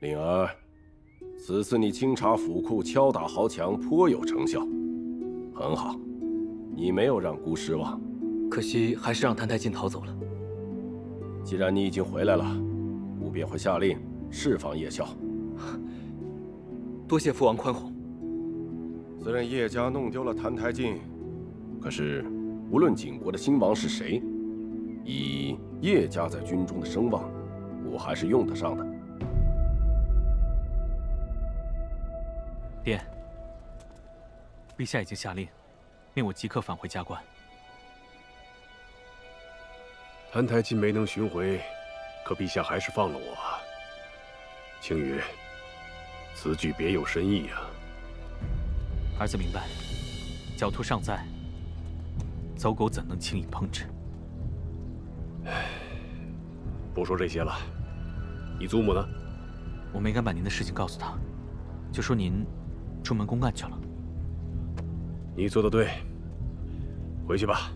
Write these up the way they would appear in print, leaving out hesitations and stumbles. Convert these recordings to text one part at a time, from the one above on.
灵儿，此次你清查府库、敲打豪强，颇有成效，很好，你没有让姑失望。可惜还是让谭太进逃走了。既然你已经回来了，姑便会下令释放叶萧。多谢父王宽宏。虽然叶家弄丢了谭台烬，可是无论景国的新王是谁，以叶家在军中的声望，我还是用得上的。爹，陛下已经下令，命我即刻返回加冠。谭台烬没能寻回，可陛下还是放了我。青羽，此举别有深意啊。儿子明白，狡兔尚在，走狗怎能轻易烹制？不说这些了，你祖母呢？我没敢把您的事情告诉她，就说您出门公干去了。你做得对，回去吧。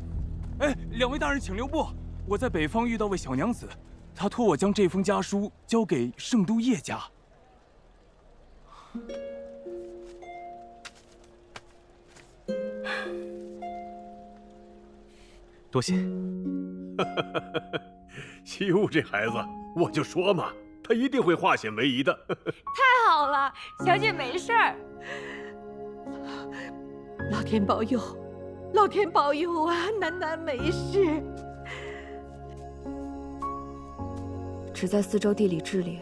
哎，两位大人请留步，我在北方遇到位小娘子，她托我将这封家书交给圣都叶家。多谢。西雾这孩子，我就说嘛，他一定会化险为夷的。太好了，小姐没事儿。老天保佑，老天保佑啊！楠楠没事。只在四周地理志略，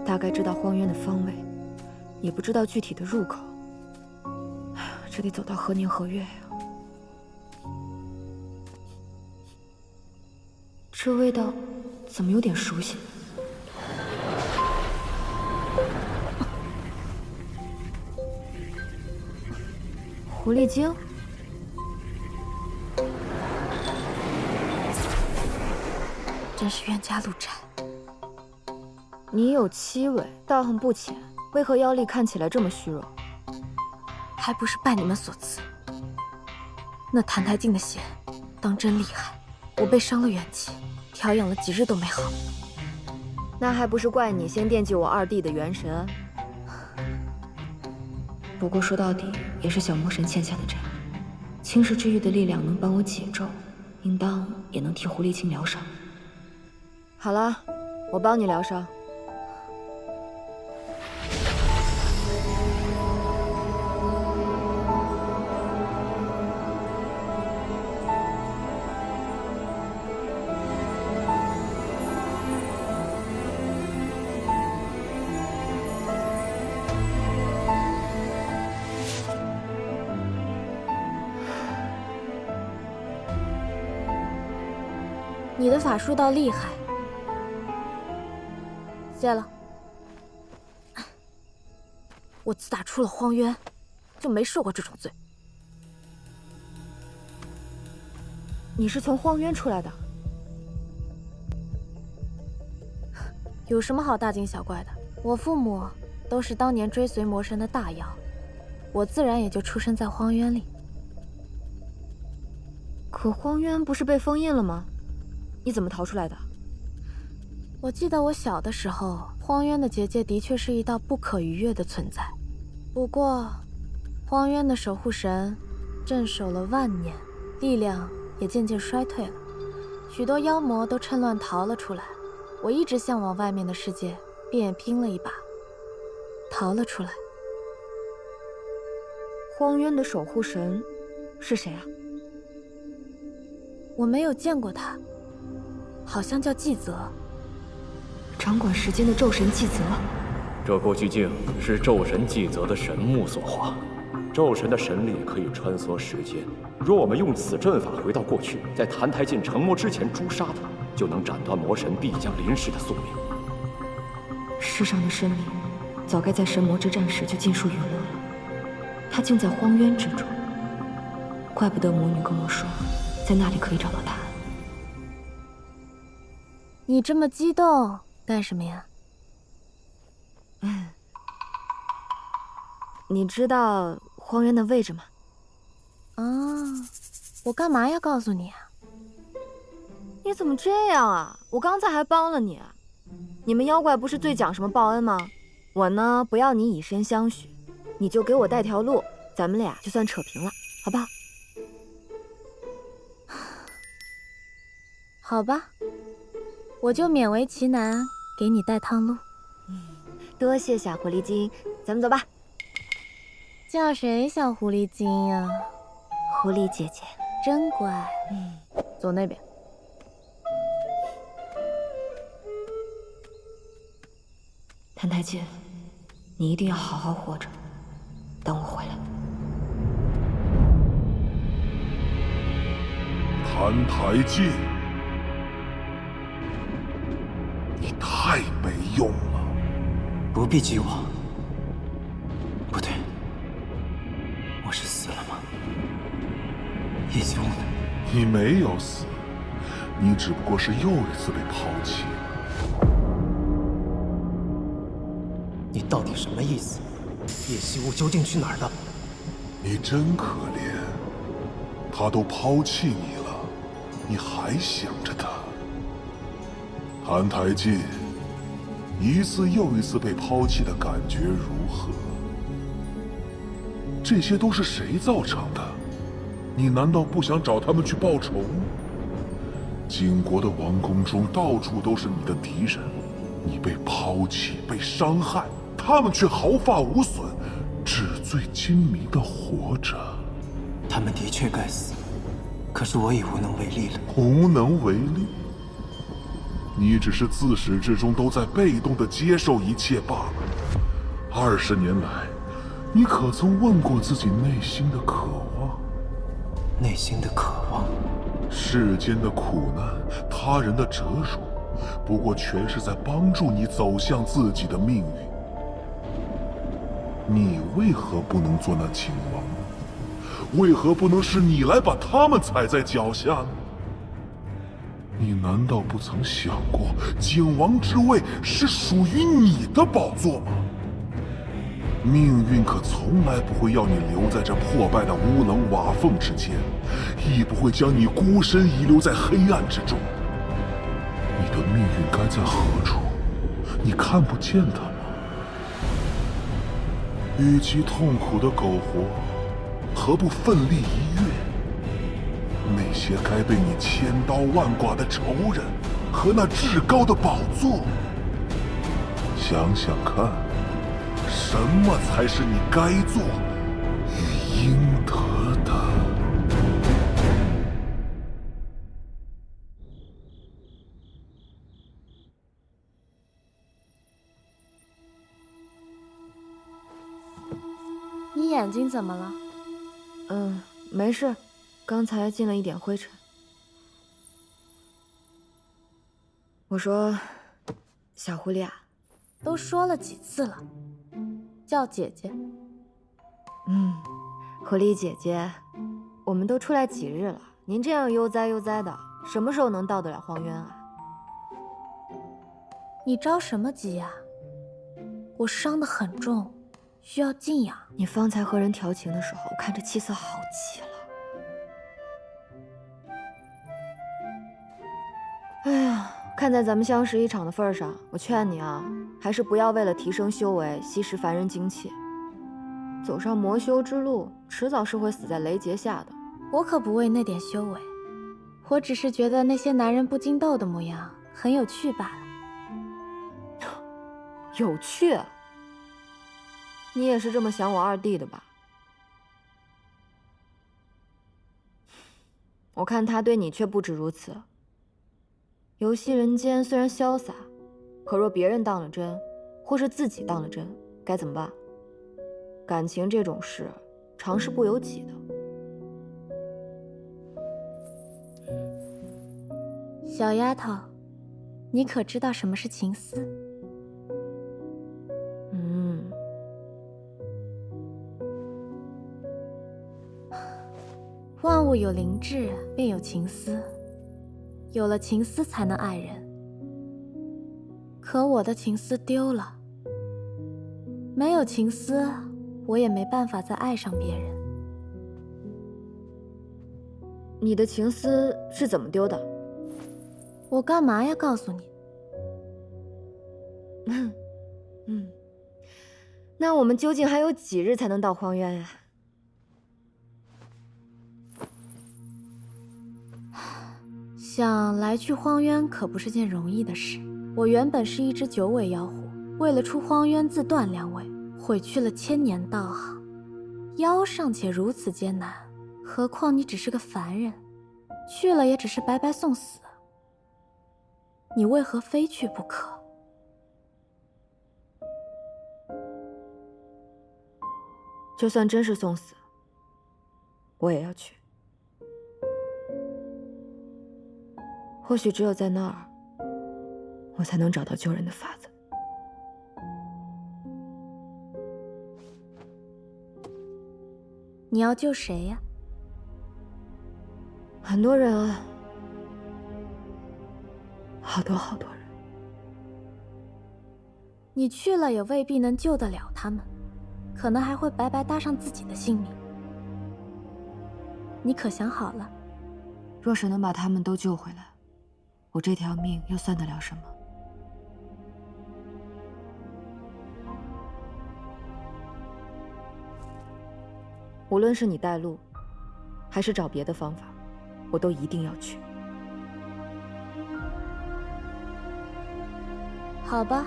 大概知道荒渊的方位，也不知道具体的入口。这得走到何年何月呀？这味道怎么有点熟悉？狐狸精？真是冤家路窄。你有7尾，道行不浅，为何妖力看起来这么虚弱？还不是拜你们所赐。那谭台烬的血，当真厉害，我被伤了元气，调养了几日都没好。那还不是怪你先惦记我二弟的元神。不过说到底，也是小魔神欠下的债。青石之玉的力量能帮我解咒，应当也能替狐狸精疗伤。好了，我帮你疗伤。你的法术倒厉害，谢了。我自打出了荒渊，就没受过这种罪。你是从荒渊出来的？有什么好大惊小怪的？我父母都是当年追随魔神的大妖，我自然也就出生在荒渊里。可荒渊不是被封印了吗？你怎么逃出来的？我记得我小的时候，荒渊的结界的确是一道不可逾越的存在。不过，荒渊的守护神镇守了万年，力量也渐渐衰退了，许多妖魔都趁乱逃了出来。我一直向往外面的世界，便也拼了一把，逃了出来。荒渊的守护神是谁啊？我没有见过他。好像叫季泽，掌管时间的咒神季泽。这过虚境是咒神季泽的神木所化，咒神的神力可以穿梭时间。若我们用此阵法回到过去，在谭台烬成魔之前诛杀他，就能斩断魔神必将临世的宿命。世上的生命，早该在神魔之战时就尽数陨落了。他竟在荒渊之中，怪不得魔女跟我说，在那里可以找到答案。你这么激动干什么呀？你知道荒渊的位置吗？啊，我干嘛要告诉你啊？你你怎么这样啊？我刚才还帮了你。你们妖怪不是最讲什么报恩吗？我呢，不要你以身相许，你就给我带条路，咱们俩就算扯平了，好不好？好吧，我就勉为其难给你带趟路。多谢小狐狸精，咱们走吧。叫谁小狐狸精呀？狐狸姐姐，真乖。走那边。谭台烬，你一定要好好活着，等我回来。谭台烬，你太没用了。不必激我。不对，我是死了吗？叶修呢？你没有死，你只不过是又一次被抛弃。你到底什么意思？叶希雾究竟去哪儿了？你真可怜，他都抛弃你了，你还想着他？谭台烬，一次又一次被抛弃的感觉如何？这些都是谁造成的？你难道不想找他们去报仇？景国的王宫中到处都是你的敌人，你被抛弃，被伤害。他们却毫发无损，纸醉金迷地活着。他们的确该死，可是我已无能为力了。无能为力？你只是自始至终都在被动地接受一切罢了。20年来，你可曾问过自己内心的渴望？内心的渴望？世间的苦难，他人的折辱，不过全是在帮助你走向自己的命运。你为何不能做那景王？为何不能是你来把他们踩在脚下呢？你难道不曾想过，景王之位是属于你的宝座吗？命运可从来不会要你留在这破败的屋棱瓦缝之间，亦不会将你孤身遗留在黑暗之中。你的命运该在何处？你看不见它吗？与其痛苦的苟活，何不奋力一跃？那些该被你千刀万剐的仇人和那至高的宝座，想想看，什么才是你该做与应得的？你眼睛怎么了？没事，刚才进了一点灰尘。我说，小狐狸啊，都说了几次了，叫姐姐。狐狸姐姐，我们都出来几日了，您这样悠哉悠哉的，什么时候能到得了荒渊啊？你着什么急呀？我伤得很重，需要静养。你方才和人调情的时候，我看着气色好极了。哎呀，看在咱们相识一场的份上，我劝你啊，还是不要为了提升修为，吸食凡人精气。走上魔修之路，迟早是会死在雷劫下的。我可不为那点修为，我只是觉得那些男人不经斗的模样很有趣罢了。有趣？你也是这么想我二弟的吧？我看他对你却不止如此。游戏人间虽然潇洒，可若别人当了真，或是自己当了真，该怎么办？感情这种事，常是不由己的。小丫头，你可知道什么是情丝？万物有灵智，便有情丝，有了情丝才能爱人。可我的情丝丢了，没有情丝，我也没办法再爱上别人。你的情丝是怎么丢的？我干嘛要告诉你？那我们究竟还有几日才能到荒渊呀？想来去荒渊可不是件容易的事。我原本是一只9尾妖狐，为了出荒渊自断2尾，毁去了千年道行。妖尚且如此艰难，何况你只是个凡人，去了也只是白白送死。你为何非去不可？就算真是送死，我也要去。或许只有在那儿，我才能找到救人的法子。你要救谁呀？很多人啊，好多好多人。你去了也未必能救得了他们，可能还会白白搭上自己的性命。你可想好了？若是能把他们都救回来，我这条命又算得了什么？无论是你带路，还是找别的方法，我都一定要去。好吧，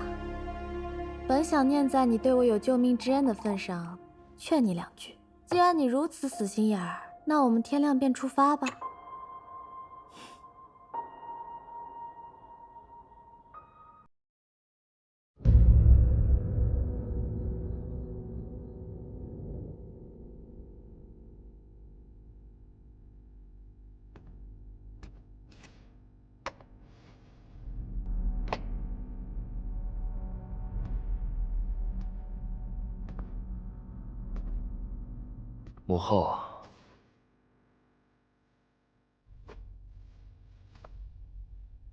本想念在你对我有救命之恩的份上，劝你2句。既然你如此死心眼儿，那我们天亮便出发吧。母后，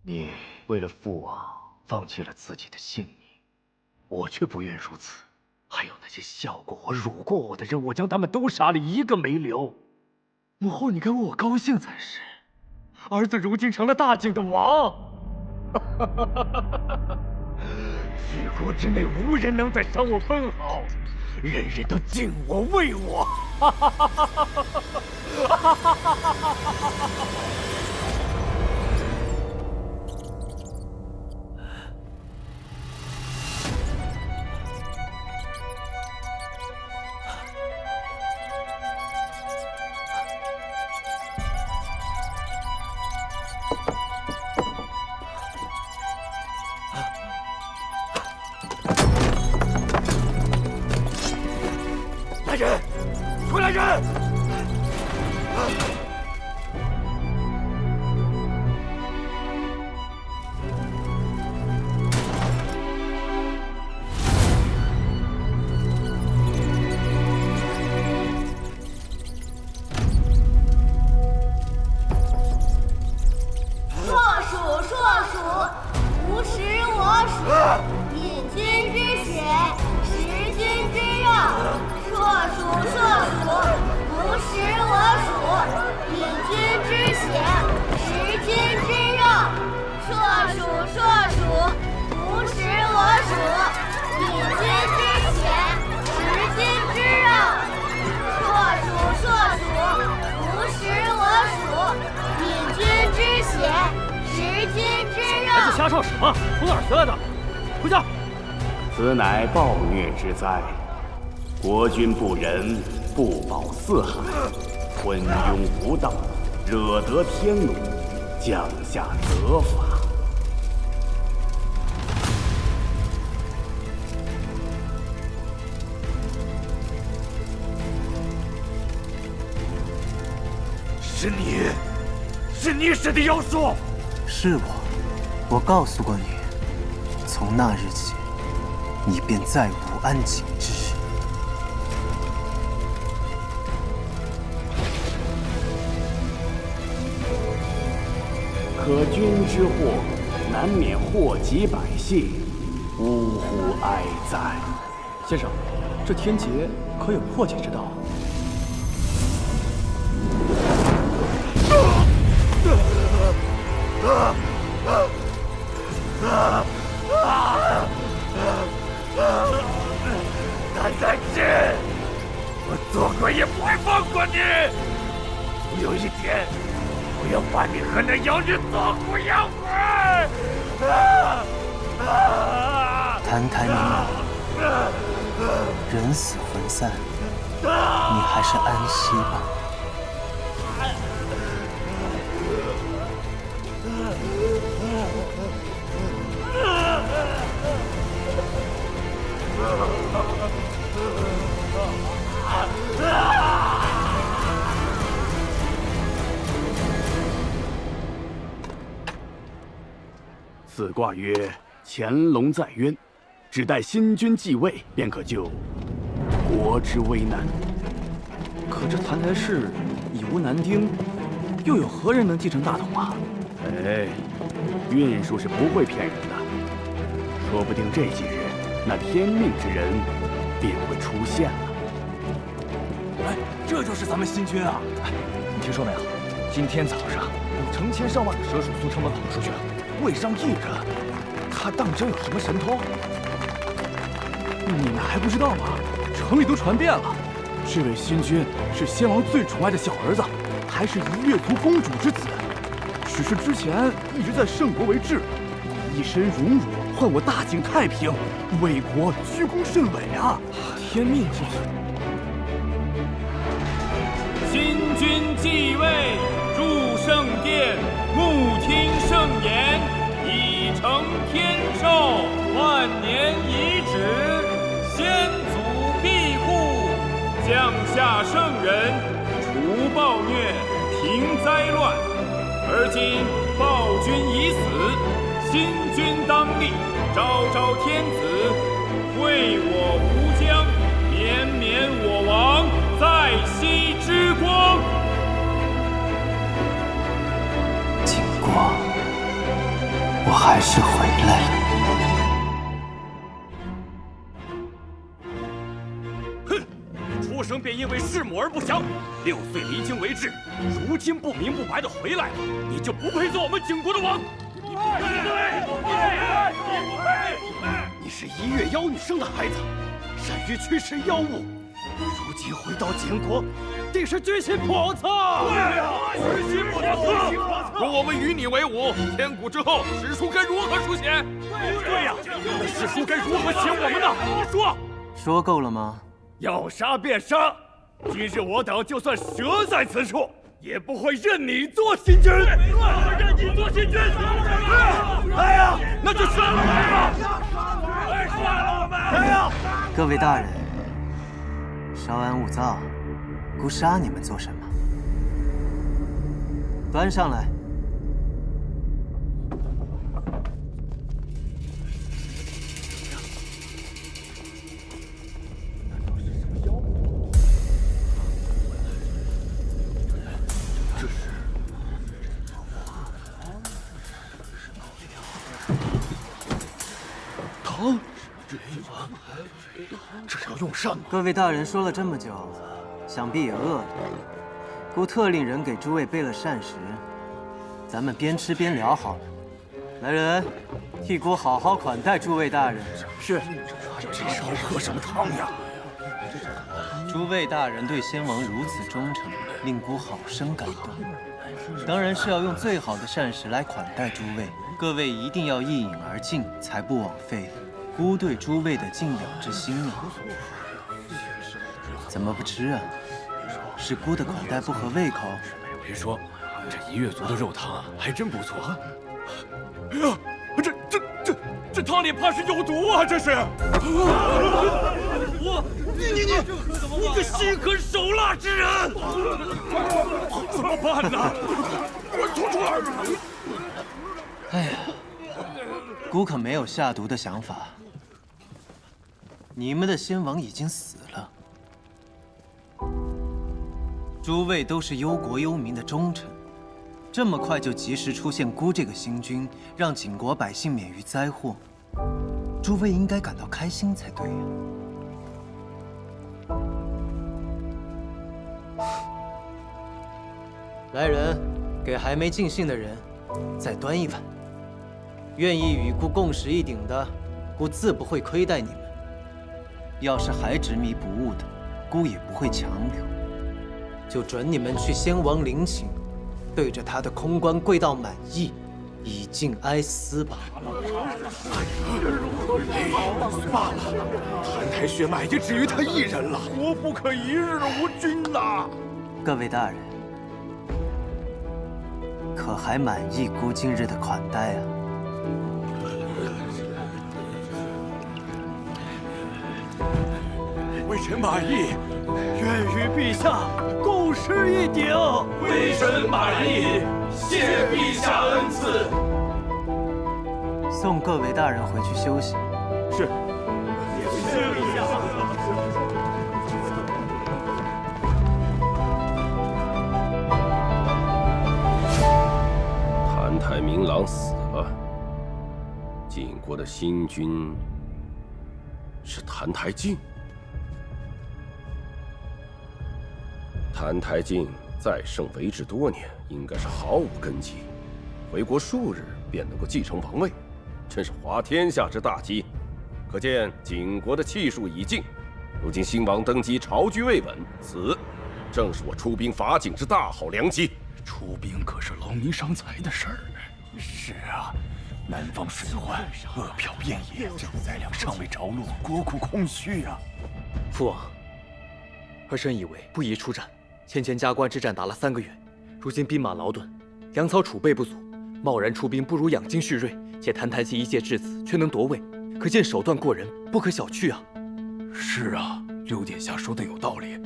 你为了父王放弃了自己的性命，我却不愿如此。还有那些笑过我、辱过我的人，我将他们都杀了，一个没留。母后，你该为我高兴才是。儿子如今成了大境的王，举国之内无人能再伤我分毫。人人都敬我畏我，来人，快来人！瞎吵什么？从哪儿学来的？回家！此乃暴虐之灾，国君不仁，不保四海，昏庸无道，惹得天怒，降下责罚。是你，是你使的妖术！是我。我告诉过你，从那日起，你便再无安寝之日。可君之祸，难免祸及百姓，呜呼哀哉！先生，这天劫可有破解之道？谭太进，我做鬼也不会放过你！总有一天，我要把你和那妖女做骨养灰！澹台明王，人死魂散，你还是安息吧。此卦曰：潜龙在渊，只待新君继位，便可救国之危难。可这澹台氏已无男丁，又有何人能继承大统啊？哎，运数是不会骗人的，说不定这几日那天命之人便会出现了。哎，这就是咱们新君啊！哎，你听说没有？今天早上有成千上万的蛇鼠从城门跑出去了，位上一人，他当真有什么神通？你们还不知道吗？城里都传遍了，这位新君是先王最宠爱的小儿子，还是一月族公主之子。只是之前一直在圣国为质，以身荣辱换我大景太平，为国居功甚伟啊！天命之子。新君继位，入圣殿，目听圣言，以承天寿，万年遗旨，先祖庇护，降下圣人，除暴虐，平灾乱。而今暴君已死，新君当立，昭昭天子，惠我吴疆，绵绵我王在羲之光。景国，我还是回来了。出生便因为弑母而不祥，6岁离京为质，如今不明不白的回来了，你就不配做我们景国的王！你是一月妖女生的孩子，善于驱使妖物，如今回到景国，定是居心叵测。对呀，居心叵测。若我们与你为伍，天古之后，史书该如何书写？对呀，那史书该如何写我们呢？你说。说够了吗？要杀便杀！今日我等就算折在此处，也不会认你做新君。认你做新君！来呀，那就杀了我们吧！来，杀了我们！来呀！各位大人，稍安勿躁，姑杀你们做什么？端上来。这要用膳吗？各位大人说了这么久，想必也饿了。姑特令人给诸位备了膳食，咱们边吃边聊好了。来人，替姑好好款待诸位大人。是。这时候喝什么汤呀？诸位大人对先王如此忠诚，令姑好生感动。当然是要用最好的膳食来款待诸位，各位一定要一饮而尽，才不枉费姑对诸位的敬仰之心啊！怎么不吃啊？是姑的款待不合胃口？别说，这一月族的肉汤还真不错。哎呀，这汤里怕是有毒啊！这是。你个心狠手辣之人！怎么办呢？快吐出来！哎呀，姑可没有下毒的想法。你们的先王已经死了，诸位都是忧国忧民的忠臣，这么快就及时出现姑这个新君，让景国百姓免于灾祸，诸位应该感到开心才对呀。来人，给还没尽兴的人再端一碗。愿意与孤共食一鼎的，孤自不会亏待你们；要是还执迷不悟的，孤也不会强留，就准你们去先王陵寝，对着他的空棺跪到满意，以尽哀思吧。罢了，澹台血脉也止于他一人了，国不可一日无君呐！各位大人，可还满意孤今日的款待啊？微臣满意，愿与陛下共食一鼎。微臣满意，谢陛下恩赐。送各位大人回去休息。是。澹台明朗死了，晋国的新君是澹台烬。澹台烬在圣为治多年，应该是毫无根基，回国数日便能够继承王位，真是滑天下之大稽。可见晋国的气数已尽。如今新王登基，朝局未稳，此正是我出兵伐晋之大好良机。出兵可是劳民伤财的事儿。是啊，南方水患，饿殍遍野，主宰粮尚未着落，国库空虚啊。父王，儿臣以为不宜出战。先前加官之战打了3个月，如今兵马劳顿，粮草储备不足，贸然出兵不如养精蓄锐。且澹台烬一介质子，却能夺位，可见手段过人，不可小觑啊！是啊，刘殿下说的有道理。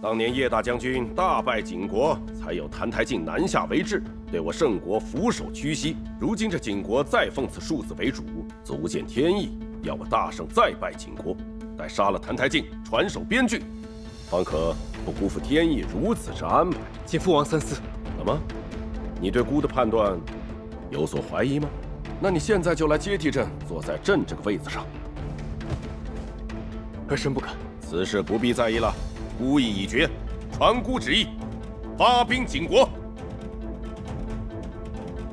当年叶大将军大败晋国，才有澹台烬南下为治，对我郑国俯首屈膝。如今这晋国再奉此庶子为主，足见天意，要我大胜再败晋国，待杀了澹台烬，传首边郡，方可不辜负天意如此之安排。请父王三思。怎么？你对孤的判断有所怀疑吗？那你现在就来接替朕，坐在朕这个位子上。儿臣不敢。此事不必在意了，孤意已决，传孤旨意，发兵晋国。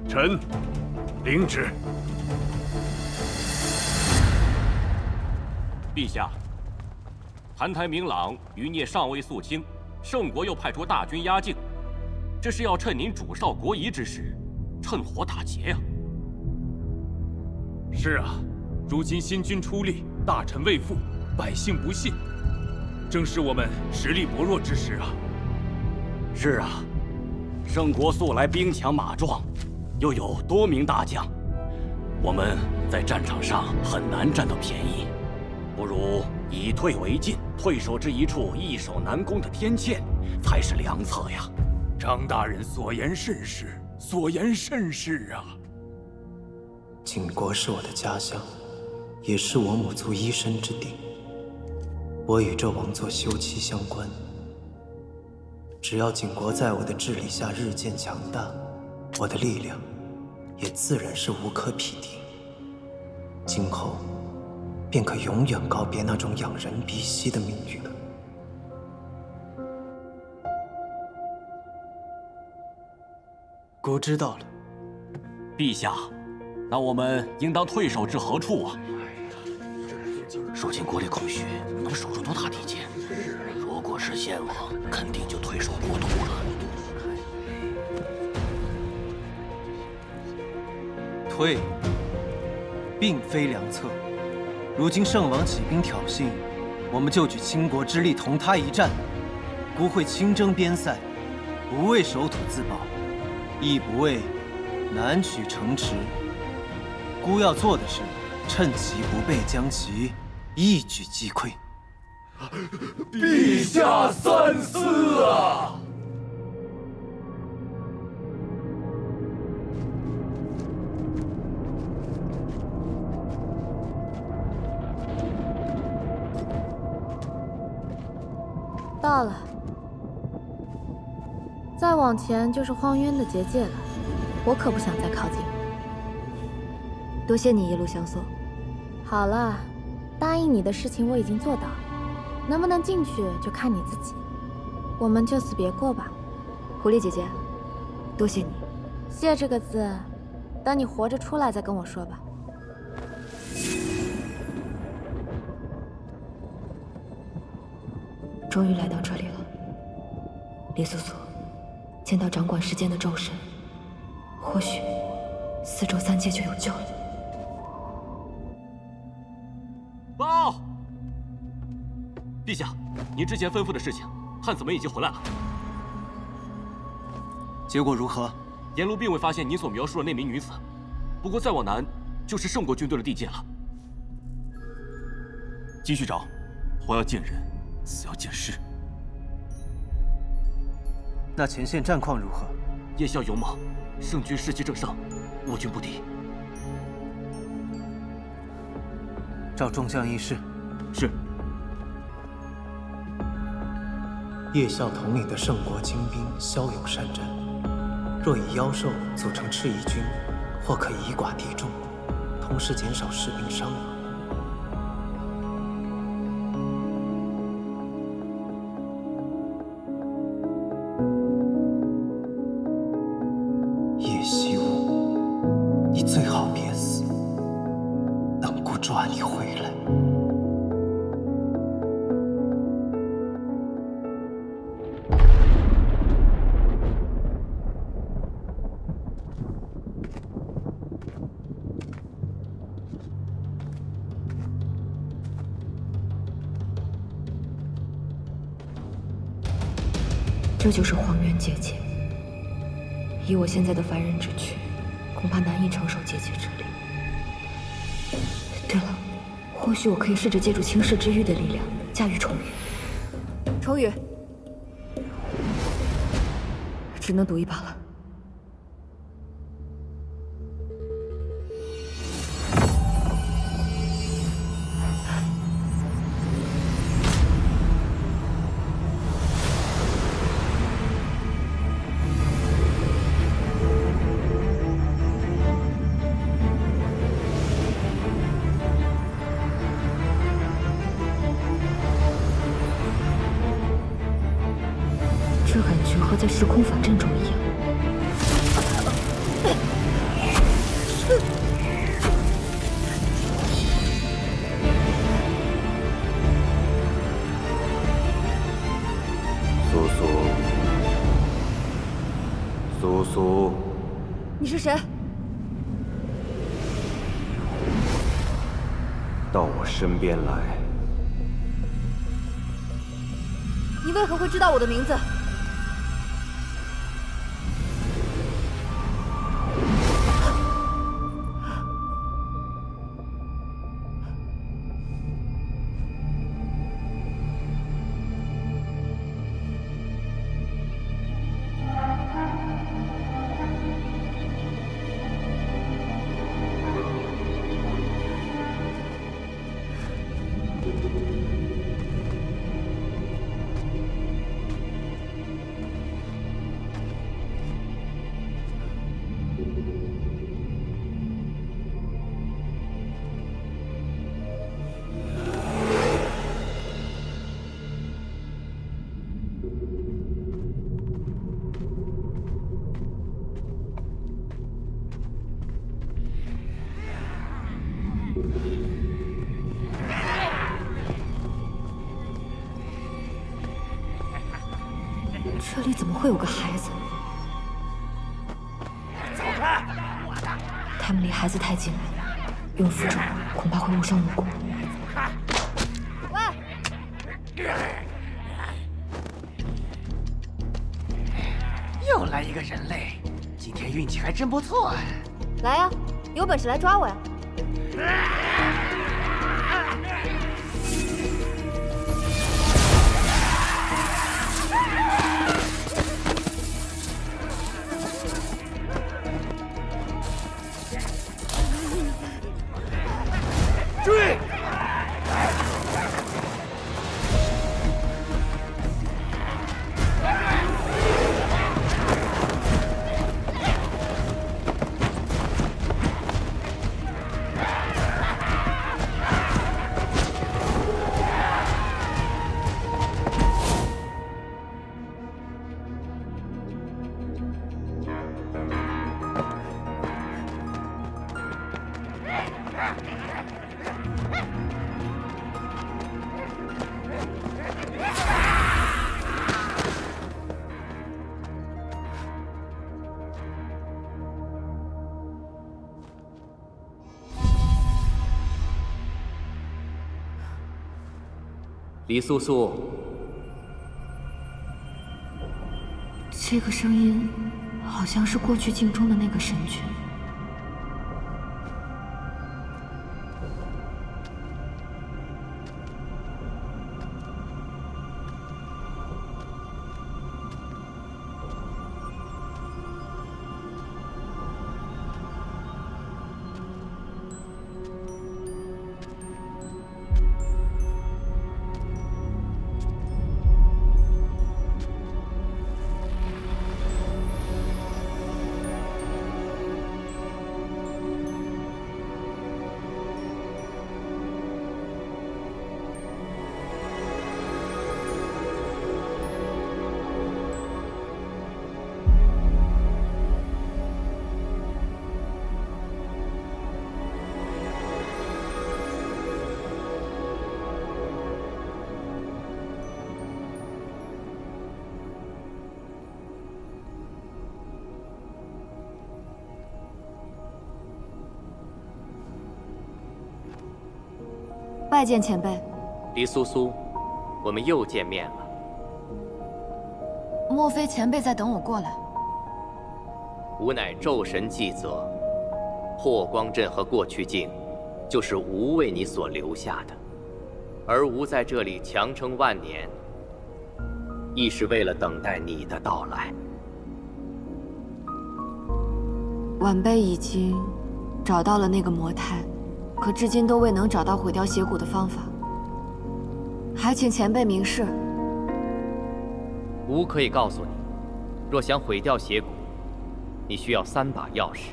臣领旨。陛下，澹台明朗余孽尚未肃清，圣国又派出大军压境，这是要趁您主少国疑之时，趁火打劫呀！是啊，如今新君出力，大臣未附，百姓不信，正是我们实力薄弱之时啊。是啊，圣国素来兵强马壮，又有多名大将，我们在战场上很难占到便宜，不如以退为进，退守之一处易守难攻的天堑，才是良策呀。张大人所言甚是，所言甚是啊。晋国是我的家乡，也是我母族依身之地。我与这王座休戚相关。只要晋国在我的治理下日渐强大，我的力量也自然是无可匹敌。今后便可永远告别那种仰人鼻息的命运了。孤知道了。陛下，那我们应当退守至何处啊？如今国力空虚，能守住多大地界？如果是先王，肯定就退守国都了。退，并非良策。如今圣王起兵挑衅，我们就举倾国之力同他一战，孤会亲征边塞，不为守土自保，亦不为南取城池。孤要做的是，趁其不备，将其一举击溃。陛下三思啊！到了，再往前就是荒渊的结界了，我可不想再靠近。多谢你一路相送。好了，答应你的事情我已经做到了，能不能进去就看你自己。我们就此别过吧。狐狸姐姐，多谢你。谢这个字，等你活着出来再跟我说吧。终于来到这里了，李素素，见到掌管时间的咒神，或许4周3界就有救了。报！陛下，您之前吩咐的事情，汉子们已经回来了。结果如何？沿路并未发现您所描述的那名女子，不过再往南就是圣国军队的地界了。继续找，活要见人，死要见尸。那前线战况如何？夜宵勇猛，圣军士气正盛，我军不敌。召众将议事。是。夜校统领的圣国精兵骁勇善战，若以妖兽组成赤翼军，或可以寡敌众，同时减少士兵伤亡。叶希雾，你最好别死，等姑抓你回来。这就是荒原结界。以我现在的凡人之躯，恐怕难以承受结界之力。对了，或许我可以试着借助轻视之玉的力量驾驭重宇。重宇，只能赌一把了。这感觉和在时空法阵中一样。苏苏，苏苏，你是谁？到我身边来。你为何会知道我的名字？这里怎么会有个孩子？走开！他们离孩子太近了，用符咒恐怕会误伤无辜。喂！又来一个人类，今天运气还真不错啊！来呀，有本事来抓我呀！追！黎素素，这个声音好像是过去镜中的那个神君。拜见前辈。黎苏苏，我们又见面了。莫非前辈在等我过来？吾乃昼神纪泽，破光阵和过去镜，就是吾为你所留下的。而吾在这里强撑万年，亦是为了等待你的到来。晚辈已经找到了那个魔胎，可至今都未能找到毁掉邪骨的方法，还请前辈明示。吾可以告诉你，若想毁掉邪骨，你需要3把钥匙，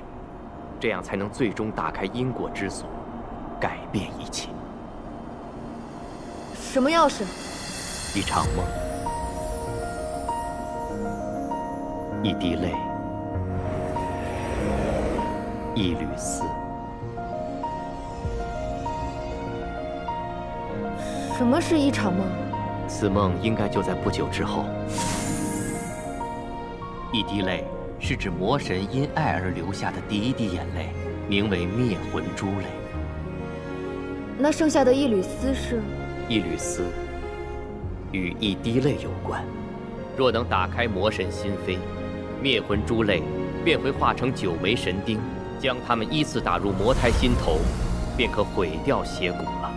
这样才能最终打开因果之锁，改变一切。什么钥匙？一场梦，一滴泪，一缕丝。什么是一场梦？此梦应该就在不久之后。一滴泪是指魔神因爱而流下的第一滴眼泪，名为灭魂珠泪。那剩下的一缕丝是？一缕丝与一滴泪有关。若能打开魔神心扉，灭魂珠泪便会化成9枚神钉，将它们依次打入魔胎心头，便可毁掉邪骨了。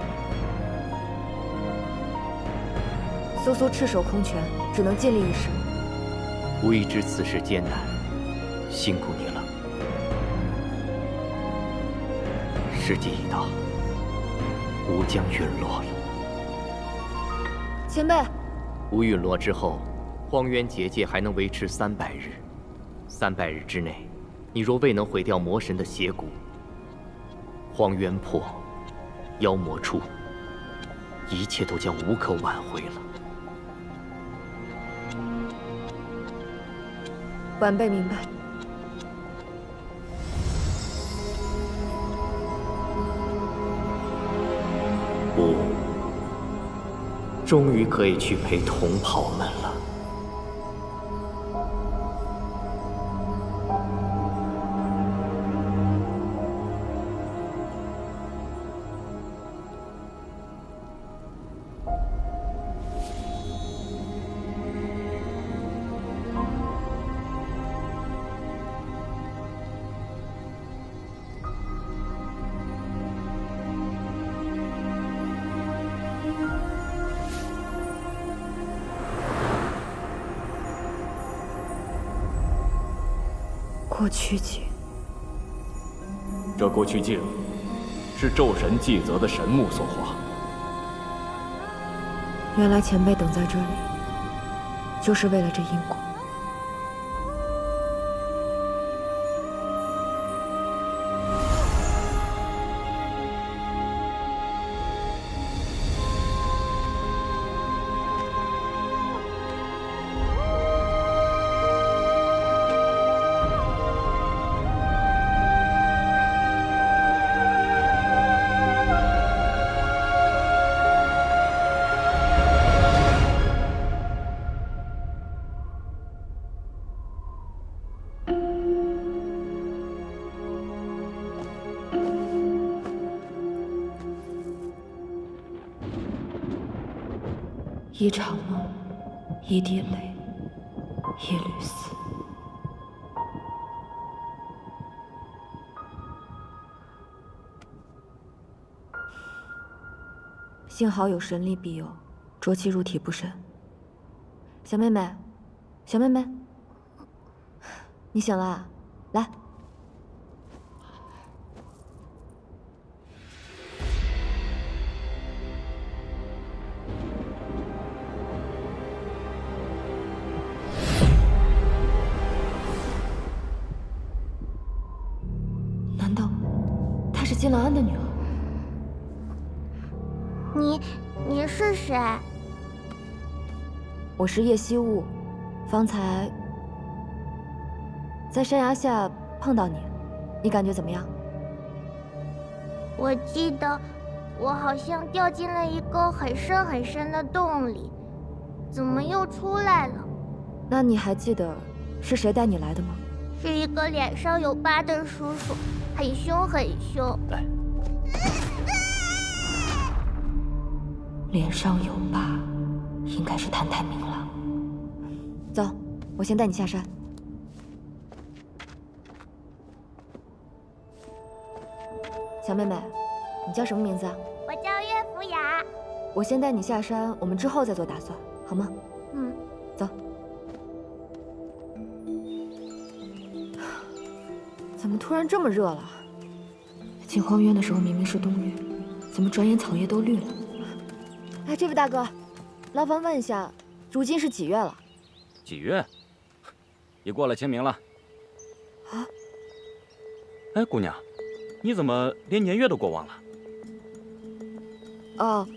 苏苏赤手空拳，只能尽力一试。吾已知此事艰难，辛苦你了。时机已到，吾将陨落了。前辈，吾陨落之后，荒渊结界还能维持300日。300日之内，你若未能毁掉魔神的邪骨，荒渊破，妖魔出，一切都将无可挽回了。晚辈明白。吾终于可以去陪同袍们了。过去镜，这过去镜是昼神纪泽的神木所化。原来前辈等在这里，就是为了这因果。一场梦，一滴泪，一缕丝。幸好有神力庇佑，浊气入体不深。小妹妹，小妹妹，你醒了啊？来。难道她是金兰安的女儿？你是谁？我是叶希雾，方才在山崖下碰到你，你感觉怎么样？我记得我好像掉进了一个很深很深的洞里，怎么又出来了？那你还记得是谁带你来的吗？是一个脸上有疤的叔叔，很凶很凶。来。脸上有疤，应该是谭台明了。走，我先带你下山。小妹妹，你叫什么名字啊？我叫岳福雅。我先带你下山，我们之后再做打算，好吗？嗯。走。怎么突然这么热了？进荒渊的时候明明是冬月，怎么转眼草叶都绿了？哎，这位大哥，劳烦问一下，如今是几月了？几月？也过了清明了。啊？哎，姑娘，你怎么连年月都过忘了？哦，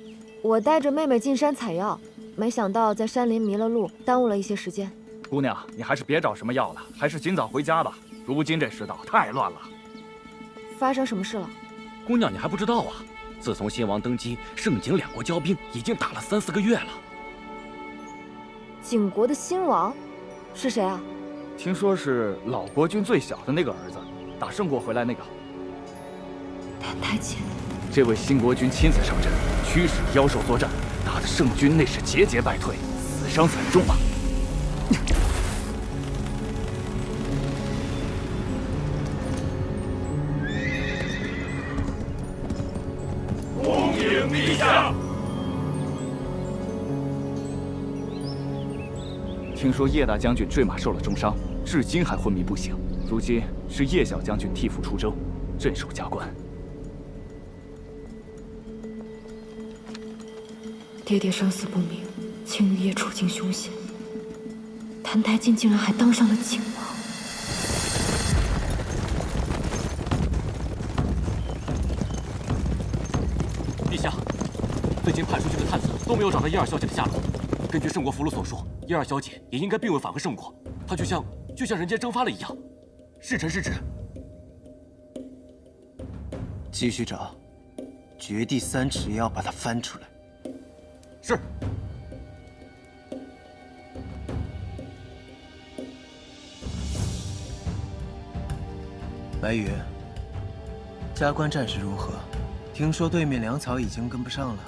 我带着妹妹进山采药，没想到在山林迷了路，耽误了一些时间。姑娘，你还是别找什么药了，还是尽早回家吧。如今这世道太乱了。发生什么事了？姑娘，你还不知道啊？自从新王登基，盛景两国交兵已经打了3、4个月了。景国的新王是谁啊？听说是老国君最小的那个儿子，打胜国回来那个。谭太监。这位新国君亲自上阵，驱使妖兽作战，打得圣军那是节节败退，死伤惨重啊！恭迎陛下！听说叶大将军坠马受了重伤，至今还昏迷不醒。如今是叶小将军替父出征，镇守加官。爹爹生死不明，青玉叶处境凶险，谭台烬竟然还当上了景王。陛下，最近派出去的探子都没有找到叶二小姐的下落。根据圣国俘虏所说，叶二小姐也应该并未返回圣国，她就像人间蒸发了一样。是臣失职。继续找，绝地3尺也要把她翻出来。是。白羽，加官战事如何？听说对面粮草已经跟不上了。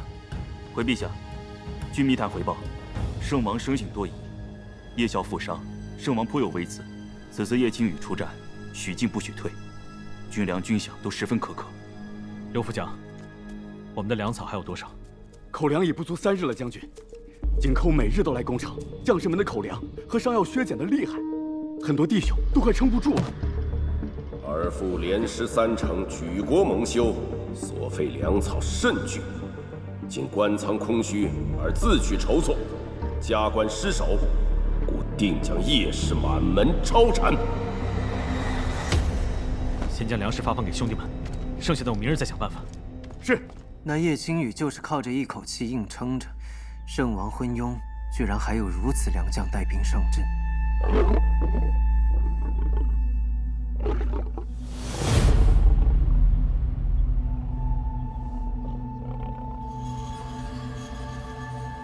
回陛下，据密探回报，圣王生性多疑，叶校负伤，圣王颇有微词。此次叶青羽出战，许进不许退，军粮军饷都十分苛刻。刘副将，我们的粮草还有多少？口粮已不足3日了，将军。紧扣每日都来攻城，将士们的口粮和伤药削减的厉害，很多弟兄都快撑不住了。而父连失3城，举国蒙羞，所费粮草甚巨，今官仓空虚而自去筹措，加官失守，故定将叶氏满门抄斩。先将粮食发放给兄弟们，剩下的我明日再想办法。是。那叶青羽就是靠着一口气硬撑着，圣王昏庸，居然还有如此良将带兵上阵。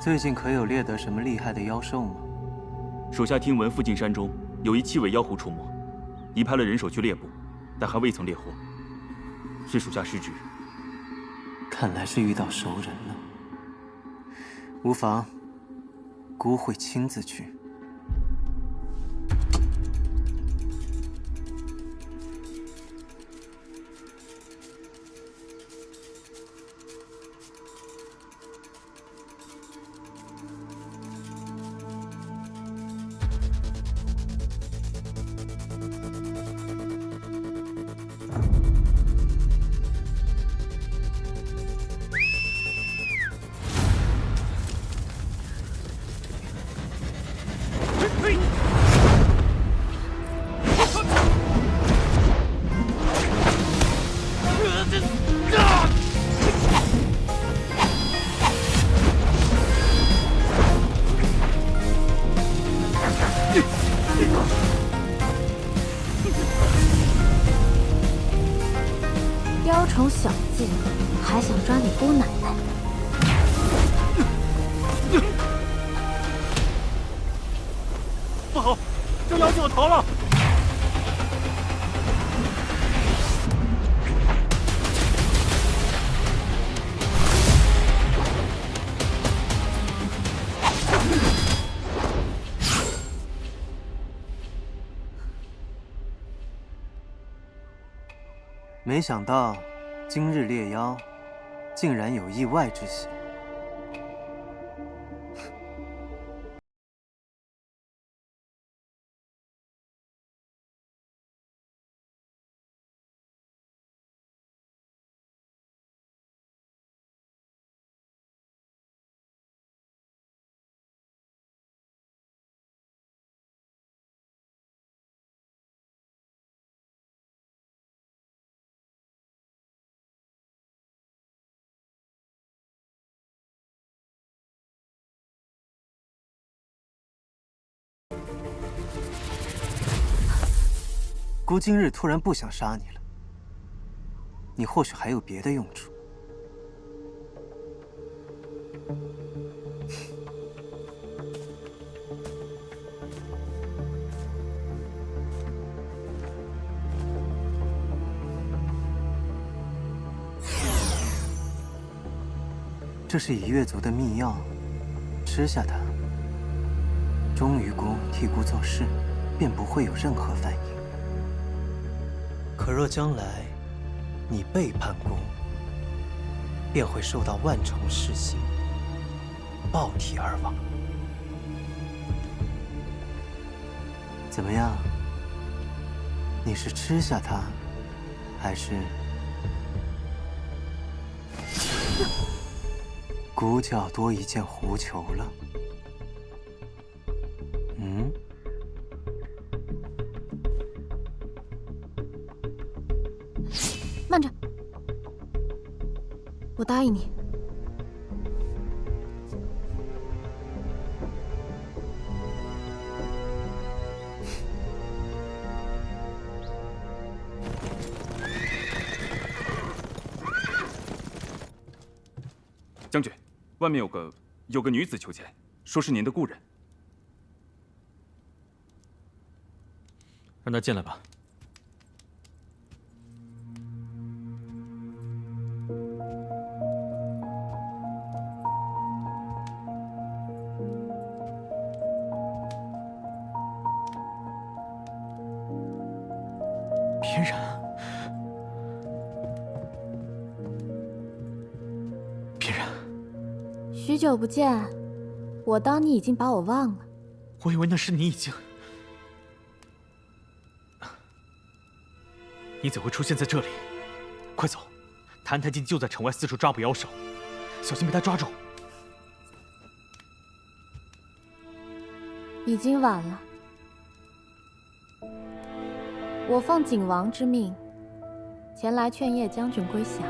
最近可有猎得什么厉害的妖兽吗？属下听闻附近山中有一7尾妖狐出没，已派了人手去猎捕，但还未曾猎获，是属下失职。看来是遇到熟人了。无妨，姑会亲自去。雕虫小技，还想抓你姑奶奶？不好，这妖精要逃了！没想到，今日猎妖竟然有意外之喜。姑今日突然不想杀你了，你或许还有别的用处。这是蚁月族的秘药，吃下它，钟于公替姑做事，便不会有任何反应。可若将来你背叛公，便会受到万重噬刑，暴体而亡。怎么样？你是吃下它，还是姑就要多一件狐裘了？嗯？慢着，我答应你。将军，外面有个女子求见，说是您的故人。让她进来吧。翩然，翩然，许久不见，我当你已经把我忘了。我以为那是你已经……你怎会出现在这里？快走！谭太进就在城外四处抓捕妖兽，小心被他抓住。已经晚了。我奉景王之命，前来劝叶将军归降。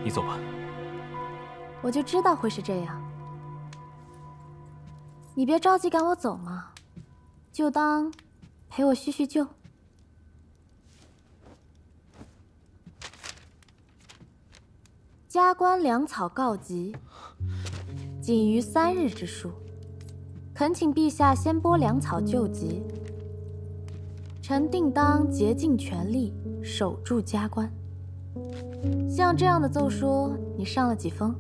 你走吧。我就知道会是这样。你别着急赶我走嘛，就当陪我叙叙旧。加官粮草告急，仅余3日之数，恳请陛下先拨粮草救急。臣定当竭尽全力守住加官。像这样的奏书，你上了几封？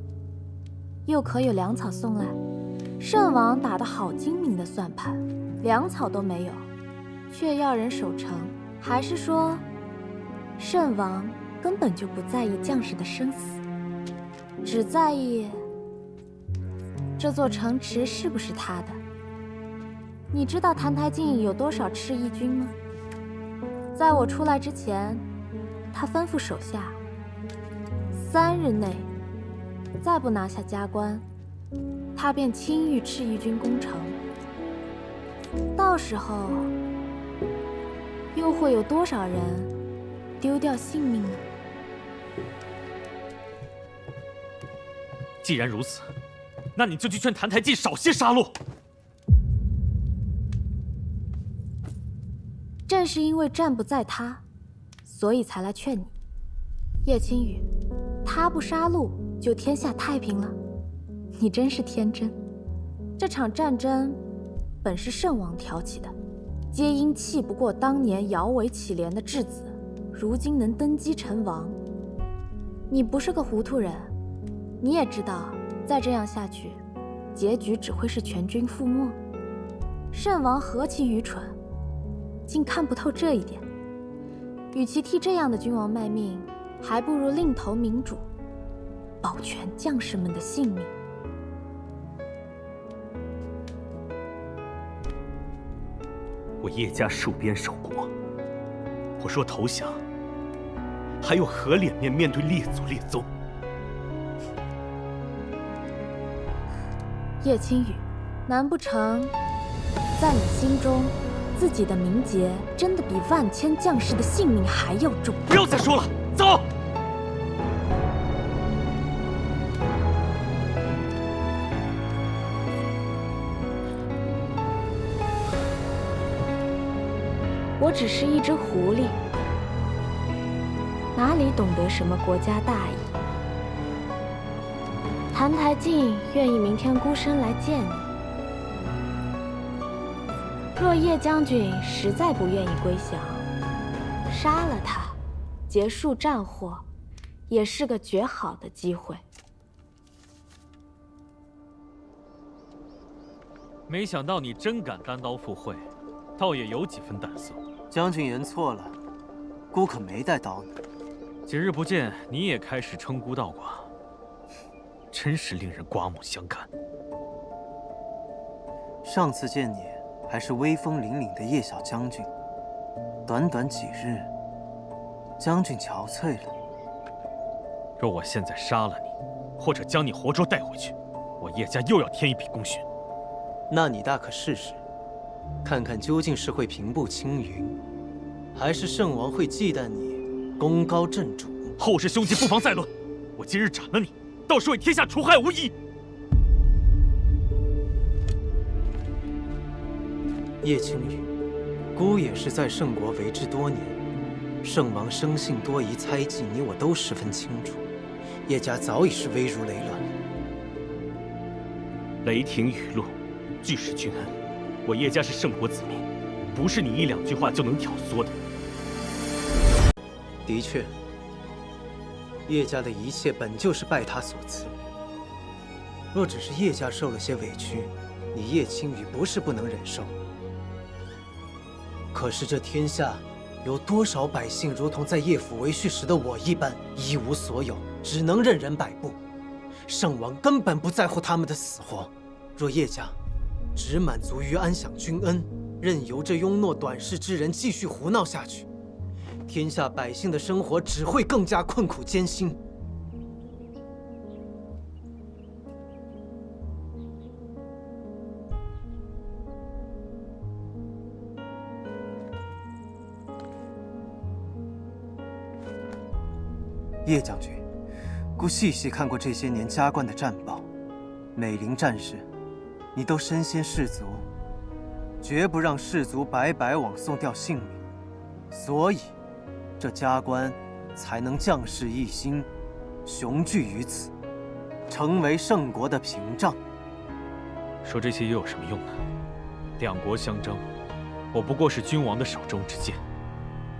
又可有粮草送来？圣王打得好精明的算盘，粮草都没有，却要人守城，还是说，圣王根本就不在意将士的生死，只在意这座城池是不是他的？你知道澹台烬有多少赤翼军吗？在我出来之前，他吩咐手下，3日内再不拿下加官，他便亲谕赤翼军攻城。到时候，又会有多少人丢掉性命呢？既然如此，那你就去劝澹台烬少些杀戮。正是因为战不在他，所以才来劝你。叶青羽，他不杀戮，就天下太平了？你真是天真。这场战争本是圣王挑起的，皆因气不过当年摇尾乞怜的质子，如今能登基成王。你不是个糊涂人，你也知道，再这样下去，结局只会是全军覆没。圣王何其愚蠢，竟看不透这一点。与其替这样的君王卖命，还不如另投明主，保全将士们的性命。我叶家戍边守国，我若投降，还有何脸面面对列祖列宗？叶青羽，难不成在你心中，自己的名节真的比万千将士的性命还要重？不要再说了，走！我只是一只狐狸，哪里懂得什么国家大义？澹台烬愿意明天孤身来见你。若叶将军实在不愿意归降，杀了他，结束战祸，也是个绝好的机会。没想到你真敢单刀赴会，倒也有几分胆色。将军言错了，孤可没带刀呢。几日不见，你也开始称孤道寡，真是令人刮目相看。上次见你还是威风凛凛的叶小将军，短短几日，将军憔悴了。若我现在杀了你，或者将你活捉带回去，我叶家又要添一笔功勋。那你大可试试，看看究竟是会平步青云，还是圣王会忌惮你功高震主？后事凶吉不妨再论。我今日斩了你，倒是为天下除害无益。叶青羽，孤也是在圣国为之多年，圣王生性多疑猜忌，你我都十分清楚。叶家早已是危如累卵。雷霆雨露，俱是君恩。我叶家是圣国子民，不是你一两句话就能挑唆的。的确，叶家的一切本就是拜他所赐。若只是叶家受了些委屈，你叶青羽不是不能忍受。可是这天下有多少百姓如同在叶府为婿时的我一般，一无所有，只能任人摆布。圣王根本不在乎他们的死活。若叶家只满足于安享君恩，任由这庸懦短视之人继续胡闹下去，天下百姓的生活只会更加困苦艰辛。叶将军，孤细细看过这些年加冠的战报，每临战事，你都身先士卒，绝不让士卒白白枉送掉性命，所以这加冠才能将士一心，雄踞于此，成为圣国的屏障。说这些又有什么用呢？两国相争，我不过是君王的手中之剑。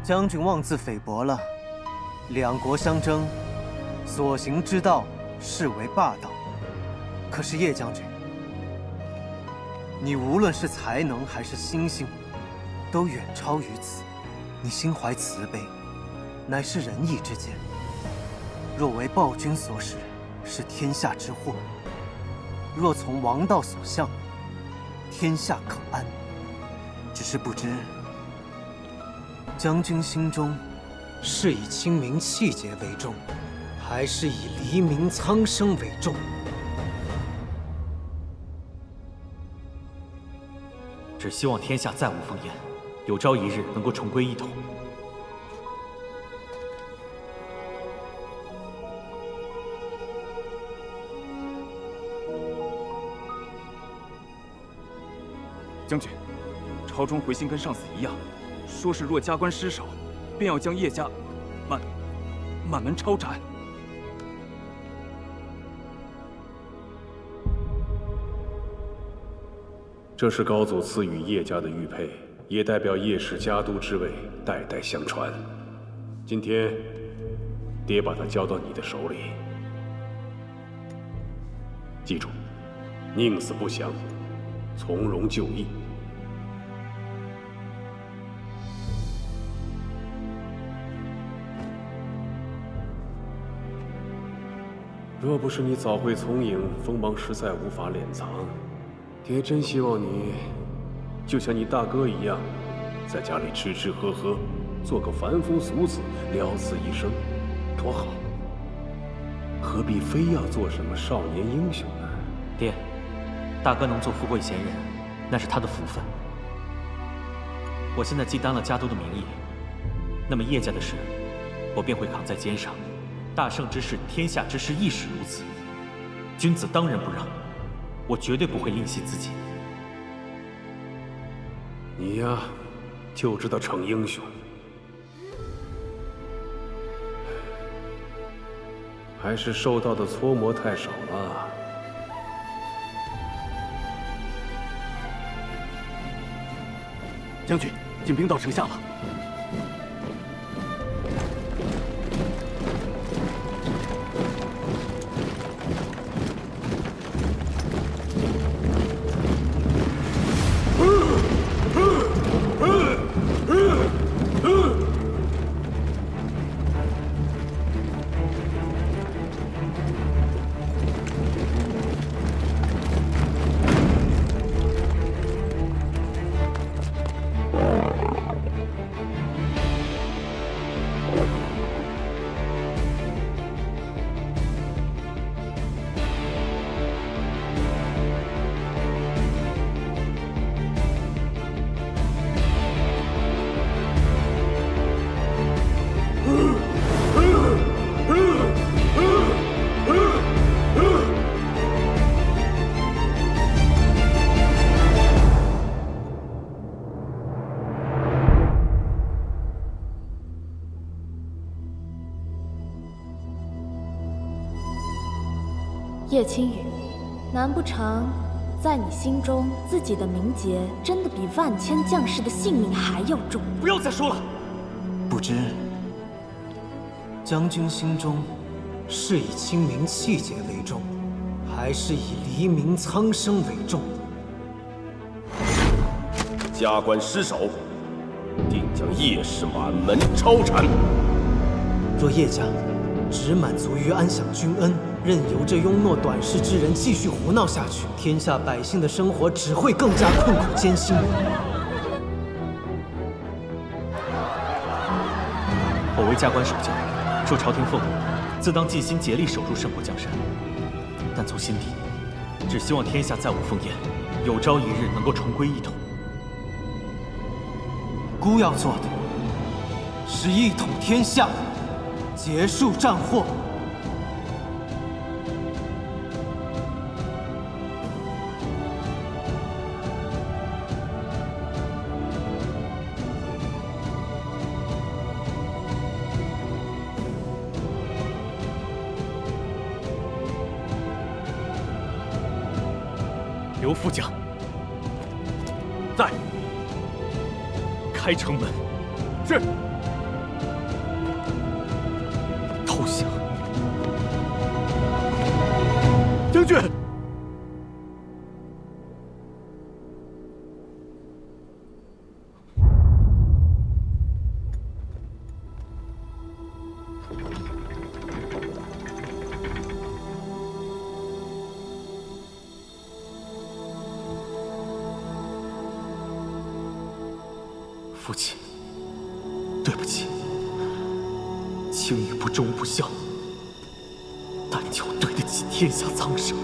将军妄自菲薄了。两国相争，所行之道视为霸道。可是叶将军，你无论是才能还是心性，都远超于此。你心怀慈悲，乃是仁义之见。若为暴君所使，是天下之祸；若从王道所向，天下可安。只是不知，将军心中是以亲民气节为重，还是以黎民苍生为重？只希望天下再无烽烟，有朝一日能够重归一统。将军，朝中回信跟上次一样，说是若加官失守，便要将叶家满门抄斩。这是高祖赐予叶家的玉佩，也代表叶氏家督之位代代相传。今天，爹把它交到你的手里，记住，宁死不降，从容就义。若不是你早会从影，锋芒实在无法敛藏。爹真希望你，就像你大哥一样，在家里吃吃喝喝，做个凡夫俗子，了此一生，多好。何必非要做什么少年英雄呢？爹，大哥能做富贵闲人，那是他的福分。我现在既担了家督的名义，那么叶家的事，我便会扛在肩上。大圣之事，天下之事亦是如此。君子当仁不让。我绝对不会吝惜自己。你呀，就知道逞英雄，还是受到的搓磨太少了。将军，进兵到城下了。叶青羽，难不成在你心中，自己的名节真的比万千将士的性命还要重？不要再说了。不知将军心中是以亲民气节为重，还是以黎民苍生为重？加官失守，定将叶氏满门抄斩。若叶家只满足于安享君恩，任由这庸懦短视之人继续胡闹下去，天下百姓的生活只会更加困苦艰辛。我为加官守教，受朝廷俸禄，自当尽心竭力守住圣国江山。但从心底，只希望天下再无烽烟，有朝一日能够重归一统。孤要做的是一统天下，结束战祸。刘副将，在，开城门。是。投降。将军，父亲，对不起，青羽不忠不孝，但求对得起天下苍生。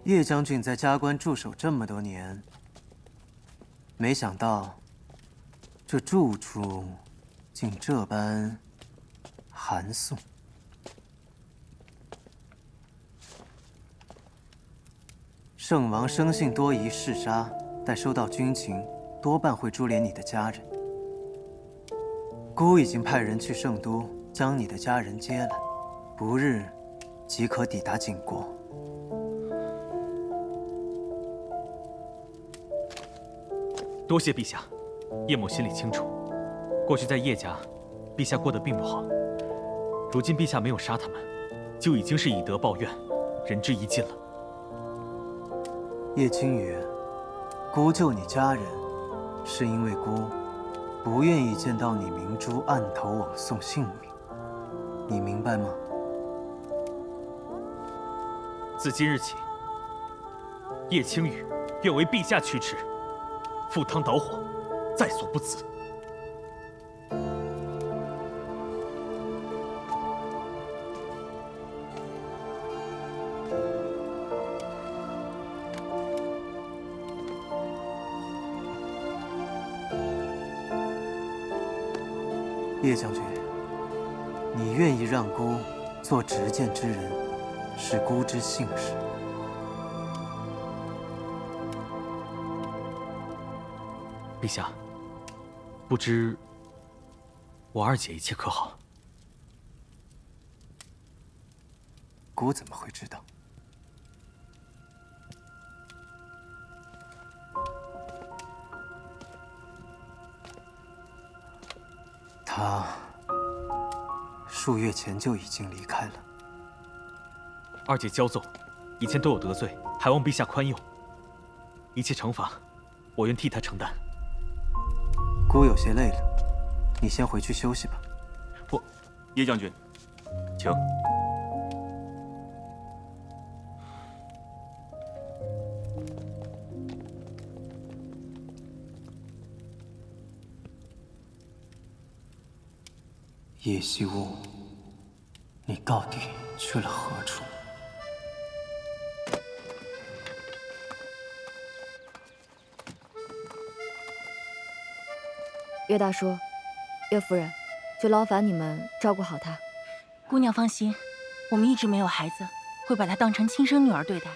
叶将军在加官驻守这么多年，没想到这住处竟这般寒肃。圣王生性多疑嗜杀，待收到军情，多半会株连你的家人。孤已经派人去圣都将你的家人接来，不日即可抵达景国。多谢陛下，叶某心里清楚，过去在叶家，陛下过得并不好。如今陛下没有杀他们，就已经是以德报怨，仁至义尽了。叶青羽，孤救你家人，是因为孤不愿意见到你明珠暗投枉送性命，你明白吗？自今日起，叶青羽愿为陛下驱驰，赴汤蹈火，在所不辞。叶将军，你愿意让孤做执剑之人，是孤之幸事。陛下，不知我二姐一切可好？孤怎么会知道？他数月前就已经离开了。二姐骄纵，以前都有得罪，还望陛下宽宥。一切惩罚，我愿替她承担。孤有些累了，你先回去休息吧。叶将军，请。叶惜雾，你到底去了何处？岳大叔，岳夫人，就劳烦你们照顾好她。姑娘放心，我们一直没有孩子，会把她当成亲生女儿对待。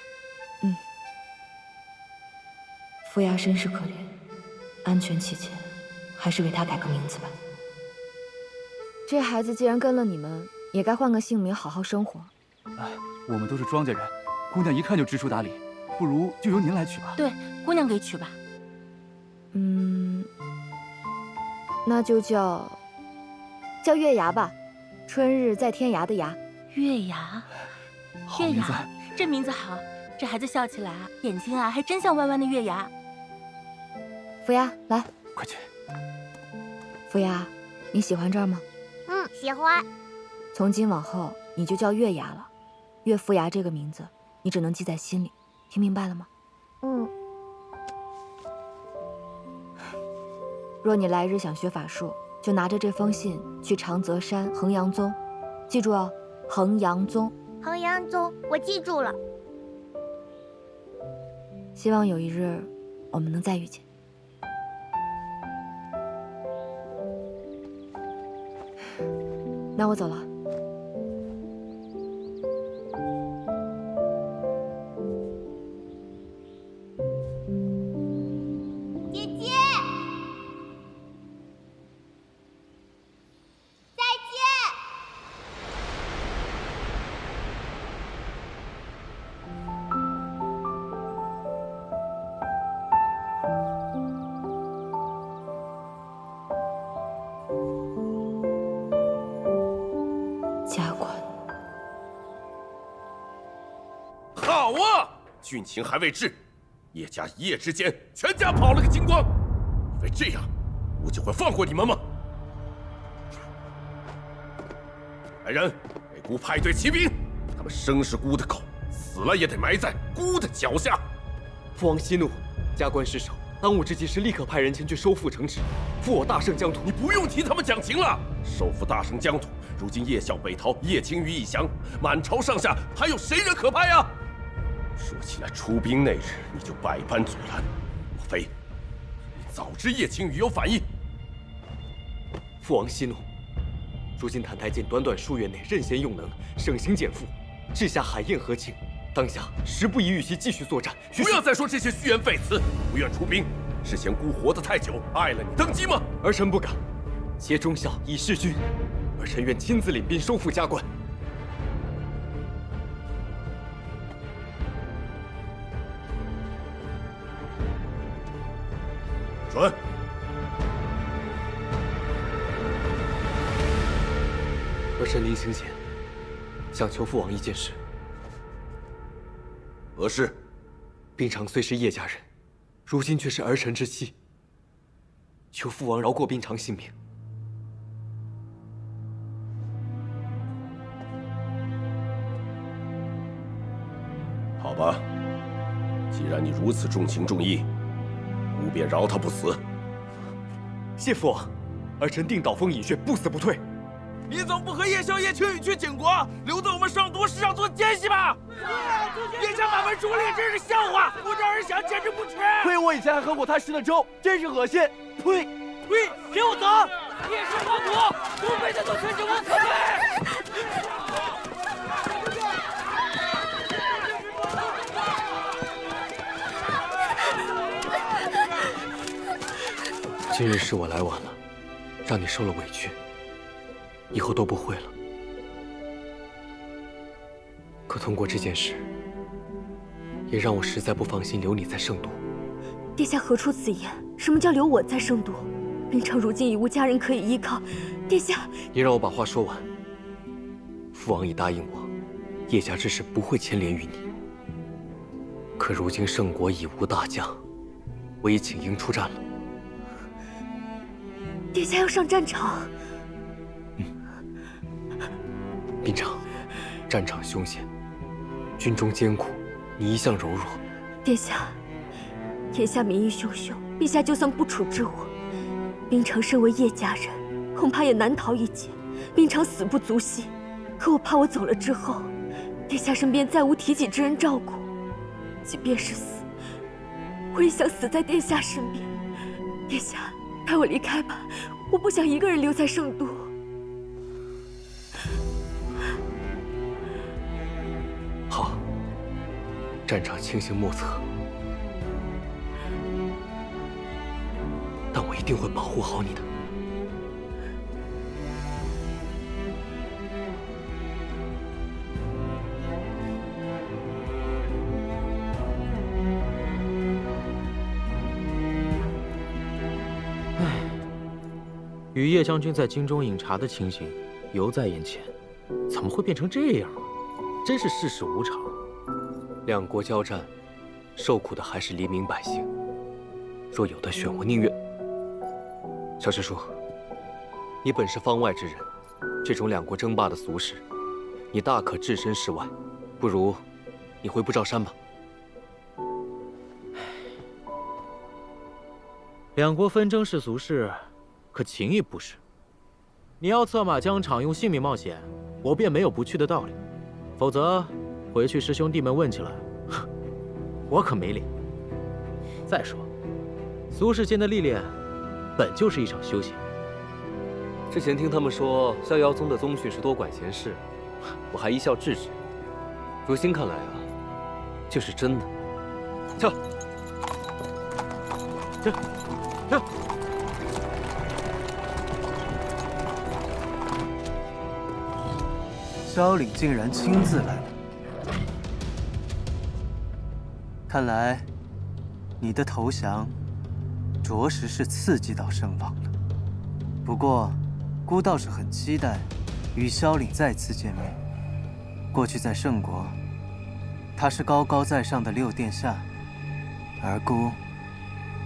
傅牙身世可怜，安全起见，还是给她改个名字吧。这孩子既然跟了你们，也该换个姓名，好好生活。哎，我们都是庄稼人，姑娘一看就知书达理，不如就由您来取吧。对，姑娘给取吧。那就叫月牙吧，春日在天涯的涯。月牙，好名字，这名字好，这孩子笑起来啊，眼睛啊还真像弯弯的月牙。傅牙，来，快去。傅牙，你喜欢这儿吗？喜欢。从今往后你就叫月牙了，岳夫牙这个名字你只能记在心里，听明白了吗？若你来日想学法术，就拿着这封信去长泽山衡阳宗，记住哦，衡阳宗。衡阳宗，我记住了。希望有一日我们能再遇见。那我走了。姐姐，再见。军情还未至，叶家一夜之间全家跑了个精光，以为这样吾就会放过你们吗？来人，给孤派队骑兵，他们生是孤的狗，死了也得埋在孤的脚下。父王息怒，加官失守，当务之急是立刻派人前去收复城池，复我大圣疆土。你不用替他们讲情了，收复大圣疆土，如今叶孝北逃，叶青羽已降，满朝上下还有谁人可派啊？说起来，出兵那日你就百般阻拦，莫非你早知叶青羽有反意？父王息怒，如今谭台烬短短数月内任贤用能，省刑减负，治下海晏河清，当下时不宜与其继续作战。不要再说这些虚言废词，不愿出兵，是嫌孤活得太久，碍了你登基吗？儿臣不敢，挟忠孝以事君，儿臣愿亲自领兵收复加官。准。儿臣临行前，想求父王一件事。何事？冰长虽是叶家人，如今却是儿臣之妻。求父王饶过冰长性命。好吧，既然你如此重情重义，吾便饶他不死。谢父王，儿臣定导风饮血，不死不退。你怎么不和叶萧、叶青羽去景国，留在我们上都市上做奸细吧？叶家满门忠烈真是笑话，不招人想简直不耻。亏我以前还喝过他吃的粥，真是恶心！呸！呸！给我走！叶氏亡国，不配再做全景王可悲。今日是我来晚了，让你受了委屈，以后都不会了。可通过这件事，也让我实在不放心留你在圣都。殿下何出此言？什么叫留我在圣都？冰长如今已无家人可以依靠，殿下，你让我把话说完。父王已答应我，叶家之事不会牵连于你。可如今圣国已无大将，我已请缨出战了。殿下要上战场。冰长，战场凶险，军中艰苦，你一向柔弱。殿下，天下民意汹汹，陛下就算不处置我，冰长身为叶家人，恐怕也难逃一劫。冰长死不足惜，可我怕我走了之后，殿下身边再无提己之人照顾。即便是死，我也想死在殿下身边。殿下，带我离开吧，我不想一个人留在圣都。好，战场情形莫测，但我一定会保护好你的。与叶将军在京中饮茶的情形犹在眼前，怎么会变成这样？真是世事无常。两国交战，受苦的还是黎民百姓。若有得选，我宁愿……小师叔，你本是方外之人，这种两国争霸的俗事，你大可置身事外。不如你回不照山吧。两国纷争是俗事。可情谊不是。你要策马疆场，用性命冒险，我便没有不去的道理。否则，回去师兄弟们问起来，我可没脸。再说，俗世间的历练，本就是一场修行。之前听他们说逍遥宗的宗训是多管闲事，我还一笑置之。如今看来啊，这是真的。撤！撤！撤！萧凛竟然亲自来了，看来你的投降着实是刺激到圣王了。不过，孤倒是很期待与萧凛再次见面。过去在圣国，他是高高在上的六殿下，而孤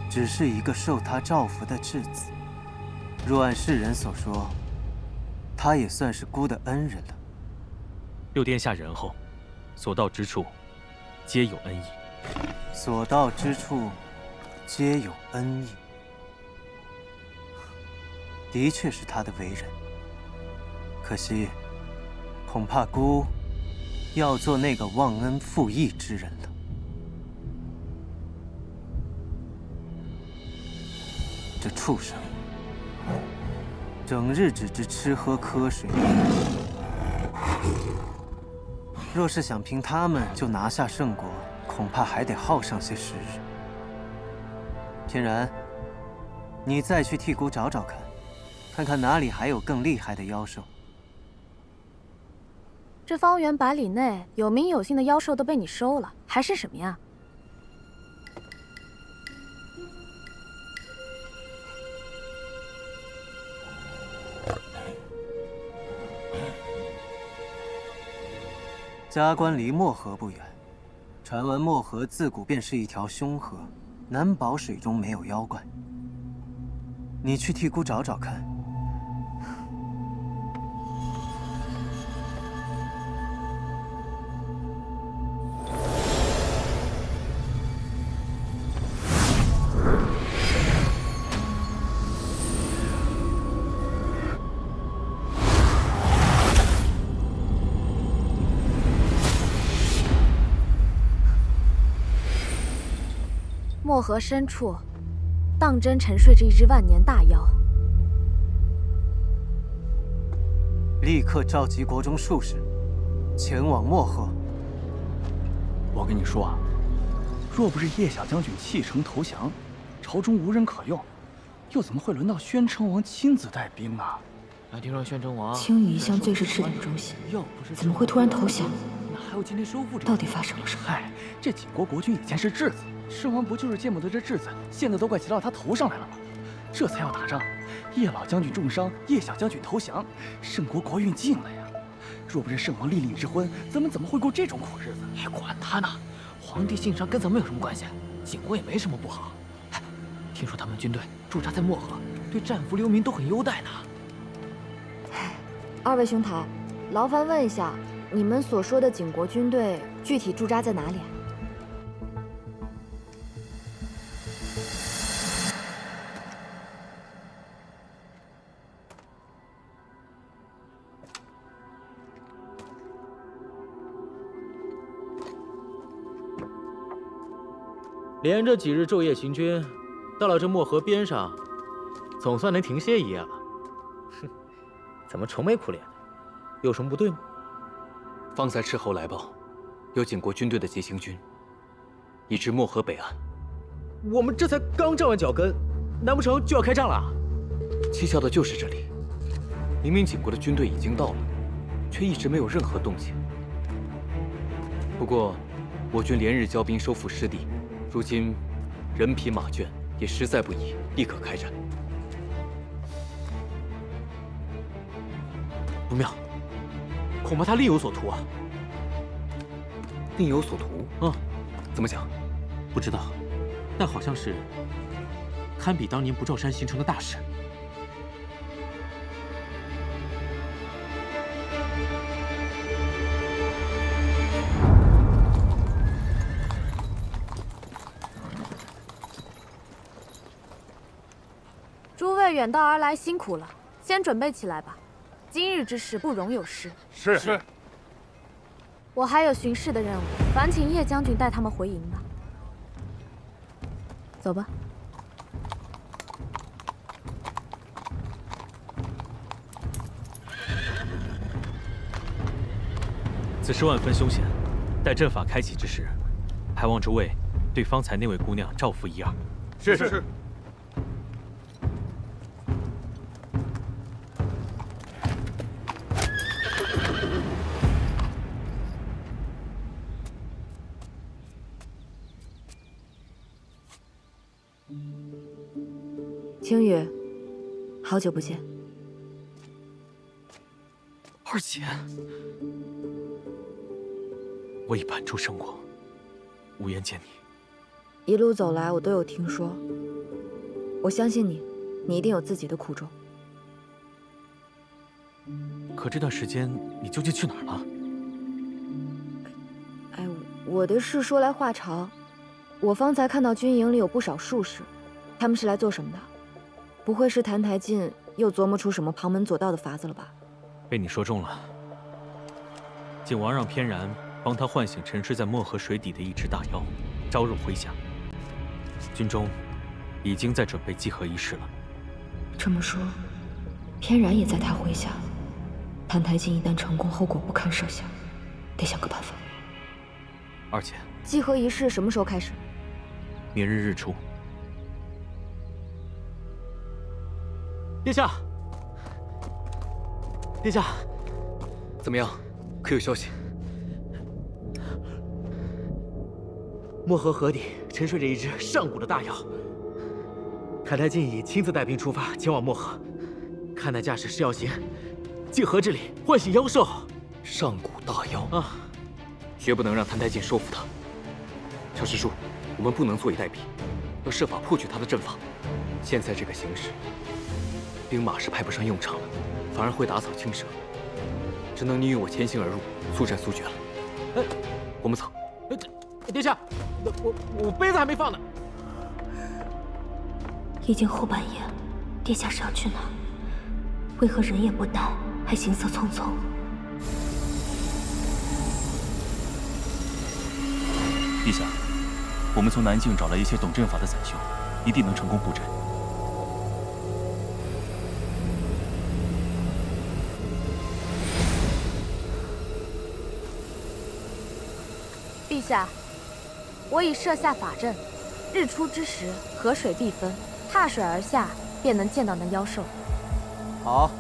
只是一个受他照拂的质子。若按世人所说，他也算是孤的恩人了。六殿下仁厚，所到之处，皆有恩义。所到之处，皆有恩义，的确是他的为人。可惜，恐怕孤要做那个忘恩负义之人了。这畜生，整日只知吃喝瞌睡。若是想凭他们就拿下圣国，恐怕还得耗上些时日。天然，你再去替姑找找看，看看哪里还有更厉害的妖兽。这方圆百里内有名有姓的妖兽都被你收了，还是什么呀？加官离漠河不远，传闻漠河自古便是一条凶河，难保水中没有妖怪。你去替姑找找看。漠河深处，当真沉睡着一只万年大妖。立刻召集国中术士，前往漠河。我跟你说啊，若不是叶小将军弃城投降，朝中无人可用，又怎么会轮到宣城王亲自带兵呢？那听说宣城王青羽一向最是赤胆忠心，怎么会突然投降？那还有今天收复这到底发生了什么？嗨，这景国国君以前是质子，圣王不就是见不得这质子，现在都快骑到他头上来了吗？这才要打仗，叶老将军重伤，叶小将军投降，圣国国运尽了呀！若不是圣王立令之婚，咱们怎么会过这种苦日子？哎，管他呢，皇帝姓上跟咱们有什么关系？景国也没什么不好。哎，听说他们军队驻扎在漠河，对战俘流民都很优待呢。二位兄台，劳烦问一下，你们所说的景国军队具体驻扎在哪里啊？连着几日昼夜行军，到了这漠河边上，总算能停歇一夜了。哼，怎么愁眉苦脸的？有什么不对吗？方才斥候来报，有景国军队的急行军已至漠河北岸。我们这才刚站稳脚跟，难不成就要开战了？蹊跷的就是这里，明明景国的军队已经到了，却一直没有任何动静。不过，我军连日交兵收复失地。如今，人疲马倦，也实在不宜立刻开战。不妙，恐怕他另有所图啊！另有所图？嗯，怎么讲？不知道，但好像是堪比当年不照山形成的大事。诸位远道而来，辛苦了，先准备起来吧。今日之事不容有失。是。我还有巡视的任务，烦请叶将军带他们回营吧。走吧。此事万分凶险，待阵法开启之时，还望诸位对方才那位姑娘照拂一二。是。青羽，好久不见。二姐，我已搬出圣国。无颜见你。一路走来，我都有听说。我相信你，你一定有自己的苦衷。可这段时间你究竟去哪儿了？哎，我的事说来话长。我方才看到军营里有不少术士，他们是来做什么的？不会是澹台烬又琢磨出什么旁门左道的法子了吧？被你说中了。景王让翩然帮他唤醒沉睡在漠河水底的一只大妖，招入麾下。军中已经在准备祭河仪式了。这么说，翩然也在他麾下。澹台烬一旦成功，后果不堪设想，得想个办法。而且，祭河仪式什么时候开始？明日日出。殿下，殿下，怎么样？可有消息？漠河河底沉睡着一只上古的大妖。澹台烬已亲自带兵出发，前往漠河，看那架势是要行祭河之礼，唤醒妖兽。上古大妖啊！绝不能让澹台烬收服他。程师叔，我们不能坐以待毙，要设法破去他的阵法。现在这个形势，兵马是派不上用场了，反而会打草惊蛇。只能你与我前行而入，速战速决了。我们走。殿下，我杯子还没放呢。已经后半夜了，殿下是要去哪？为何人也不带，还行色匆匆？陛下，我们从南境找来一些懂阵法的散修，一定能成功布阵。陛下，我已设下法阵，日出之时，河水必分，踏水而下，便能见到那妖兽。好。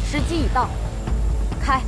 时机已到，开！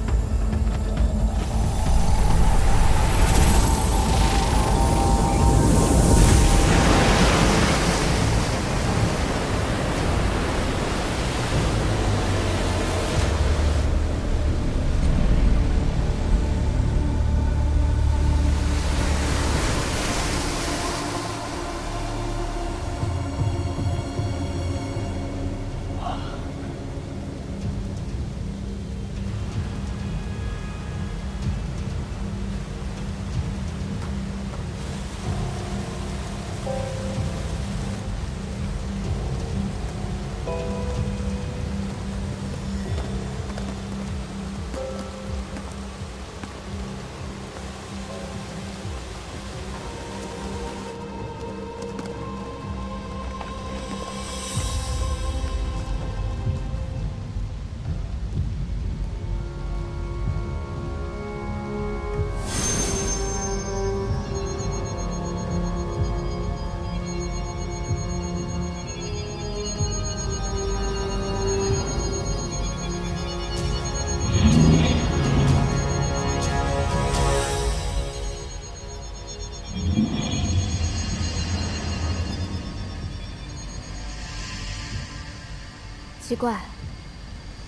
奇怪，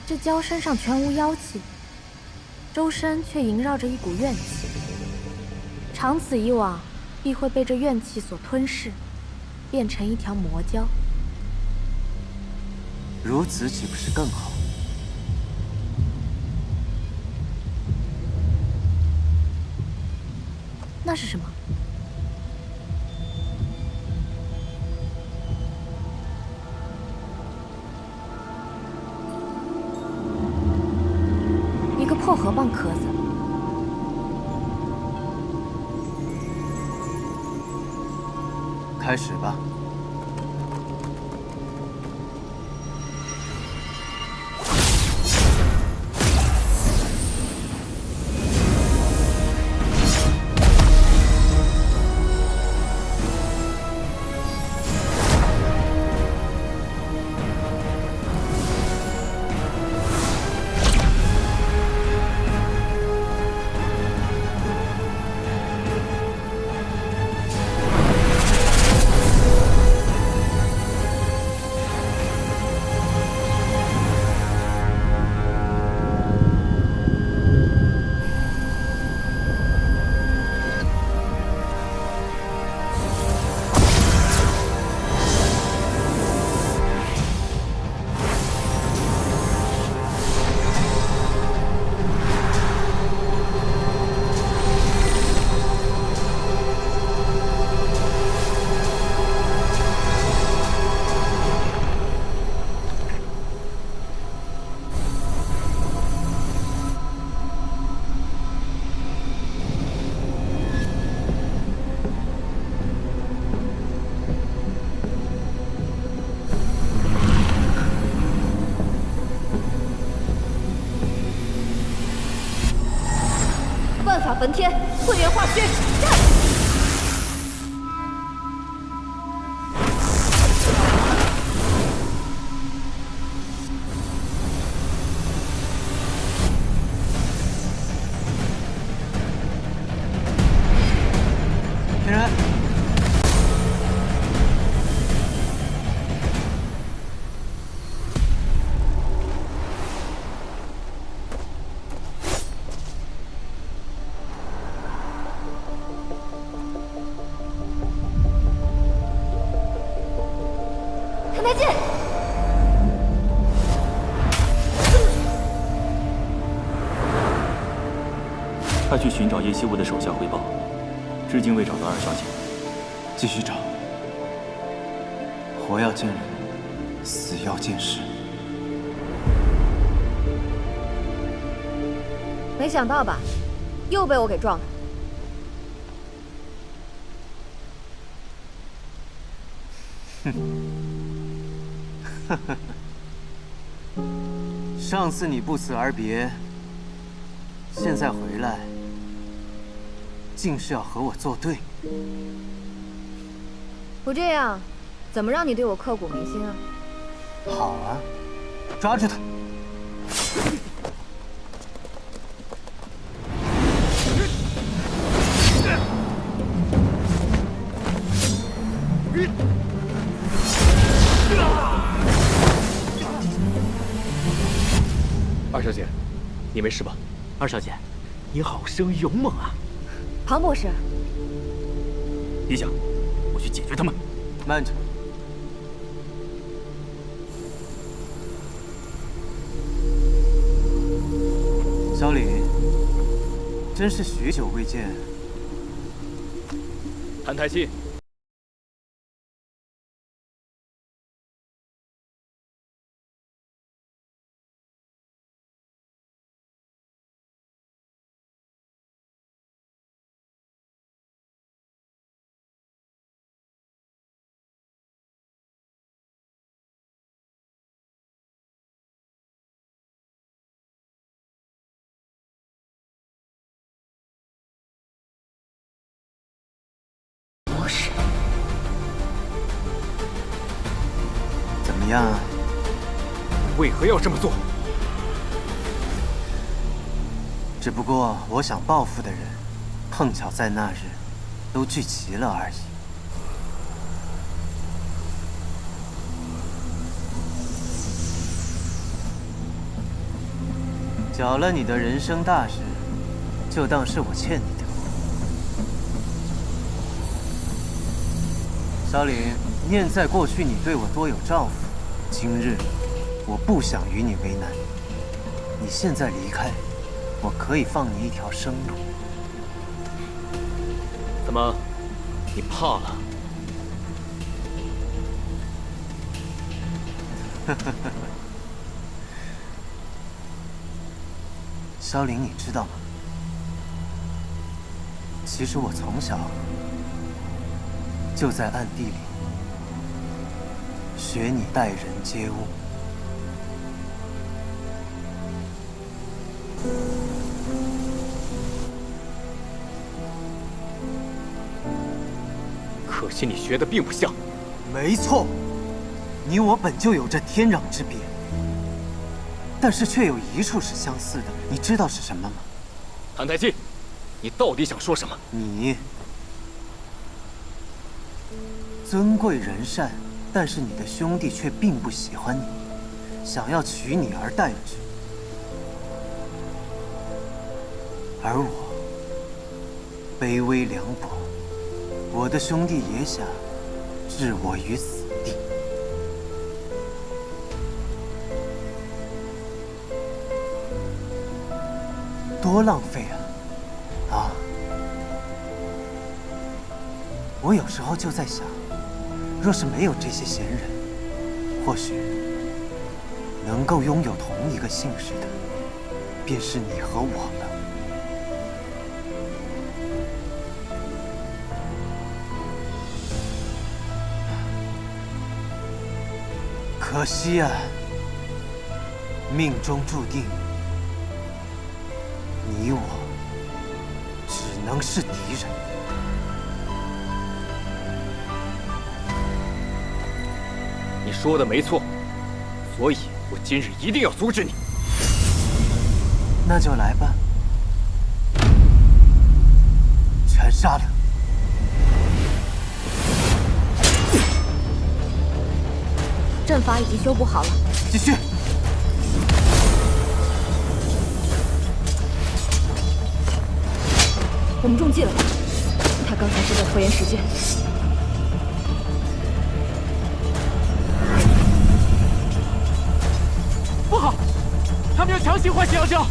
这蛟身上全无妖气，周身却萦绕着一股怨气。长此以往，必会被这怨气所吞噬，变成一条魔蛟。如此岂不是更好？那是什么？一个破河蚌壳子。开始吧。法焚天，混元化虚，战！天然。 快去寻找叶希雾的手下汇报，至今未找到二小姐。继续找，活要见人，死要见尸。没想到吧，又被我给撞了。上次你不辞而别，现在回来。 竟是要和我作对！不这样，怎么让你对我刻骨铭心啊？好啊，抓住他！二小姐，你没事吧？二小姐，你好生勇猛啊！ 庞博士，陛下，我去解决他们。慢着，萧凛，真是许久未见。谭台信，怎么样啊？为何要这么做？只不过我想报复的人，碰巧在那日都聚齐了而已。搅了你的人生大事，就当是我欠你的。萧凛，念在过去你对我多有照顾，今日我不想与你为难。你现在离开，我可以放你一条生路。怎么，你怕了？萧凛，你知道吗？其实我从小就在暗地里学你待人接物。可惜你学的并不像。没错，你我本就有着天壤之别，但是却有一处是相似的。你知道是什么吗？谭台烬，你到底想说什么？你尊贵仁善，但是你的兄弟却并不喜欢你，想要取你而代之。而我卑微凉薄，我的兄弟也想置我于死地。多浪费啊！啊！我有时候就在想，若是没有这些贤人，或许能够拥有同一个姓氏的，便是你和我了。可惜啊，命中注定，你我能是敌人。你说的没错，所以我今日一定要阻止你。那就来吧，全杀了！阵法已经修补好了，继续。我们中计了，他刚才是在拖延时间。不好，他们要强行唤醒杨潇。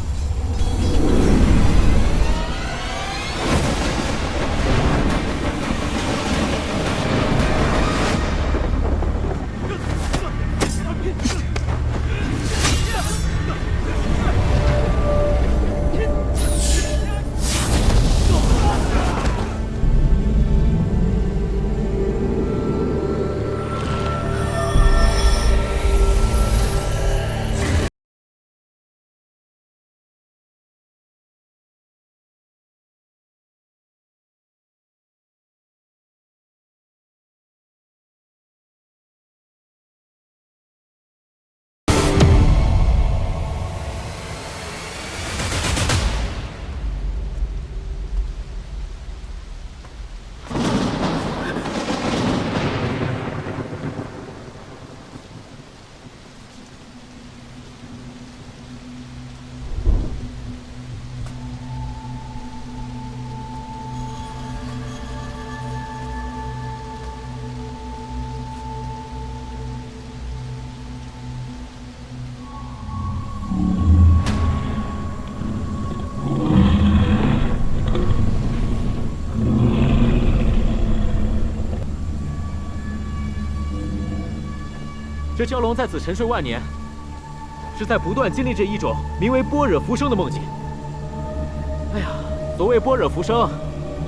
这蛟龙在此沉睡万年，是在不断经历着一种名为般若浮生的梦境。哎呀，所谓般若浮生，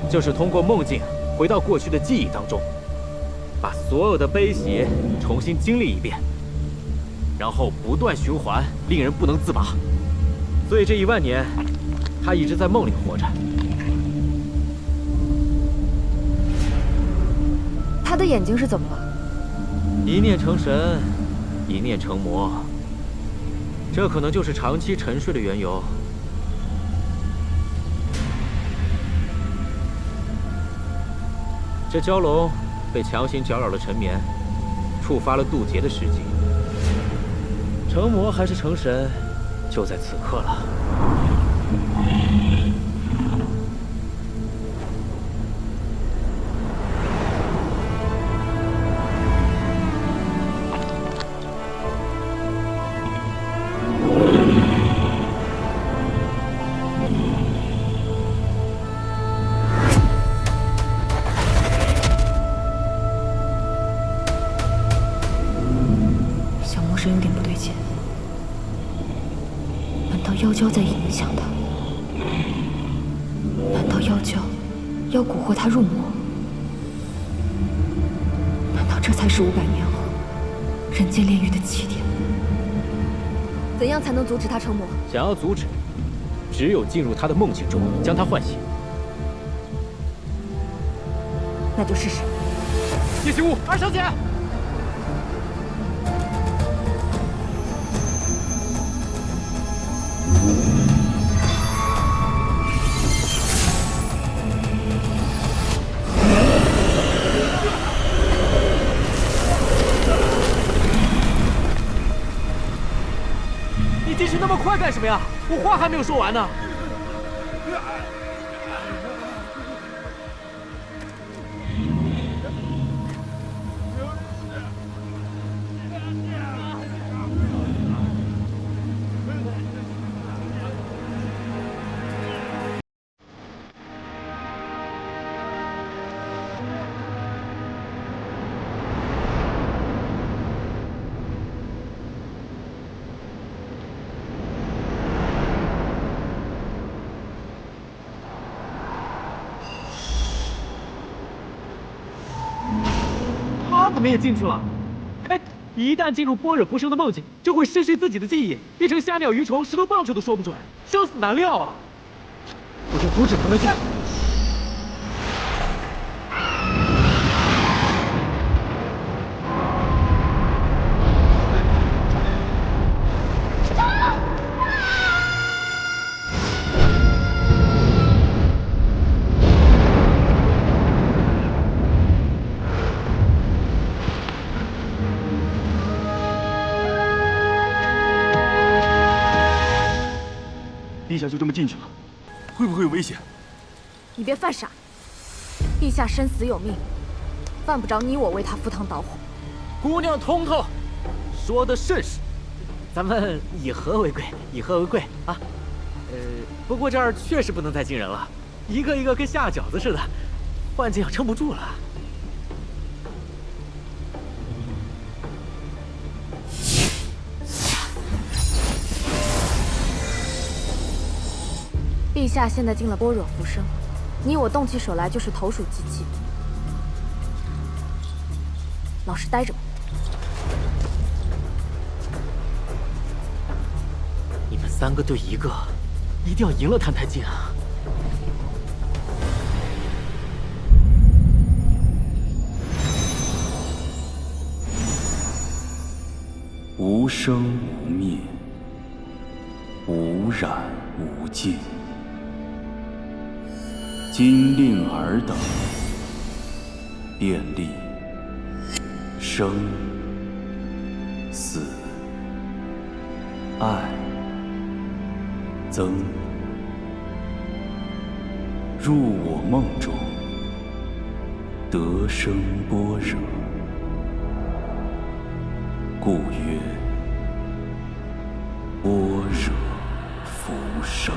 就是通过梦境回到过去的记忆当中，把所有的悲喜重新经历一遍，然后不断循环，令人不能自拔。所以这1万年，他一直在梦里活着。他的眼睛是怎么了？一念成神，一念成魔，这可能就是长期沉睡的缘由。这蛟龙被强行搅扰了沉眠，触发了渡劫的时机。成魔还是成神，就在此刻了。是有点不对劲，难道妖娇在影响他？难道妖娇要蛊惑他入魔？难道这才是500年后人间炼狱的起点？怎样才能阻止他成魔？想要阻止，只有进入他的梦境中，将他唤醒。那就试试。叶行雾，二小姐。你进去那么快干什么呀？我话还没有说完呢。他怎么也进去了？哎，一旦进入般若浮生的梦境，就会失去自己的记忆，变成虾鸟鱼虫、石头棒球都说不准，生死难料啊！我就阻止他们进。有危险。你别犯傻，陛下生死有命，犯不着你我为他赴汤蹈火。姑娘通透，说的甚是。咱们以和为贵，以和为贵啊。不过这儿确实不能再进人了，一个一个跟下饺子似的，幻境要撑不住了。陛下现在进了般若浮生，你我动起手来就是投鼠忌器。老实待着吧。你们3个对1个，一定要赢了澹台烬啊！无生无灭，无染无尽。今令尔等便立生死爱憎，入我梦中，得生般若，故曰般若浮生。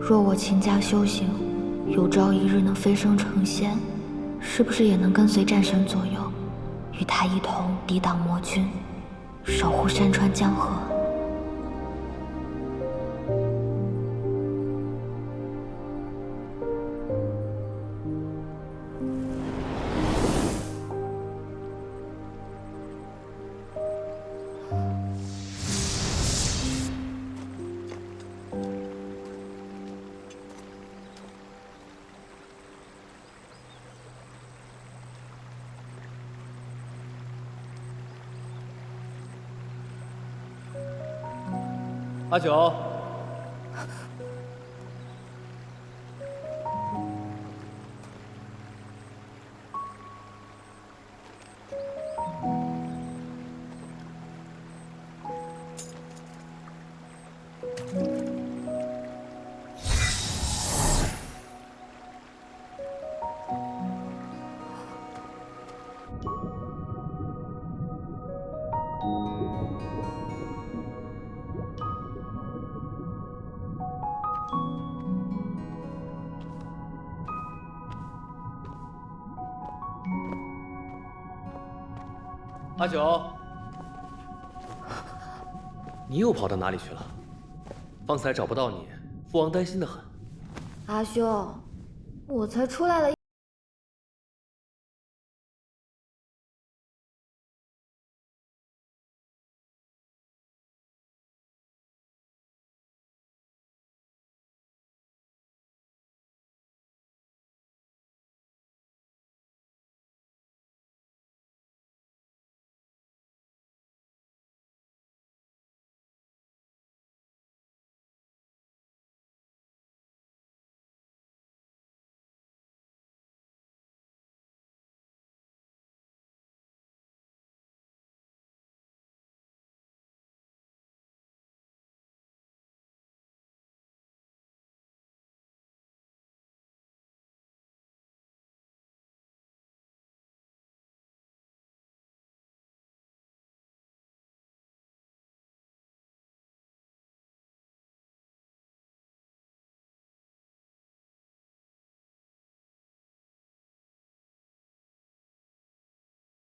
若我勤加修行，有朝一日能飞升成仙，是不是也能跟随战神左右，与他一同抵挡魔君，守护山川江河？阿九。阿九，你又跑到哪里去了？方才找不到你，父王担心的很。阿兄，我才出来了。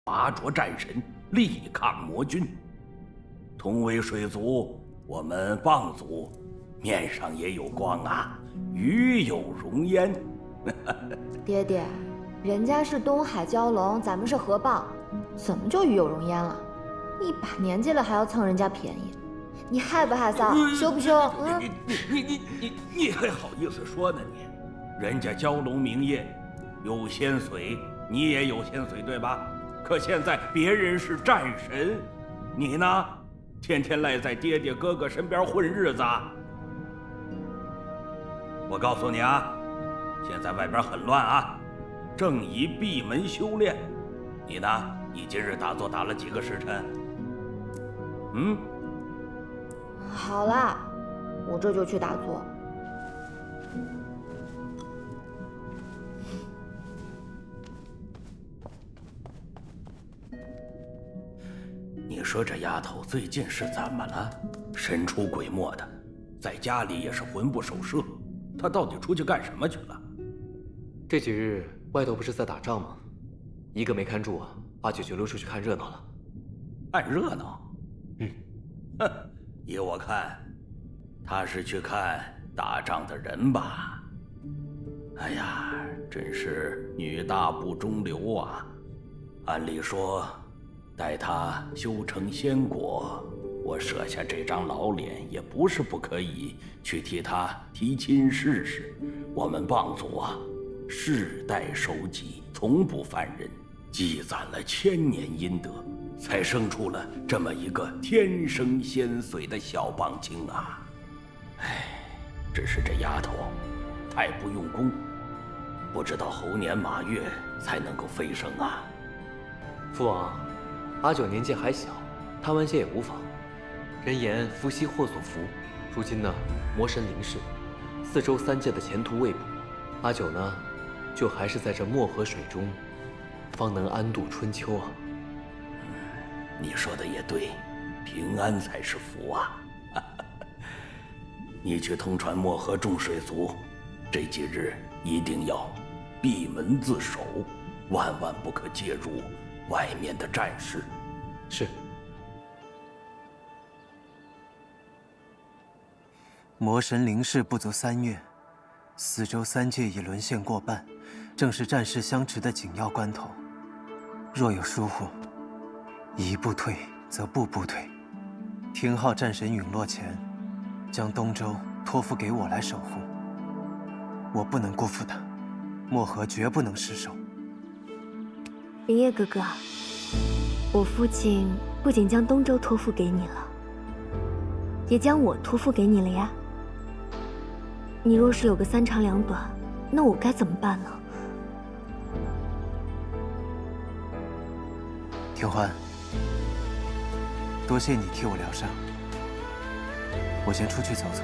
拔擢战神，力抗魔君。同为水族，我们蚌族面上也有光啊，与有荣焉。爹爹，人家是东海蛟龙，咱们是河蚌，怎么就与有荣焉了？一把年纪了还要蹭人家便宜，你害不害臊？羞不羞？你还好意思说呢你？人家蛟龙明业有仙髓，你也有仙髓对吧？可现在别人是战神，你呢？天天赖在爹爹哥哥身边混日子。我告诉你啊，现在外边很乱啊，正宜闭门修炼。你呢？你今日打坐打了几个时辰？好啦，我这就去打坐。你说这丫头最近是怎么了？神出鬼没的，在家里也是魂不守舍。她到底出去干什么去了？这几日外头不是在打仗吗？一个没看住啊，阿九就溜出去看热闹了。看热闹？哼，依我看，他是去看打仗的人吧。哎呀，真是女大不中留啊！按理说，待他修成仙果，我舍下这张老脸也不是不可以去替他提亲试试。我们蚌族啊，世代守己，从不犯人，积攒了千年阴德，才生出了这么一个天生仙髓的小蚌精啊！哎，只是这丫头太不用功，不知道猴年马月才能够飞升啊！父王，阿九年纪还小，贪玩些也无妨。人言福兮祸所伏，如今呢，魔神临世，4州3界的前途未卜。阿九呢，就还是在这漠河水中，方能安度春秋啊。你说的也对，平安才是福啊！你去通传漠河众水族，这几日一定要闭门自守，万万不可介入外面的战事。是。魔神临世不足3月，4州3界已沦陷过半，正是战事相持的紧要关头。若有疏忽，一步退则步步退。天昊战神陨落前，将东州托付给我来守护。我不能辜负他，漠河绝不能失守。林业哥哥，我父亲不仅将东州托付给你了，也将我托付给你了呀。你若是有个三长两短，那我该怎么办呢？天欢，多谢你替我疗伤，我先出去走走。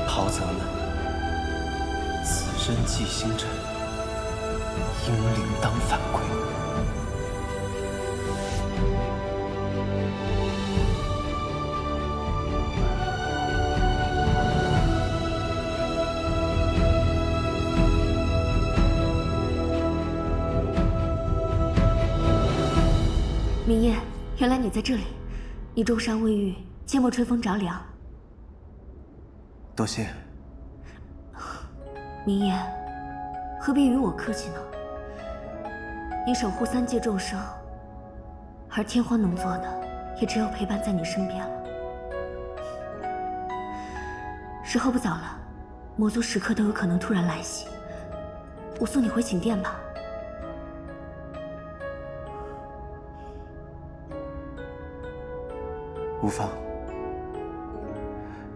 袍泽们，此身祭星辰，英灵当反归。明夜，原来你在这里。你重伤未愈，切莫吹风着凉。多谢。明夜，何必与我客气呢？你守护三界众生，而天荒能做的，也只有陪伴在你身边了。时候不早了，魔族时刻都有可能突然来袭。我送你回寝殿吧。无妨，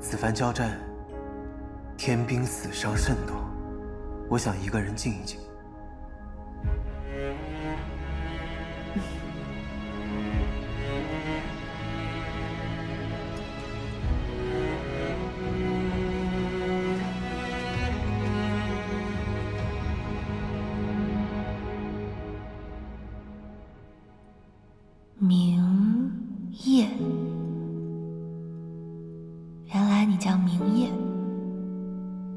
此番交战，天兵死伤甚多，我想一个人静一静。明夜，原来你叫明夜，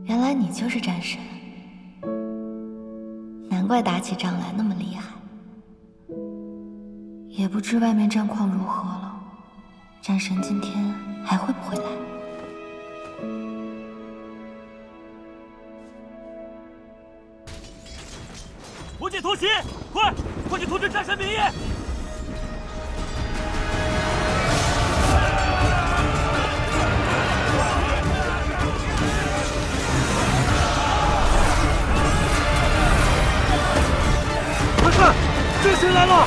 原来你就是战神，难怪打起仗来那么厉害。也不知外面战况如何了，战神今天还会不会来？魔界突袭，快去通知战神明夜！快看，战神来了！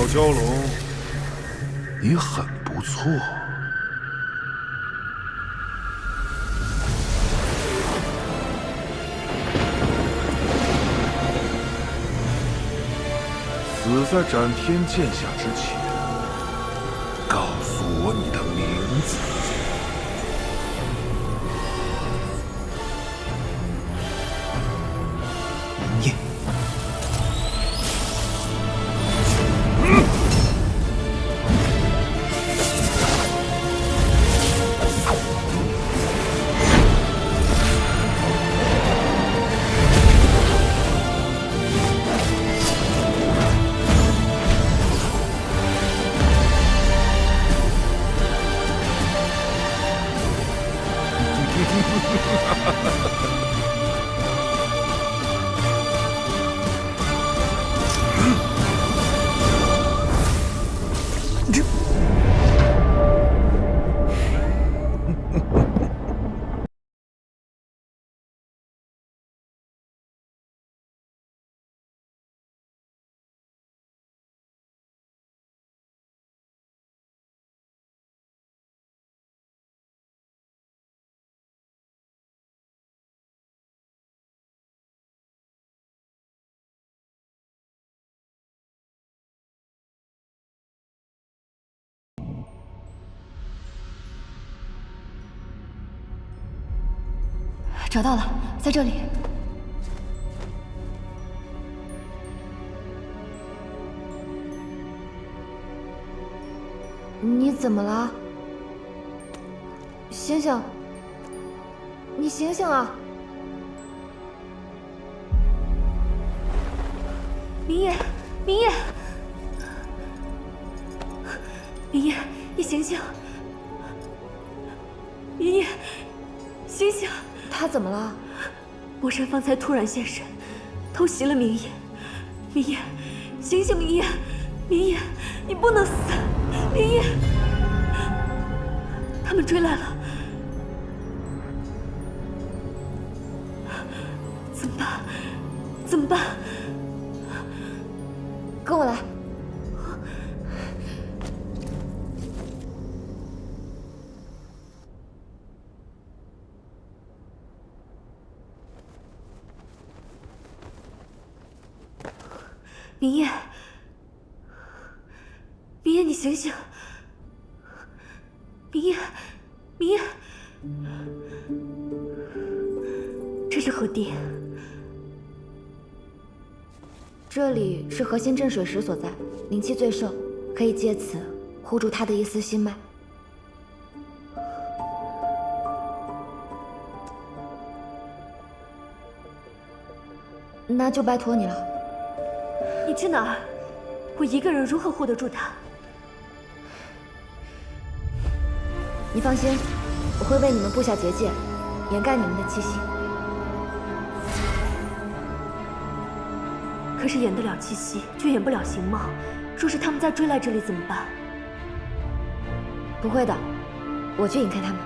蛟龙，你很不错。死在斩天剑下之前，告诉我你的名字。明夜。找到了，在这里。你怎么了？醒醒！你醒醒啊！明夜，明夜，明夜，你醒醒！明夜，醒醒！他怎么了？魔山方才突然现身，偷袭了明夜。明夜，醒醒！明夜，明夜，你不能死！明夜，他们追来了，怎么办？怎么办？跟我来。明夜，明夜，你醒醒！明夜，明夜，这是何地？这里是核心镇水石所在，灵气最盛，可以借此护住他的一丝心脉。那就拜托你了。你去哪儿？我一个人如何护得住他？你放心，我会为你们布下结界，掩盖你们的气息。可是掩得了气息，却掩不了形貌。若是他们再追来这里怎么办？不会的，我去引开他们。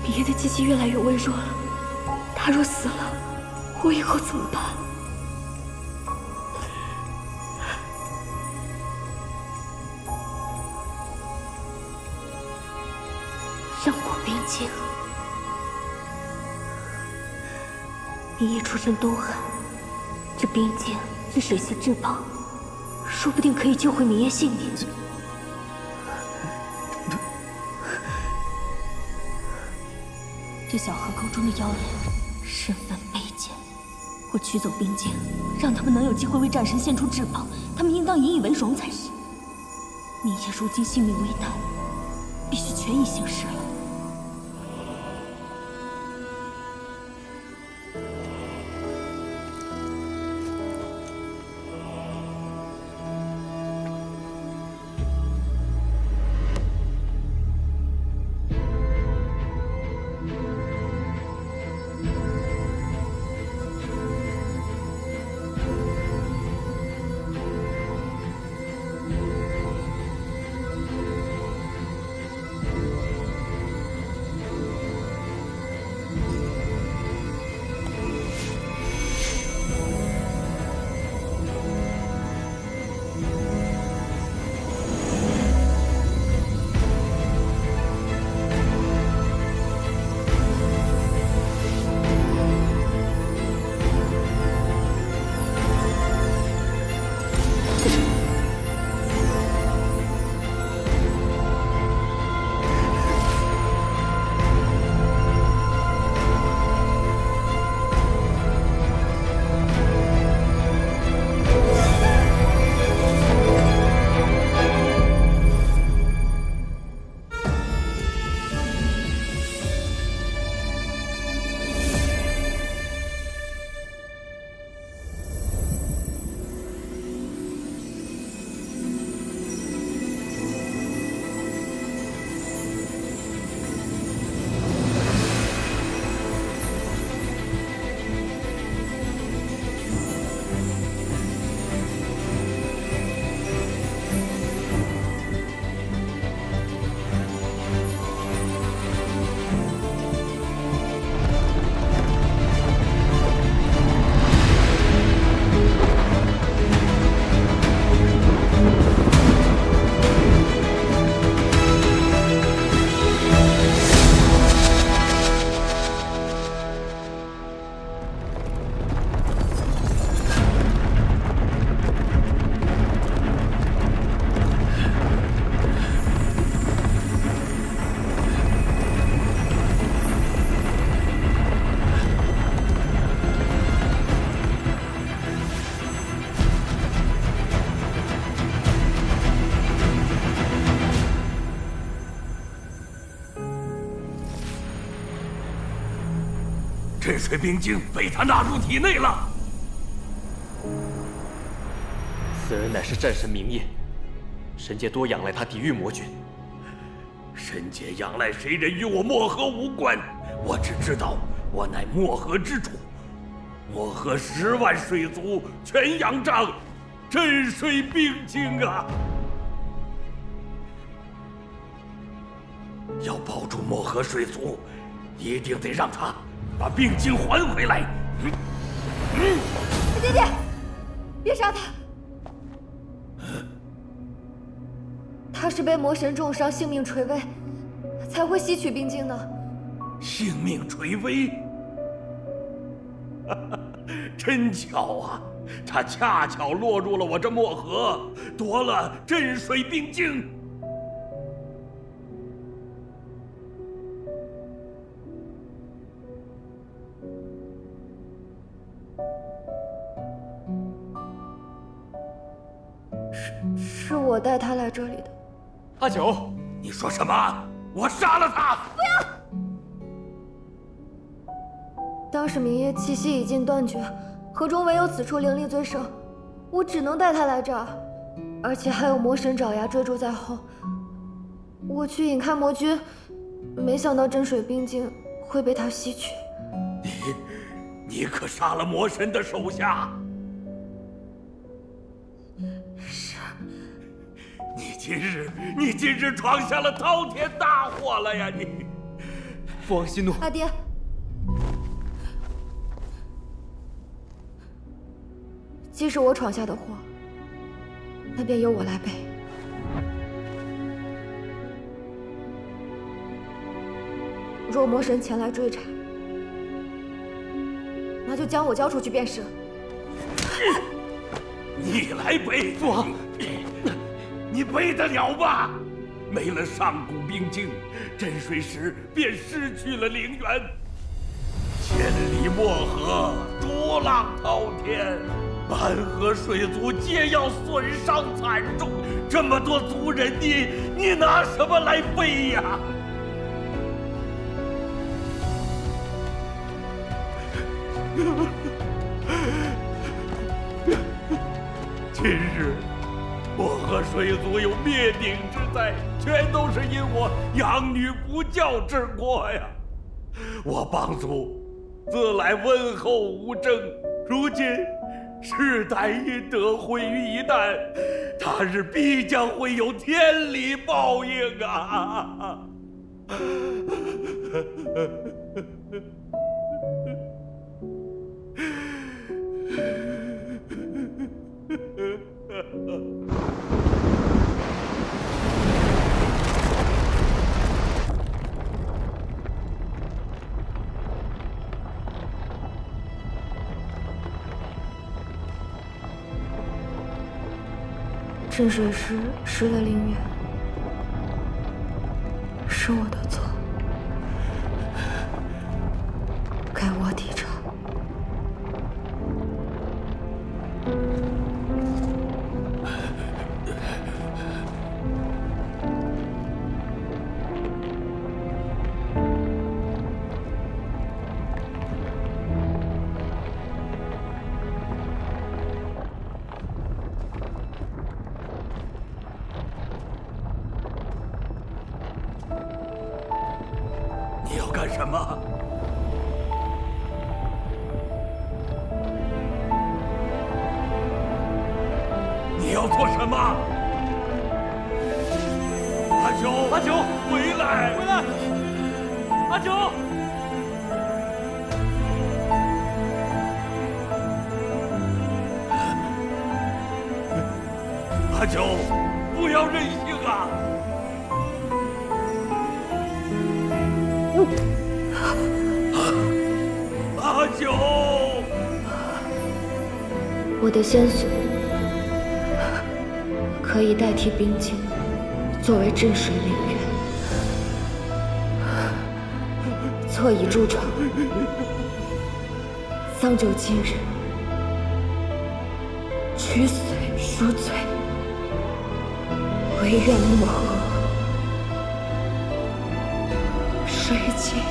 明夜的气息越来越微弱了，他若死了，我以后怎么办？冰晶。明夜出身东海，这冰晶是水系至宝，说不定可以救回明夜性命。这小河沟中的妖人身份卑贱，我取走冰晶，让他们能有机会为战神献出至宝，他们应当引以为荣才是。明夜如今性命危殆，必须全力行事了。镇水冰晶被他纳入体内了。此人乃是战神明夜，神界多仰赖他抵御魔君。神界仰赖谁人与我漠河无关，我只知道我乃漠河之主。漠河10万水族全仰仗镇水冰晶啊！要保住漠河水族，一定得让他把冰晶还回来。爹爹，别杀他！他是被魔神重伤，性命垂危，才会吸取冰晶的。性命垂危？真巧啊！他恰巧落入了我这漠河，夺了镇水冰晶。是我带他来这里的。阿九，你说什么？我杀了他！不要！当时明夜气息已经断绝，河中唯有此处灵力最盛，我只能带他来这儿，而且还有魔神爪牙追逐在后。我去引开魔君，没想到镇水冰晶会被他吸取。你可杀了魔神的手下！是。你今日闯下了滔天大祸了呀！你，父王息怒。阿爹，既是我闯下的祸，那便由我来背。若魔神前来追查，那就将我交出去便是了。你来背，父王，你背得了吗？没了上古冰晶，镇水石便失去了灵源。千里漠河，浊浪滔天，半河水族皆要损伤惨重。这么多族人，你拿什么来背呀？今日漠河水族有灭顶之灾，全都是因我养女不教之过呀！我帮主自来温厚无争，如今世代阴德毁于一旦，他日必将会有天理报应啊！镇水石失了灵源，是我的错，该我抵偿。你要干什么？你要做什么？阿九，阿九，回来！回来！阿九！阿九，不要任性啊！阿九，我的仙髓可以代替冰晶，作为镇水灵源，错以筑床。桑州今日，取髓赎罪，唯愿漠河水尽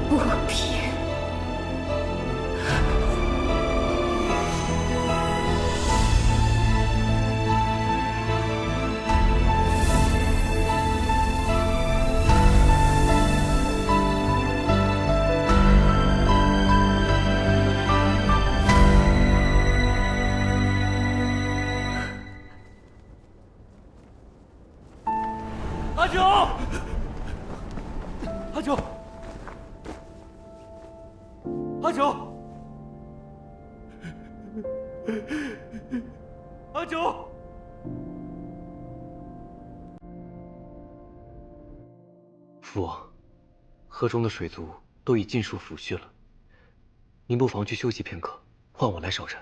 不平。阿九，阿九，阿九，阿九！父王，河中的水族都已尽数抚恤了，您不妨去休息片刻，换我来守trận。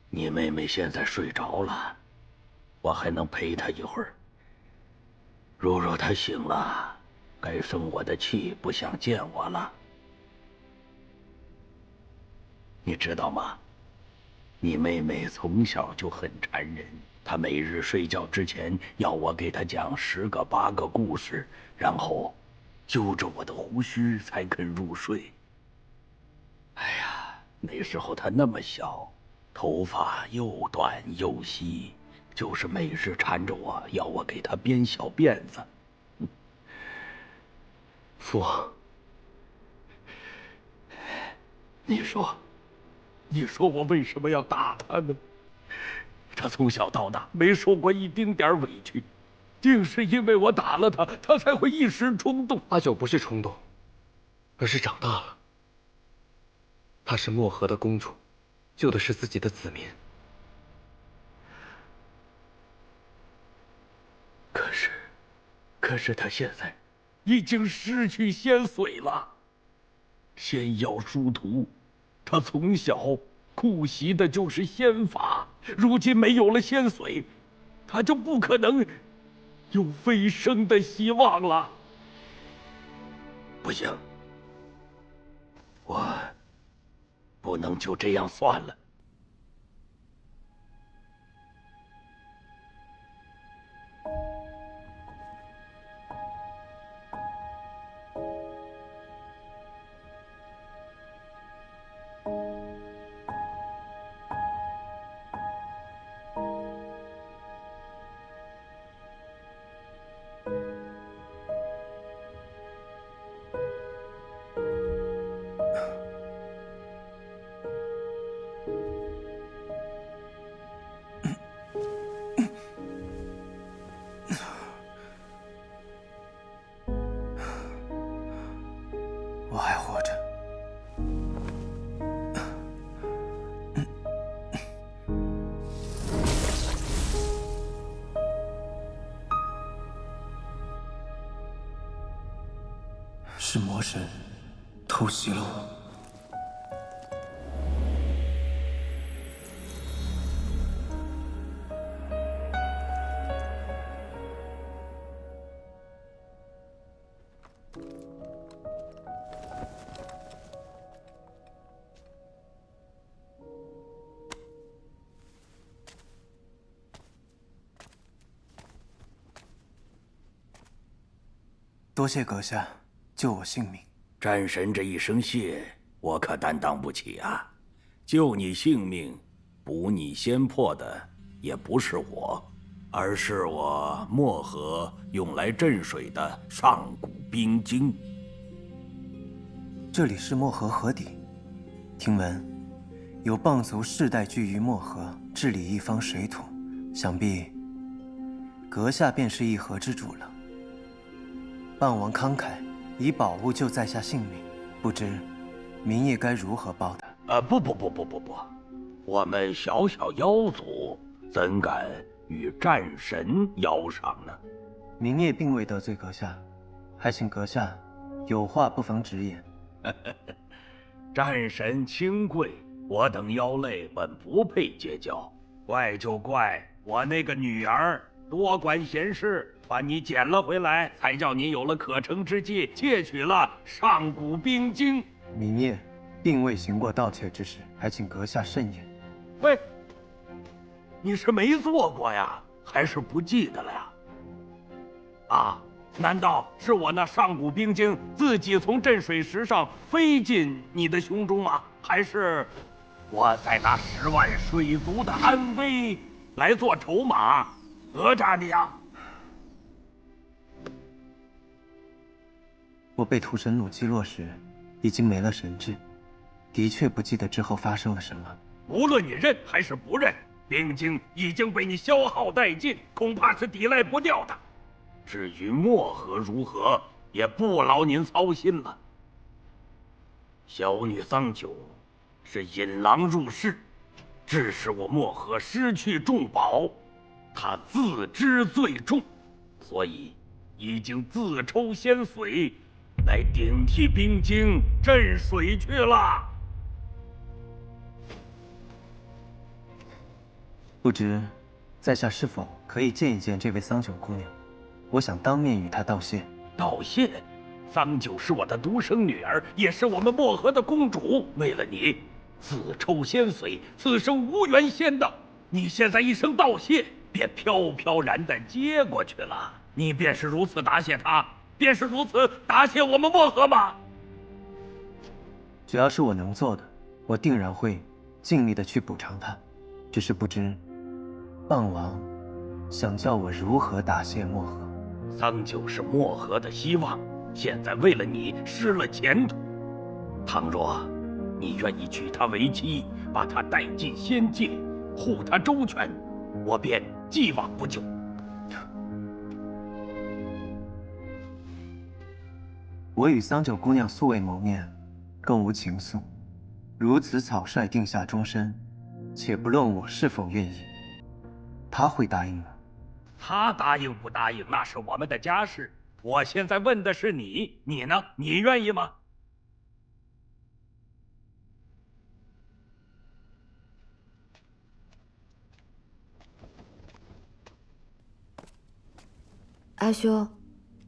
你妹妹现在睡着了，我还能陪她一会儿。如若她醒了，该生我的气，不想见我了。你知道吗？你妹妹从小就很缠人，她每日睡觉之前要我给她讲10个8个故事，然后揪着我的胡须才肯入睡。哎呀，那时候她那么小，头发又短又稀，就是每日缠着我，要我给她编小辫子。父王，你说我为什么要打她呢？她从小到大没受过一丁点委屈，竟是因为我打了她，她才会一时冲动。阿九不是冲动，而是长大了。她是漠河的公主，救的是自己的子民。可是她现在已经失去仙髓了。仙妖殊途，他从小酷习的就是仙法，如今没有了仙髓，他就不可能有飞升的希望了。不行，我不能就这样算了。我还活着。是魔神偷袭了我。多谢阁下救我性命。战神这一声谢，我可担当不起啊！救你性命、补你仙魄的也不是我，而是我漠河用来镇水的上古冰晶。这里是漠河河底，听闻有蚌族世代居于漠河，治理一方水土，想必阁下便是一河之主了。蚌王慷慨，以宝物救在下性命，不知明夜该如何报答？不，我们小小妖族怎敢与战神邀上呢？明夜并未得罪阁下，还请阁下有话不妨直言。战神清贵，我等妖类本不配结交，怪就怪我那个女儿多管闲事，把你捡了回来，才叫你有了可乘之机，窃取了上古冰晶。明夜并未行过盗窃之事，还请阁下慎言。喂，你是没做过呀，还是不记得了呀？啊，难道是我那上古冰晶自己从镇水石上飞进你的胸中吗？还是我在拿10万水族的安危来做筹码，讹诈你啊？我被屠神弩击落时，已经没了神智，的确不记得之后发生了什么。无论你认还是不认，冰晶已经被你消耗殆尽，恐怕是抵赖不掉的。至于漠河如何，也不劳您操心了。小女桑九是引狼入室，致使我漠河失去重宝，她自知罪重，所以已经自抽仙髓，来顶替冰晶镇水去了。不知在下是否可以见一见这位桑九姑娘？我想当面与她道谢。道谢？桑九是我的独生女儿，也是我们漠河的公主。为了你，自抽仙髓，此生无缘仙道。你现在一声道谢，便飘飘然地接过去了。你便是如此答谢她，便是如此答谢我们漠河吗？只要是我能做的，我定然会尽力的去补偿她。只是不知，蚌王想叫我如何答谢漠河？桑九是漠河的希望，现在为了你失了前途。倘若你愿意娶她为妻，把她带进仙界，护她周全，我便既往不咎。我与桑九姑娘素未谋面，更无情愫，如此草率定下终身，且不论我是否愿意，她会答应吗？她答应不答应，那是我们的家事。我现在问的是你，你呢？你愿意吗？阿兄，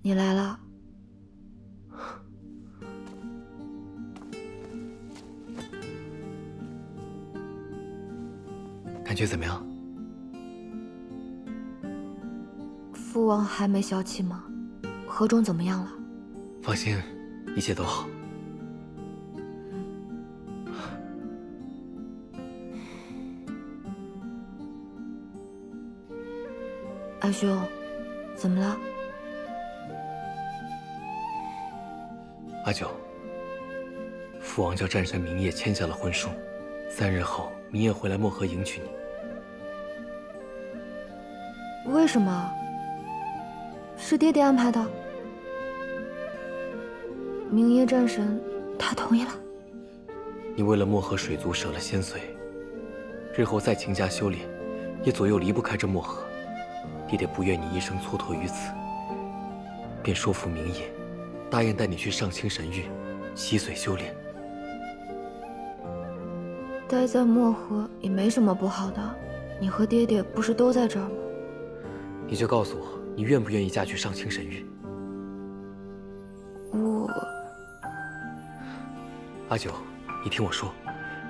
你来了。感觉怎么样？父王还没消气吗？河中怎么样了？放心，一切都好。阿兄，怎么了？阿九，父王叫战神明夜签下了婚书，3日后明夜回来漠河迎娶你。为什么？是爹爹安排的？明夜战神他同意了？你为了漠河水族舍了仙髓，日后再勤加修炼，也左右离不开这漠河。爹爹不愿你一生蹉跎于此，便说服明夜，答应带你去上清神域，洗髓修炼。待在漠河也没什么不好的，你和爹爹不是都在这儿吗？你就告诉我，你愿不愿意嫁去上清神域？阿九，你听我说，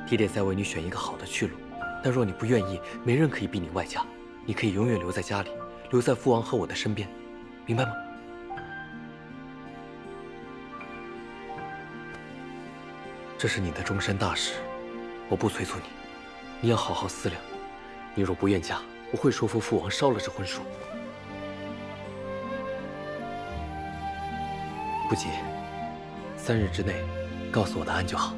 爹爹在为你选一个好的去路，但若你不愿意，没人可以逼你外嫁，你可以永远留在家里，留在父王和我的身边，明白吗？这是你的终身大事，我不催促你，你要好好思量。你若不愿嫁，我会说服父王烧了这婚书。不急，3日之内告诉我答案就好。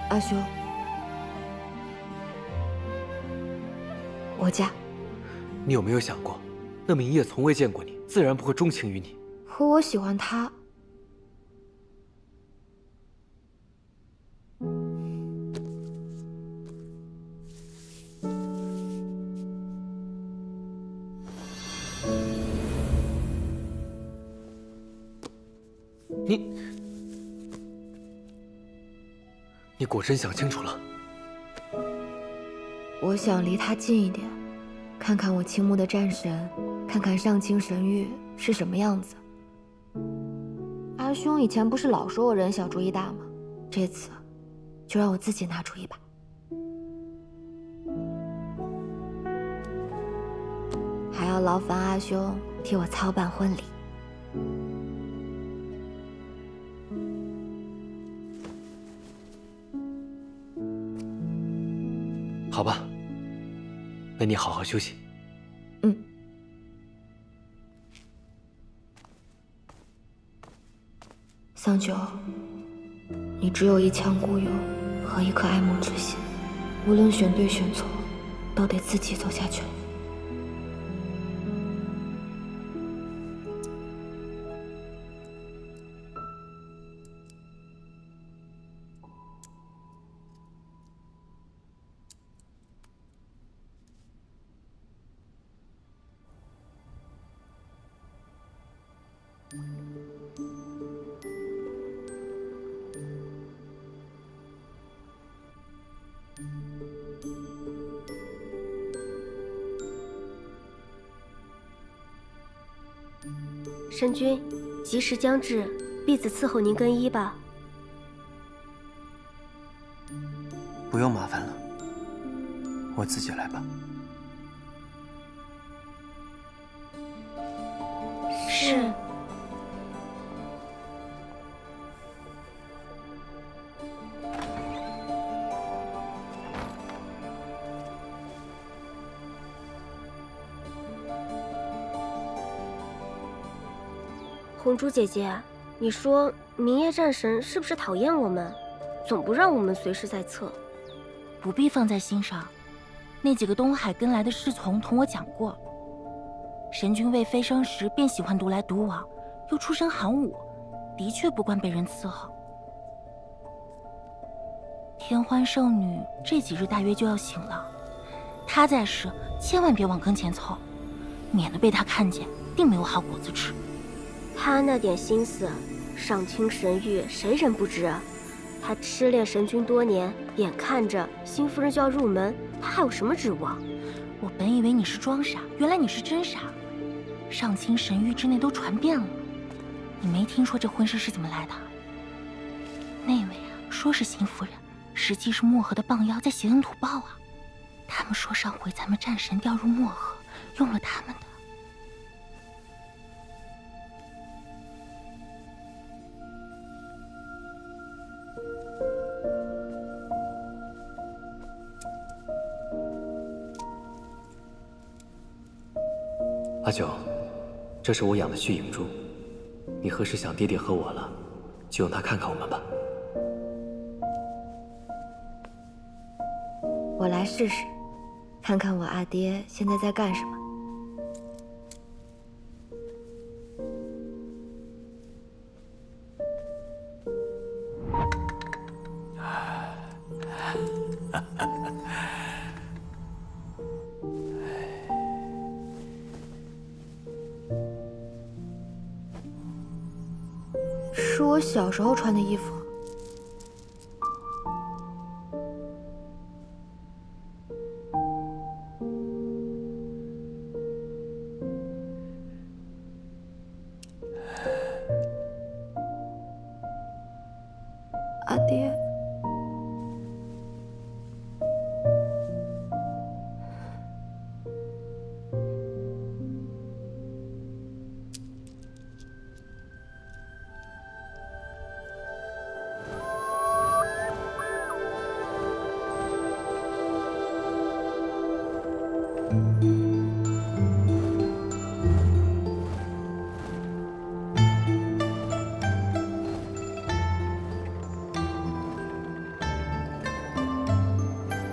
阿兄，我嫁。你有没有想过，那明夜从未见过你，自然不会钟情于你。可我喜欢他。你果真想清楚了？我想离他近一点，看看我倾慕的战神，看看上清神域是什么样子。阿兄以前不是老说我人小主意大吗？这次就让我自己拿主意吧。还要劳烦阿兄替我操办婚礼。好吧，那你好好休息。桑九，你只有一腔孤勇和一颗爱慕之心，无论选对选错，都得自己走下去了。神君，吉时将至，婢子伺候您更衣吧。不用麻烦了，我自己来吧。是。红珠姐姐，你说明夜战神是不是讨厌我们，总不让我们随时在侧？不必放在心上，那几个东海跟来的侍从同我讲过，神君未飞升时便喜欢独来独往，又出身寒武，的确不惯被人伺候。天欢圣女这几日大约就要醒了，她在时千万别往跟前凑，免得被她看见，定没有好果子吃。她那点心思，上清神域谁人不知啊？她痴恋神君多年，眼看着新夫人就要入门，她还有什么指望？我本以为你是装傻，原来你是真傻。上清神域之内都传遍了，你没听说这婚事是怎么来的？那位啊，说是新夫人，实际是漠河的棒妖在邪恩图报啊。他们说上回咱们战神掉入漠河，用了他们的。阿九，这是我养的血影珠，你何时想爹爹和我了，就用它看看我们吧。我来试试，看看我阿爹现在在干什么。是我小时候穿的衣服。阿爹，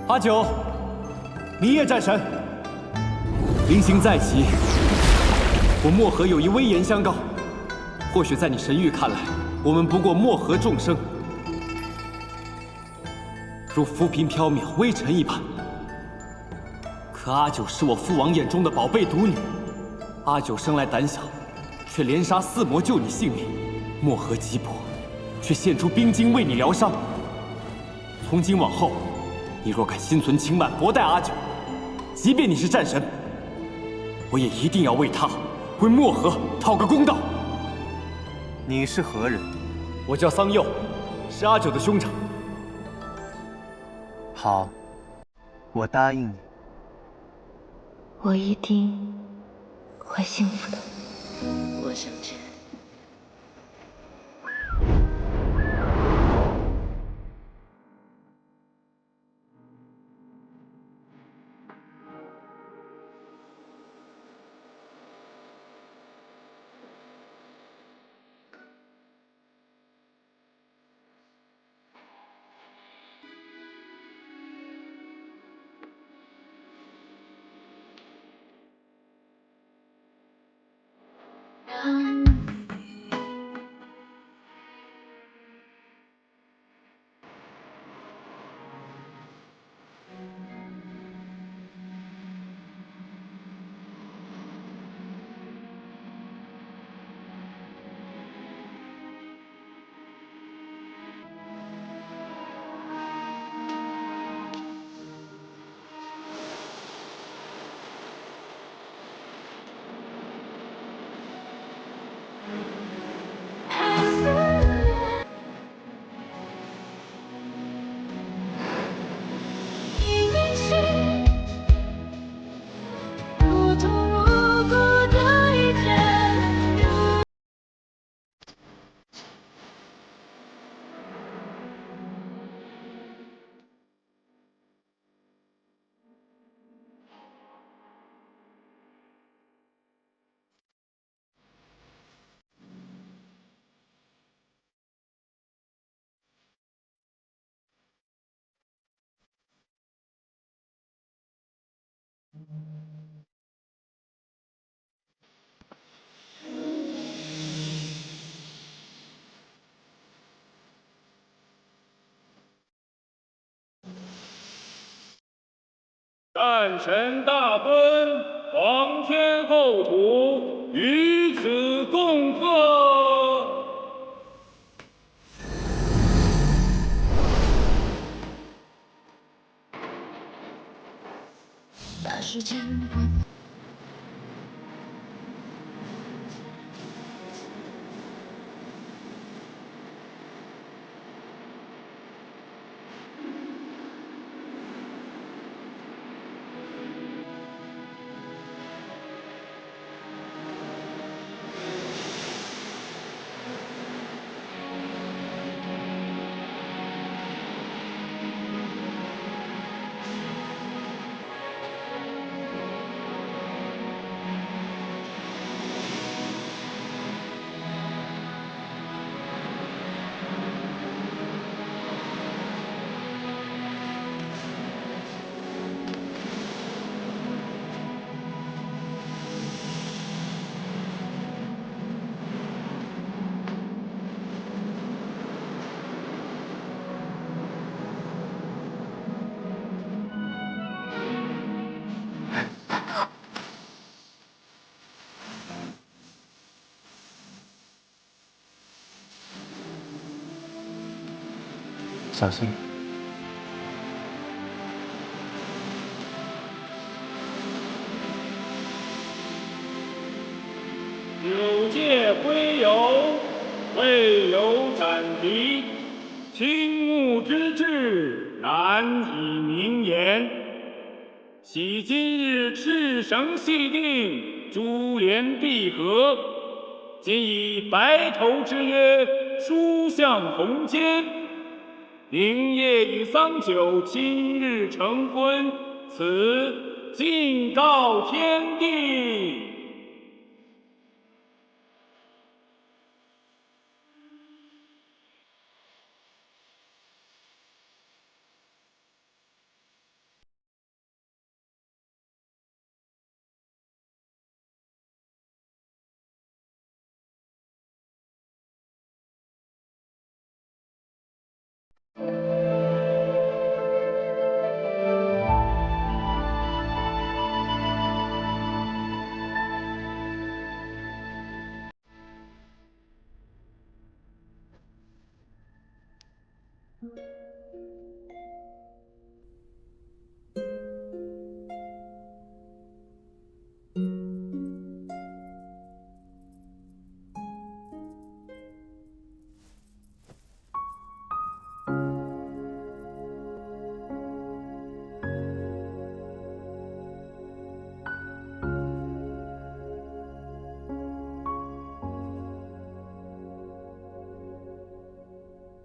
阿九，明夜战神，临行在即，我漠河有一威严相告。或许在你神域看来，我们不过漠河众生，如浮萍缥缈微尘一般。可阿九是我父王眼中的宝贝独女，阿九生来胆小，却连杀4魔救你性命。漠河急迫，却献出冰晶为你疗伤。从今往后，你若敢心存轻慢，薄待阿九，即便你是战神，我也一定要为他，为漠河讨个公道。你是何人？我叫桑佑，是阿九的兄长。好，我答应你。我一定会幸福的。我想见。战神大奔，皇天厚土，于此恭贺。大时间。小心。九界辉游，未有斩敌，青木之志难以名言。喜今日赤绳细定，珠联璧合，今以白头之约，书向红笺。灵业与桑九今日成婚，此敬告天地。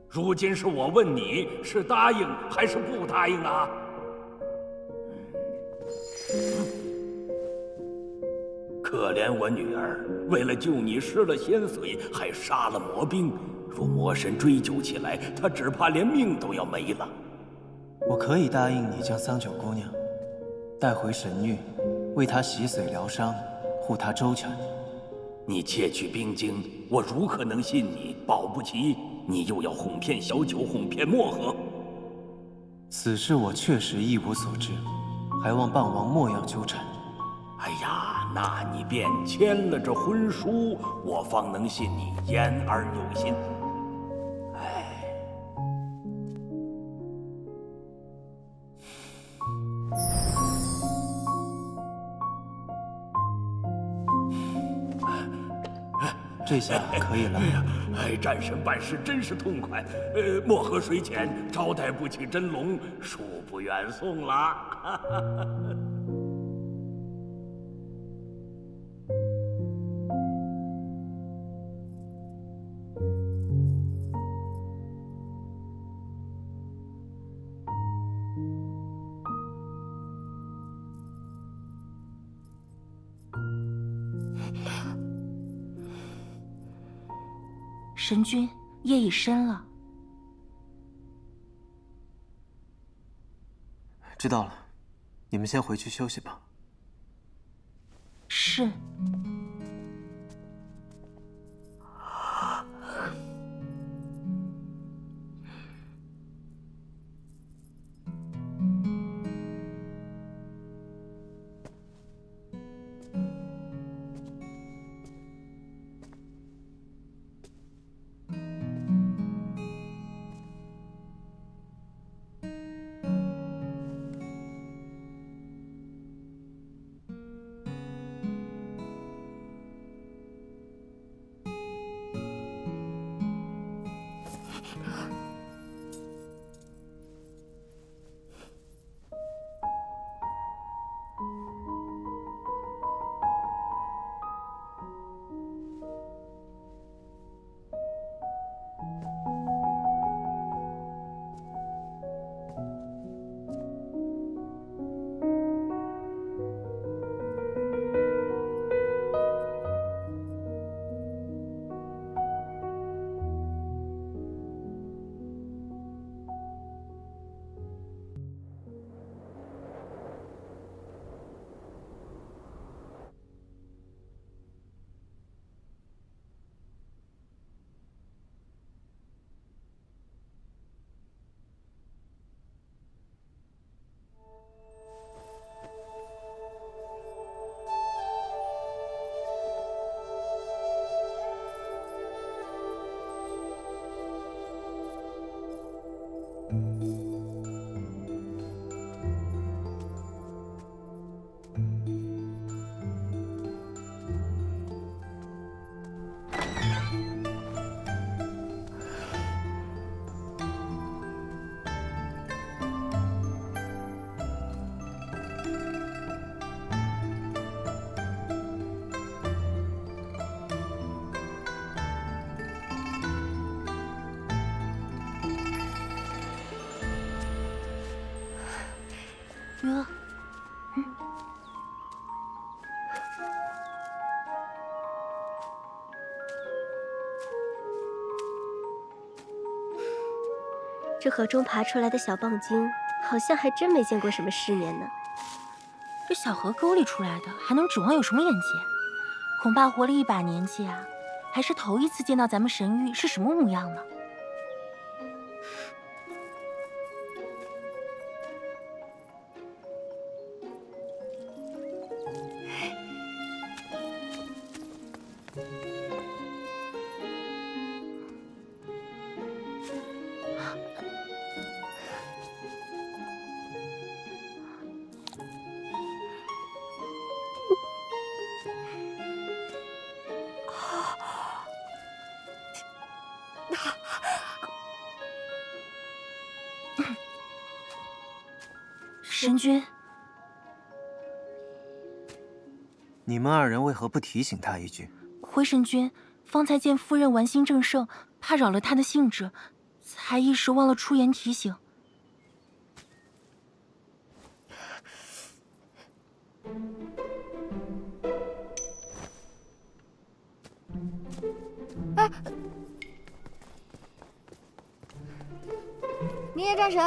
如今是我问你，是答应还是不答应啊？可怜我女儿，为了救你失了仙髓，还杀了魔兵。若魔神追究起来，她只怕连命都要没了。我可以答应你将桑九姑娘带回神域，为她洗髓疗伤，护她周全。你窃取兵精，我如何能信你？保不齐你又要哄骗小九，哄骗漠河。此事我确实一无所知，还望傍王莫要纠缠。哎呀，那你便签了这婚书，我方能信你言而有信。这下可以了。战神办事真是痛快。漠河水浅，招待不起真龙，恕不远送啦。神君，夜已深了。知道了，你们先回去休息吧。是。这河中爬出来的小棒精，好像还真没见过什么世面呢。这小河沟里出来的，还能指望有什么眼界？恐怕活了1把年纪啊，还是头一次见到咱们神域是什么模样呢？神君，你们2人为何不提醒他一句？回神君，方才见夫人玩心正盛，怕扰了他的兴致，才一时忘了出言提醒。哎，明夜战神。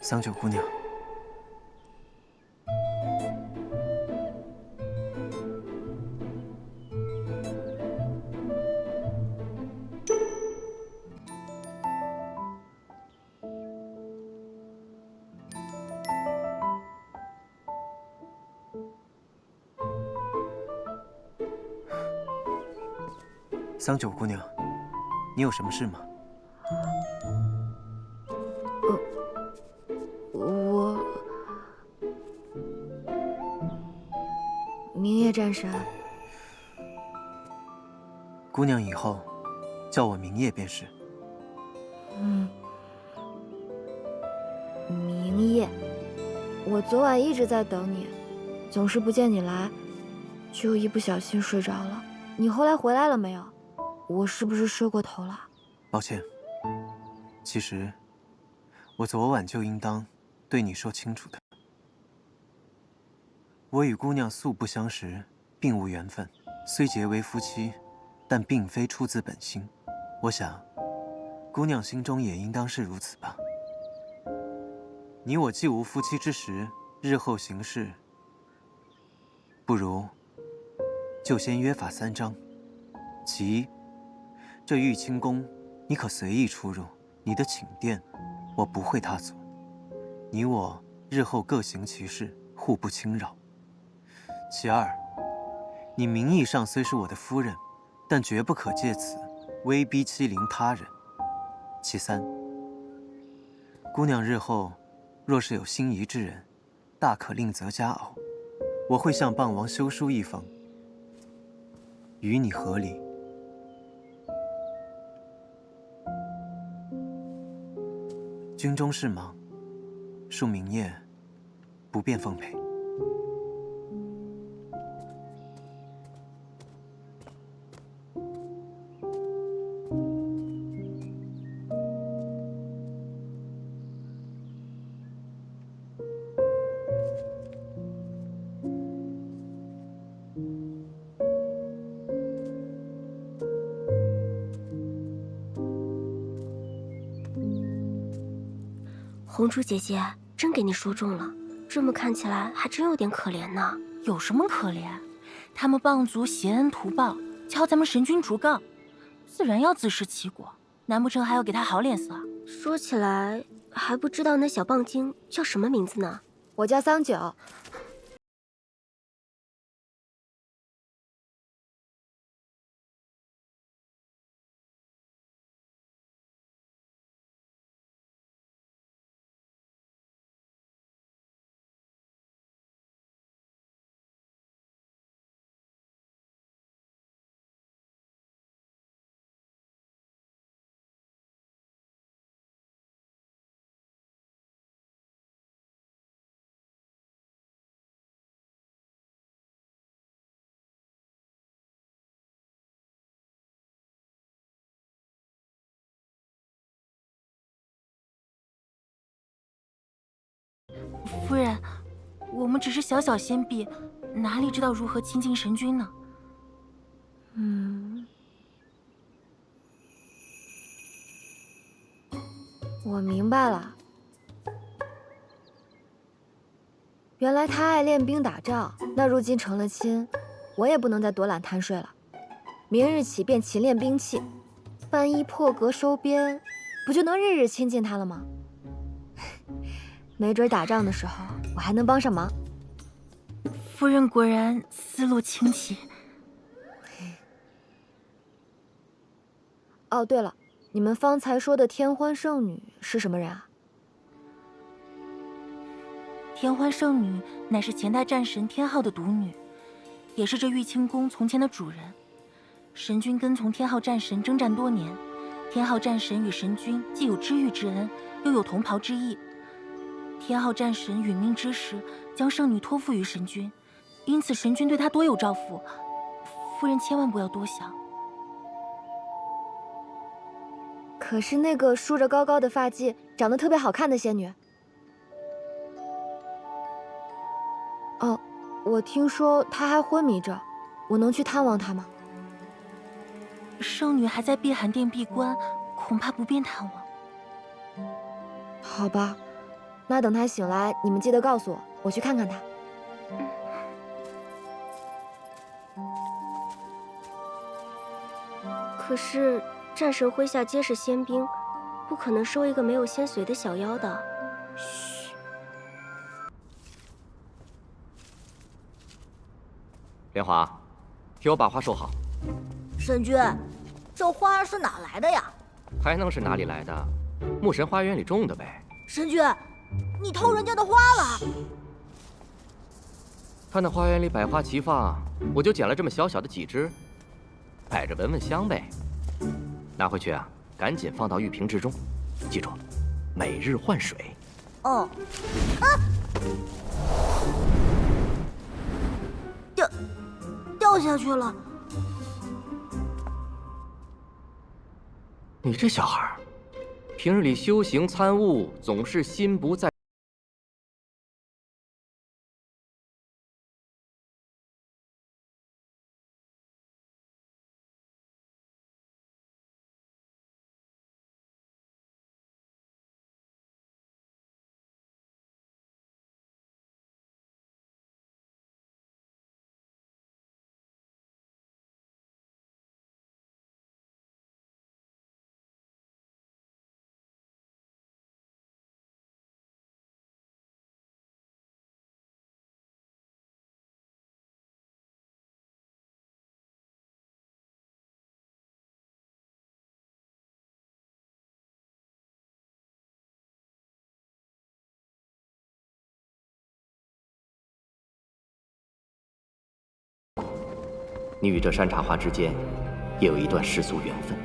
桑九姑娘，桑九姑娘，你有什么事吗？明夜战神，姑娘以后叫我明夜便是。明夜，我昨晚一直在等你，总是不见你来，就一不小心睡着了。你后来回来了没有？我是不是睡过头了？抱歉，其实我昨晚就应当对你说清楚的。我与姑娘素不相识，并无缘分，虽结为夫妻，但并非出自本心。我想，姑娘心中也应当是如此吧。你我既无夫妻之实，日后行事，不如就先约法3章。其一，这玉清宫你可随意出入，你的寝殿我不会踏足。你我日后各行其事，互不侵扰。其二，你名义上虽是我的夫人，但绝不可借此威逼欺凌他人。其三，姑娘日后若是有心仪之人，大可另择佳偶，我会向傍王修书一封，与你合理。军中事忙，恕明夜不便奉陪。红珠姐姐真给你说中了，这么看起来还真有点可怜呢。有什么可怜？他们棒族挟恩图报，敲咱们神君竹杠，自然要自食其果。难不成还要给他好脸色？说起来，还不知道那小棒精叫什么名字呢？我叫桑九。夫人，我们只是小小仙婢，哪里知道如何亲近神君呢？我明白了，原来他爱练兵打仗，那如今成了亲，我也不能再躲懒贪睡了。明日起便勤练兵器，翻衣破格收编，不就能日日亲近他了吗？没准打仗的时候，我还能帮上忙。夫人果然思路清奇。哦，对了，你们方才说的天欢圣女是什么人啊？天欢圣女乃是前代战神天浩的独女，也是这玉清宫从前的主人。神君跟从天浩战神征战多年，天浩战神与神君既有知遇之恩，又有同袍之义。天浩战神殒命之时，将圣女托付于神君，因此神君对他多有照拂。夫人千万不要多想。可是那个梳着高高的发髻、长得特别好看的仙女，哦，我听说她还昏迷着，我能去探望她吗？圣女还在碧寒殿闭关，恐怕不便探望。好吧。那等他醒来，你们记得告诉我，我去看看他。可是战神麾下皆是仙兵，不可能收一个没有仙髓的小妖的。嘘。莲华，替我把花收好。神君，这花是哪来的呀？还能是哪里来的？牧神花园里种的呗。神君。你偷人家的花了！他那花园里百花齐放，我就捡了这么小小的几枝，摆着闻闻香呗。拿回去啊，赶紧放到玉瓶之中，记住，每日换水。哦。掉下去了。你这小孩，平日里修行参悟，总是心不在。你与这山茶花之间，也有一段世俗缘分。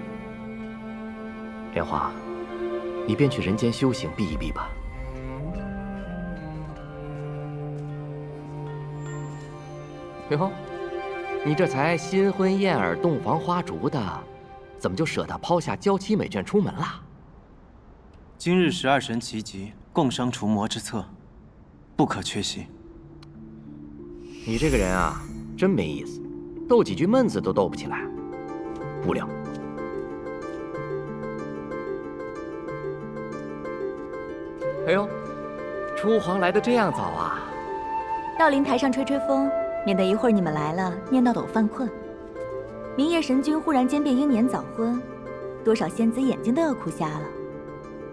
莲花，你便去人间修行避一避吧。哟，你这才新婚燕尔、洞房花烛的，怎么就舍得抛下娇妻美眷出门啦？今日12神齐集，共商除魔之策，不可缺席。你这个人啊，真没意思。斗几句闷子都斗不起来，无聊。哎呦，初皇来的这样早啊！到灵台上吹吹风，免得一会儿你们来了念叨得我犯困。明夜神君忽然间便英年早婚，多少仙子眼睛都要哭瞎了。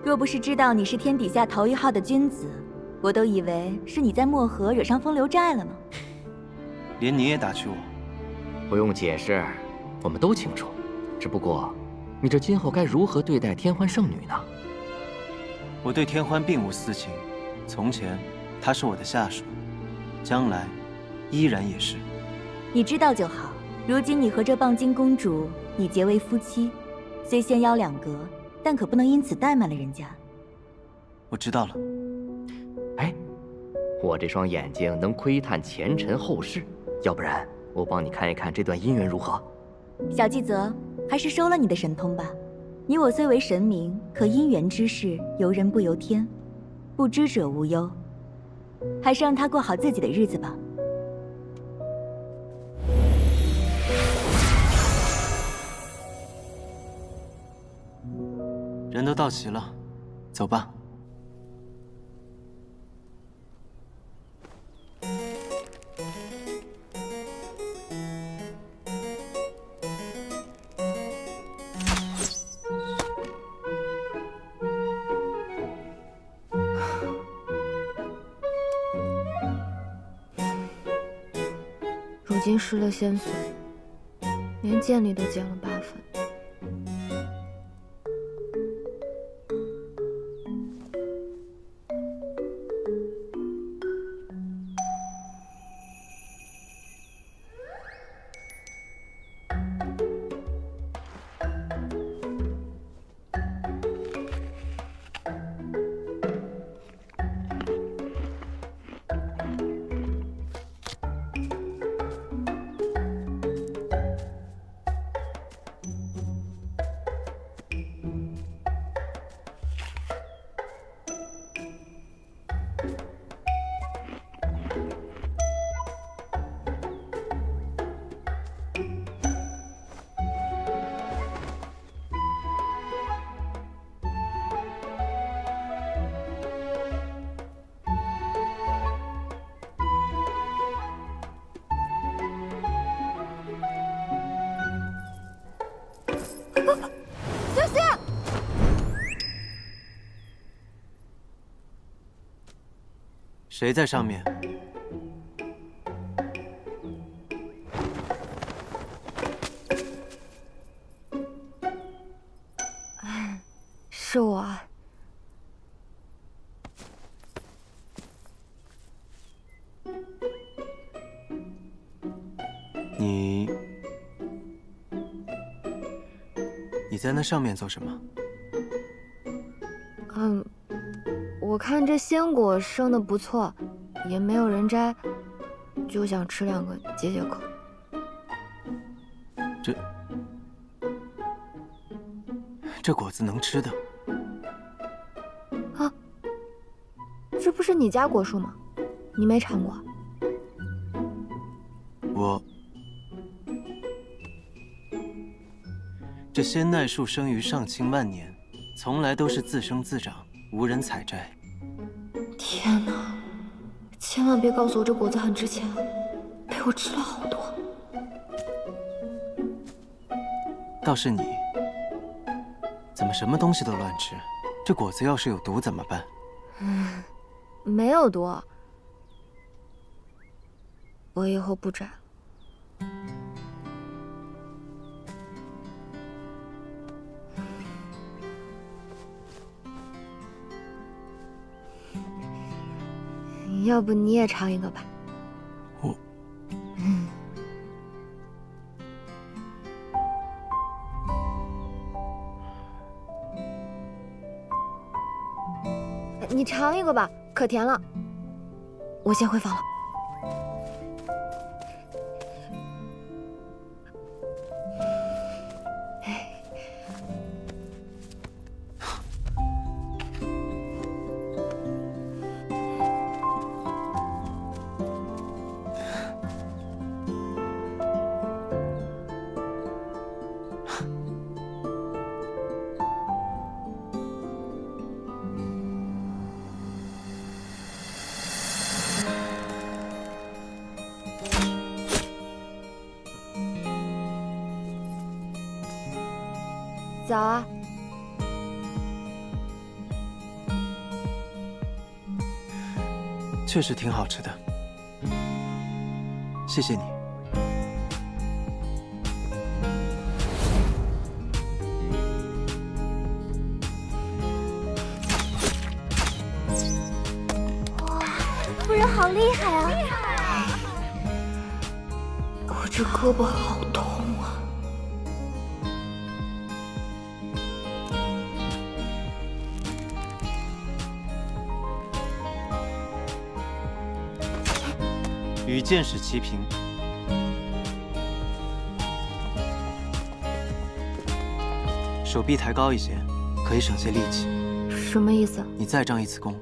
若不是知道你是天底下头一号的君子，我都以为是你在漠河惹上风流债了呢。连你也打趣我？不用解释，我们都清楚。只不过，你这今后该如何对待天欢圣女呢？我对天欢并无私情，从前她是我的下属，将来依然也是。你知道就好。如今你和这棒金公主已结为夫妻，虽仙妖两隔，但可不能因此怠慢了人家。我知道了。哎，我这双眼睛能窥探前尘后世，要不然我帮你看一看这段姻缘如何？小纪泽，还是收了你的神通吧。你我虽为神明，可姻缘之事由人不由天，不知者无忧。还是让他过好自己的日子吧。人都到齐了，走吧。如今失了仙髓，连剑力都减了8分。小心！谁在上面？是我啊。你在那上面做什么？我看这仙果生得不错，也没有人摘，就想吃2个解解渴。这果子能吃的？啊，这不是你家果树吗？你没尝过？这仙奈树生于上清万年，从来都是自生自长，无人采摘。天哪！千万别告诉我这果子很值钱，被我吃了好多。倒是你，怎么什么东西都乱吃？这果子要是有毒怎么办？没有毒，我以后不摘了。要不你也尝一个吧。你尝一个吧，可甜了。我先回房了。早啊。确实挺好吃的，谢谢你。哇，夫人好厉害啊！我这胳膊好痛啊！与剑使齐平。手臂抬高一些，可以省些力气。什么意思？你再张一次弓。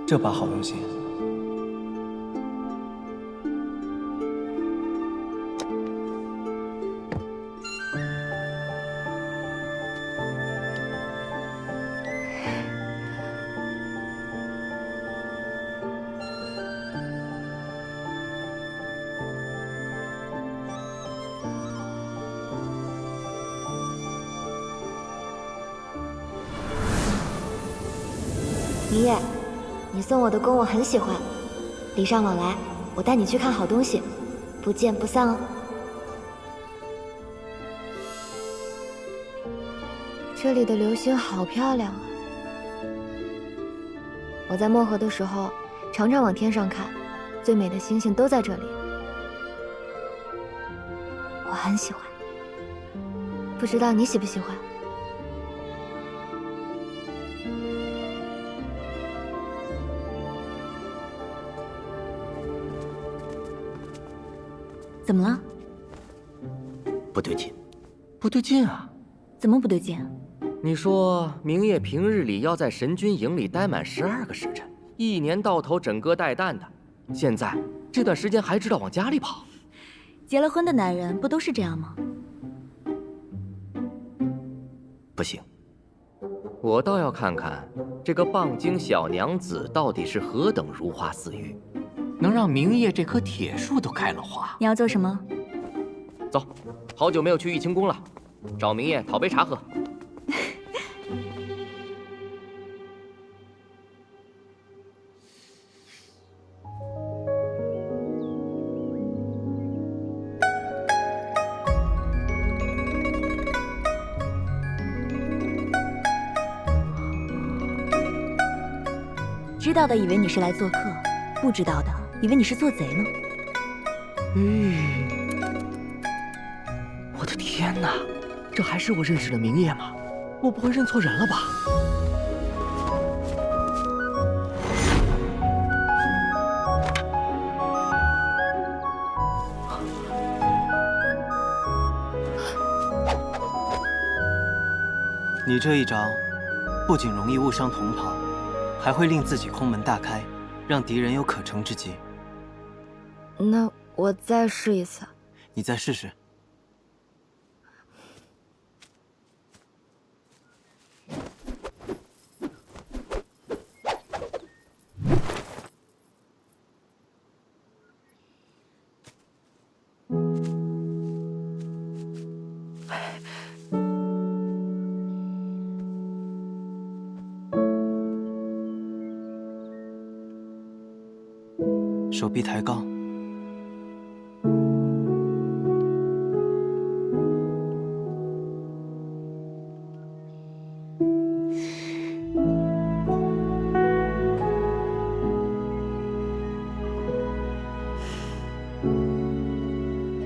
这把好用些。明夜，你送我的弓我很喜欢，礼尚往来，我带你去看好东西，不见不散哦。这里的流星好漂亮啊！我在漠河的时候，常常往天上看，最美的星星都在这里，我很喜欢。不知道你喜不喜欢？怎么了？不对劲，不对劲啊！怎么不对劲？你说明夜平日里要在神君营里待满12个时辰，一年到头枕戈待旦的，现在这段时间还知道往家里跑？结了婚的男人不都是这样吗？不行，我倒要看看这个棒精小娘子到底是何等如花似玉，能让明夜这棵铁树都开了花。你要做什么？走，好久没有去玉清宫了，找明夜讨杯茶喝。知道的以为你是来做客，不知道的以为你是做贼呢。我的天哪，这还是我认识的明夜吗？我不会认错人了吧？你这一招，不仅容易误伤同袍，还会令自己空门大开，让敌人有可乘之机。那我再试一次。你再试试。手臂抬高。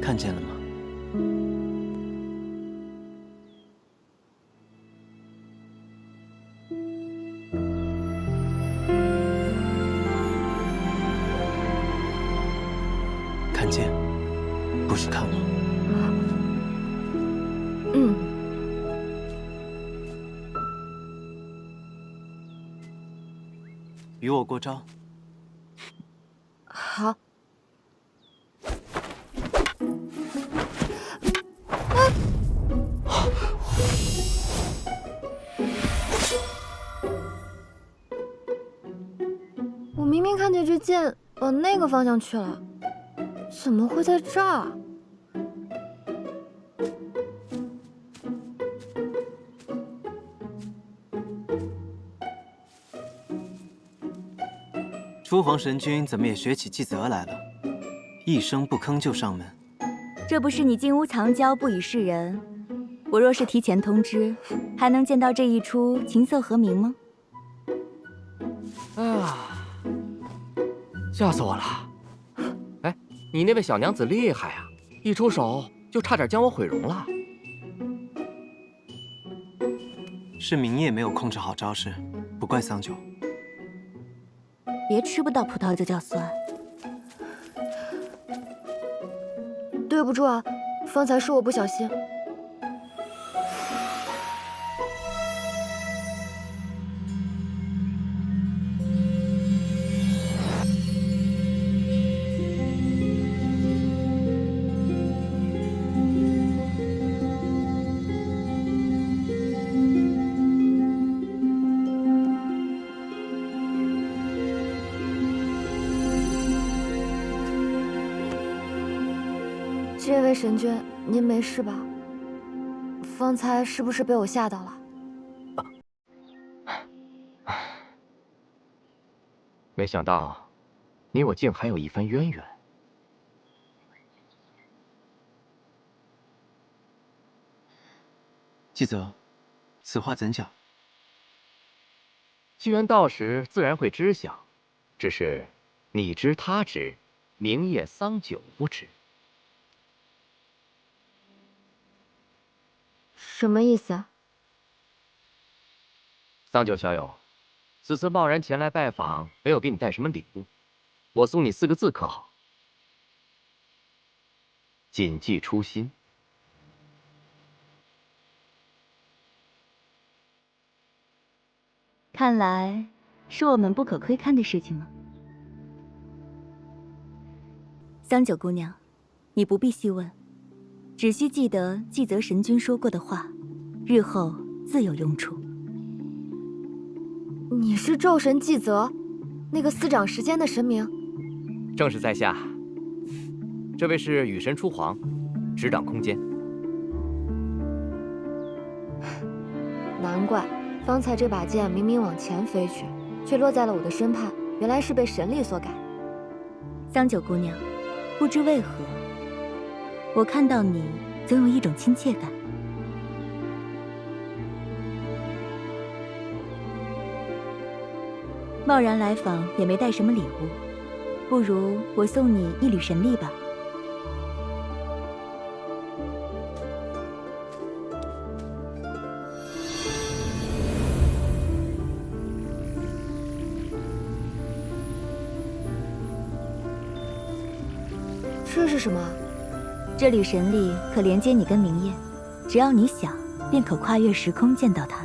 看见了吗？看见，不是看我。嗯。与我过招。好。我明明看见这剑往那个方向去了，怎么会在这儿？初皇神君怎么也学起季泽来了？一声不吭就上门，这不是你金屋藏娇不与世人？我若是提前通知，还能见到这一出琴瑟和鸣吗？哎呀，吓死我了！哎，你那位小娘子厉害啊，一出手就差点将我毁容了。是明夜没有控制好招式，不怪桑九。别吃不到葡萄就叫酸。对不住啊，方才是我不小心。这位神君，您没事吧？方才是不是被我吓到了？没想到，你我竟还有一番渊源。季泽，此话怎讲？既然到时自然会知晓，只是你知他知，明夜桑九不知。什么意思啊？桑九小友，此次贸然前来拜访，没有给你带什么礼物，我送你4个字可好？谨记初心。看来是我们不可窥看的事情吗？桑九姑娘，你不必细问，只需记得季泽神君说过的话，日后自有用处。你是咒神季泽，那个司掌时间的神明？正是在下。这位是雨神初皇，执掌空间。难怪方才这把剑明明往前飞去，却落在了我的身畔，原来是被神力所改。桑九姑娘，不知为何，我看到你总有一种亲切感。贸然来访也没带什么礼物，不如我送你一缕神力吧。这是什么？这缕神力可连接你跟明夜，只要你想，便可跨越时空见到他。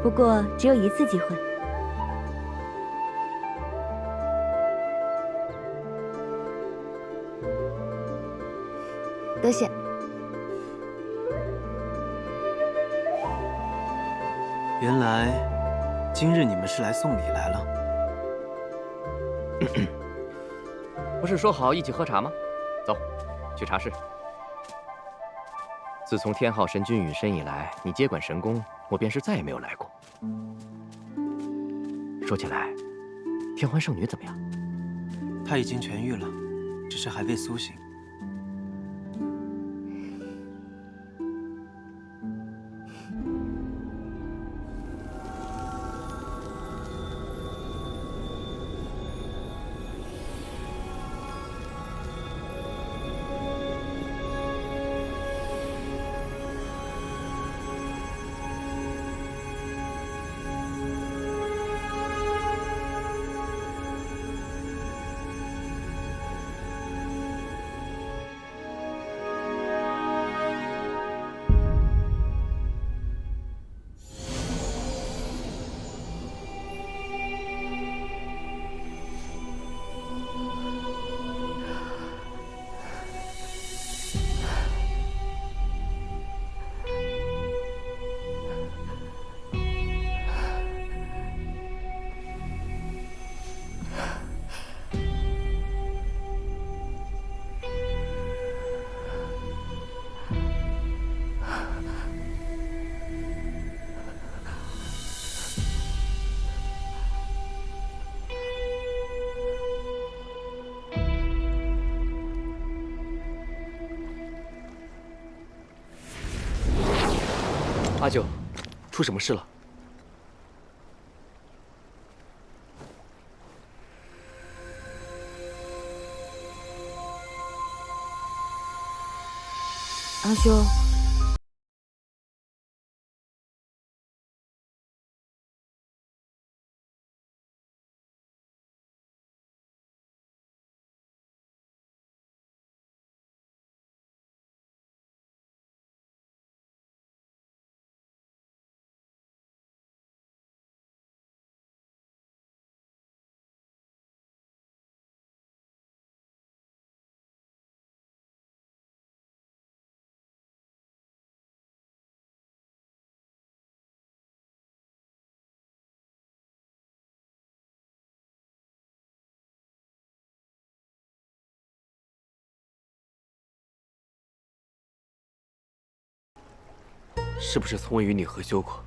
不过只有一次机会。多谢。原来今日你们是来送礼来了。不是说好一起喝茶吗？走，去茶室。自从天昊神君陨身以来，你接管神宫，我便是再也没有来过。说起来，天欢圣女怎么样？她已经痊愈了，只是还未苏醒。阿九，出什么事了？阿修。是不是从未与你合修过？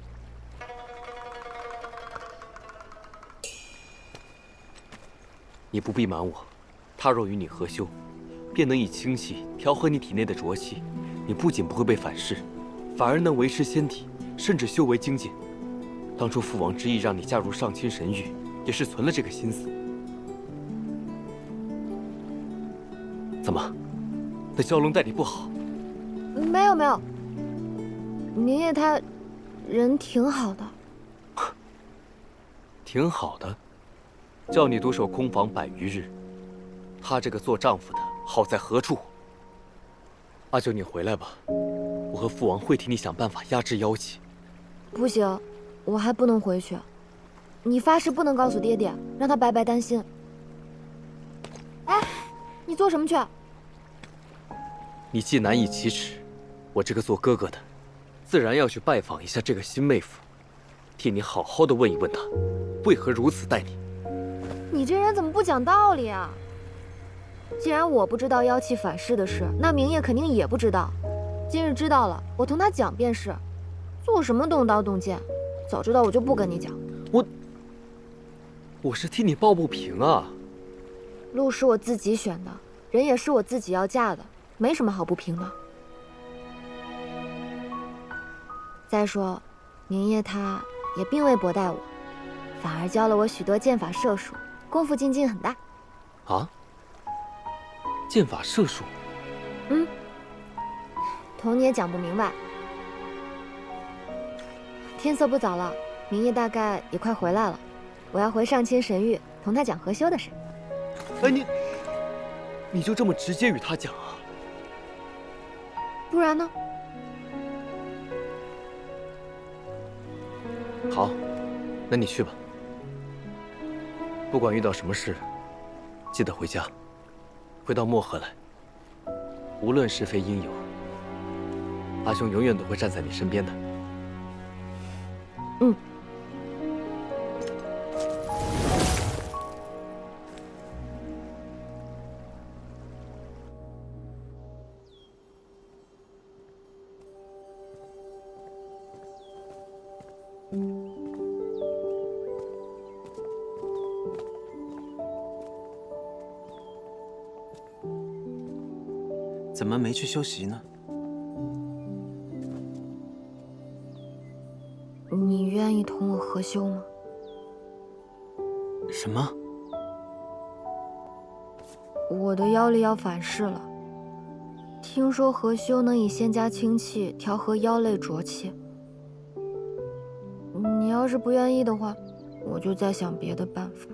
你不必瞒我，他若与你合修，便能以清气调和你体内的浊气，你不仅不会被反噬，反而能维持仙体，甚至修为精进。当初父王之意让你嫁入上清神域，也是存了这个心思。怎么，那蛟龙待你不好？没有没有。明夜他人挺好的，挺好的，叫你独守空房100余日，他这个做丈夫的好在何处？阿九，你回来吧，我和父王会替你想办法压制妖气。不行，我还不能回去。你发誓不能告诉爹爹，让他白白担心。哎，你做什么去？你既难以启齿，我这个做哥哥的自然要去拜访一下这个新妹夫，替你好好的问一问他，为何如此待你。你这人怎么不讲道理啊？既然我不知道妖气反噬的事，那明夜肯定也不知道。今日知道了，我同他讲便是。做什么动刀动剑？早知道我就不跟你讲。我是替你抱不平啊。路是我自己选的，人也是我自己要嫁的，没什么好不平的。再说，明夜他也并未薄待我，反而教了我许多剑法射术，功夫精进很大。啊？剑法射术？嗯，童你也讲不明白。天色不早了，明夜大概也快回来了，我要回上清神域同他讲合修的事。哎，你就这么直接与他讲啊？不然呢？好，那你去吧。不管遇到什么事，记得回家，回到漠河来。无论是非应有，阿兄永远都会站在你身边的。嗯。怎么没去修习呢？你愿意同我合修吗？什么？我的妖力要反噬了。听说合修能以仙家清气调和妖类浊气。你要是不愿意的话，我就再想别的办法。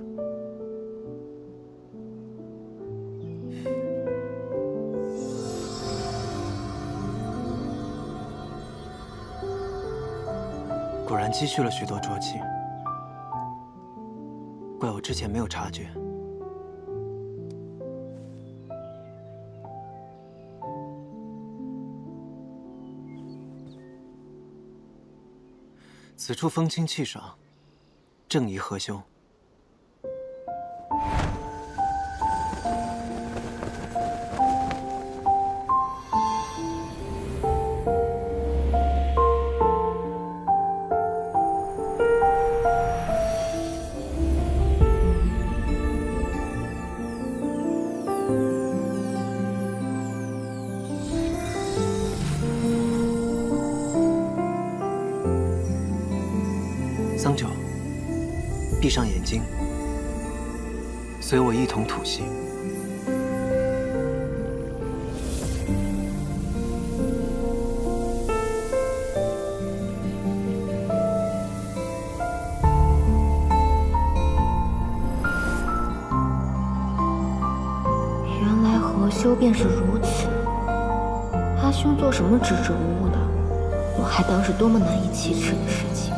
果然积蓄了许多浊气，怪我之前没有察觉。此处风清气爽，正宜合修。桑九，闭上眼睛，随我一同吐息。原来合修便是如此。阿兄做什么支支吾吾的，我还当是多么难以启齿的事情。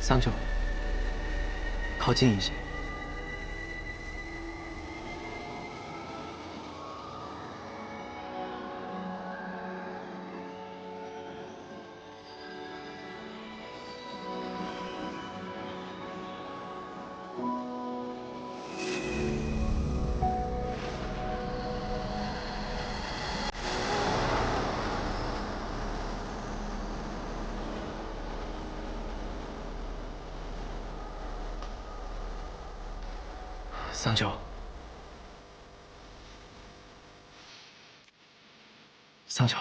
桑九，靠近一些。桑九，桑九，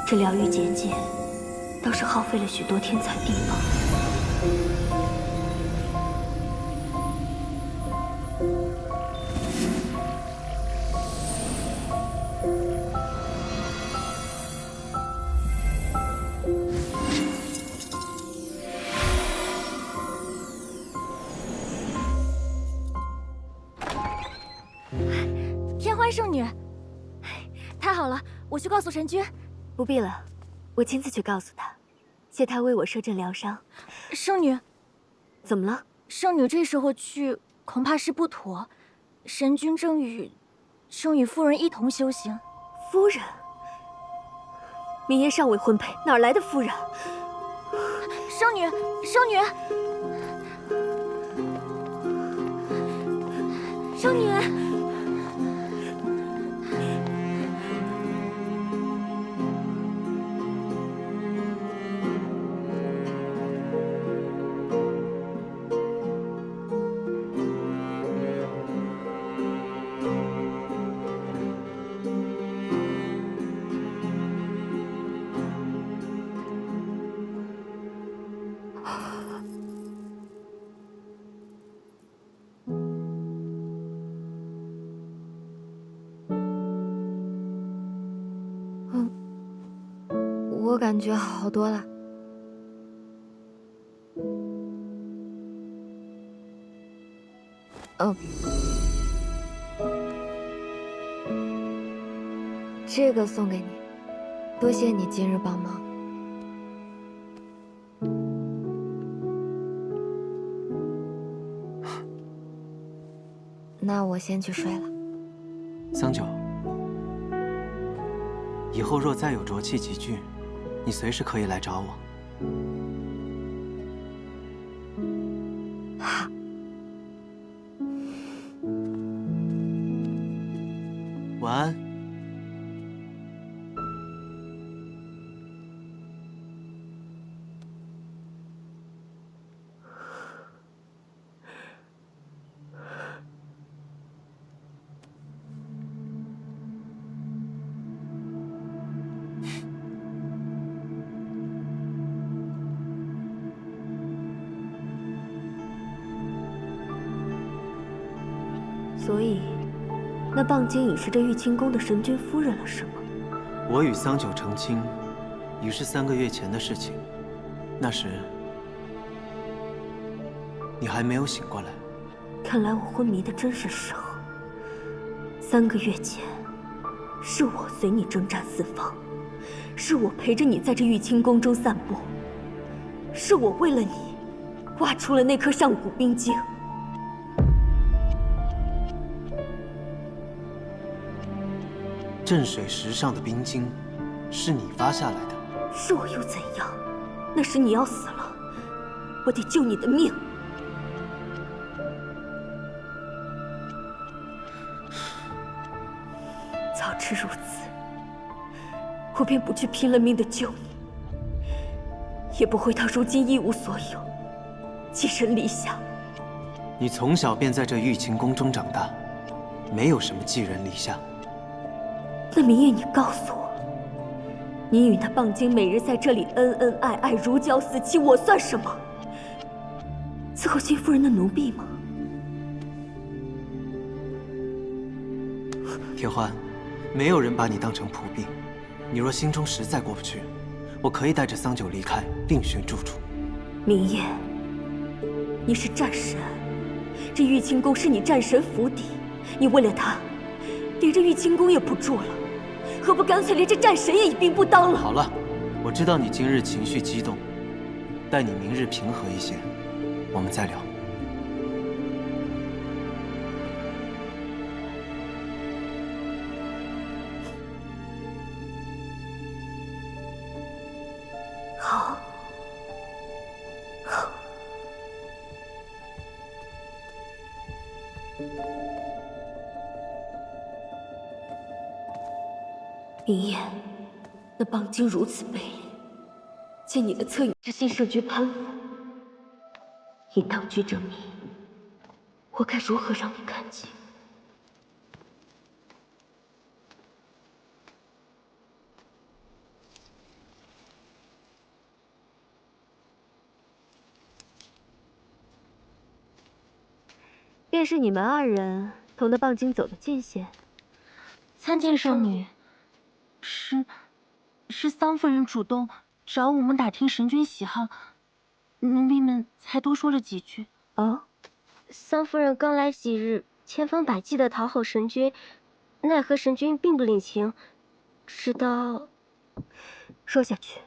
这疗愈结界倒是耗费了许多天才地宝。天欢圣女，太好了，我去告诉神君。不必了，我亲自去告诉他，谢他为我摄阵疗伤。圣女，怎么了？圣女这时候去恐怕是不妥，神君正与生与夫人一同修行。夫人？明夜尚未婚配，哪来的夫人？生女，生女，生女。 我感觉好多了。这个送给你，多谢你今日帮忙。那我先去睡了。桑九，以后若再有浊气集聚，你随时可以来找我。好。晚安。所以，那棒金已是这玉清宫的神君夫人了，是吗？我与桑九成亲，已是3个月前的事情。那时，你还没有醒过来。看来我昏迷的真是时候。3个月前，是我随你征战四方，是我陪着你在这玉清宫中散步，是我为了你，挖出了那颗上古冰晶。 镇水石上的冰晶，是你挖下来的。是我又怎样？那时你要死了，我得救你的命。早知如此，我便不去拼了命的救你，也不会到如今一无所有，寄身篱下。你从小便在这玉清宫中长大，没有什么寄人篱下。 那明夜，你告诉我，你与那棒金每日在这里恩恩爱爱，如胶似漆，我算什么？伺候新夫人的奴婢吗？天欢，没有人把你当成仆婢。你若心中实在过不去，我可以带着桑九离开，另寻住处。明夜，你是战神，这玉清宫是你战神府邸，你为了他，连这玉清宫也不住了。 何不干脆连这战神也一并不当了？好了，我知道你今日情绪激动，待你明日平和一些，我们再聊。好，好。明夜，那棒金如此卑劣，见你的侧影之心胜绝攀附，以当局者迷，我该如何让你看清？便是你们2人同那棒金走得近些。参见圣女。 是桑夫人主动找我们打听神君喜好，奴婢们才多说了几句。哦，桑夫人刚来几日，千方百计地讨好神君，奈何神君并不领情，直到说下去，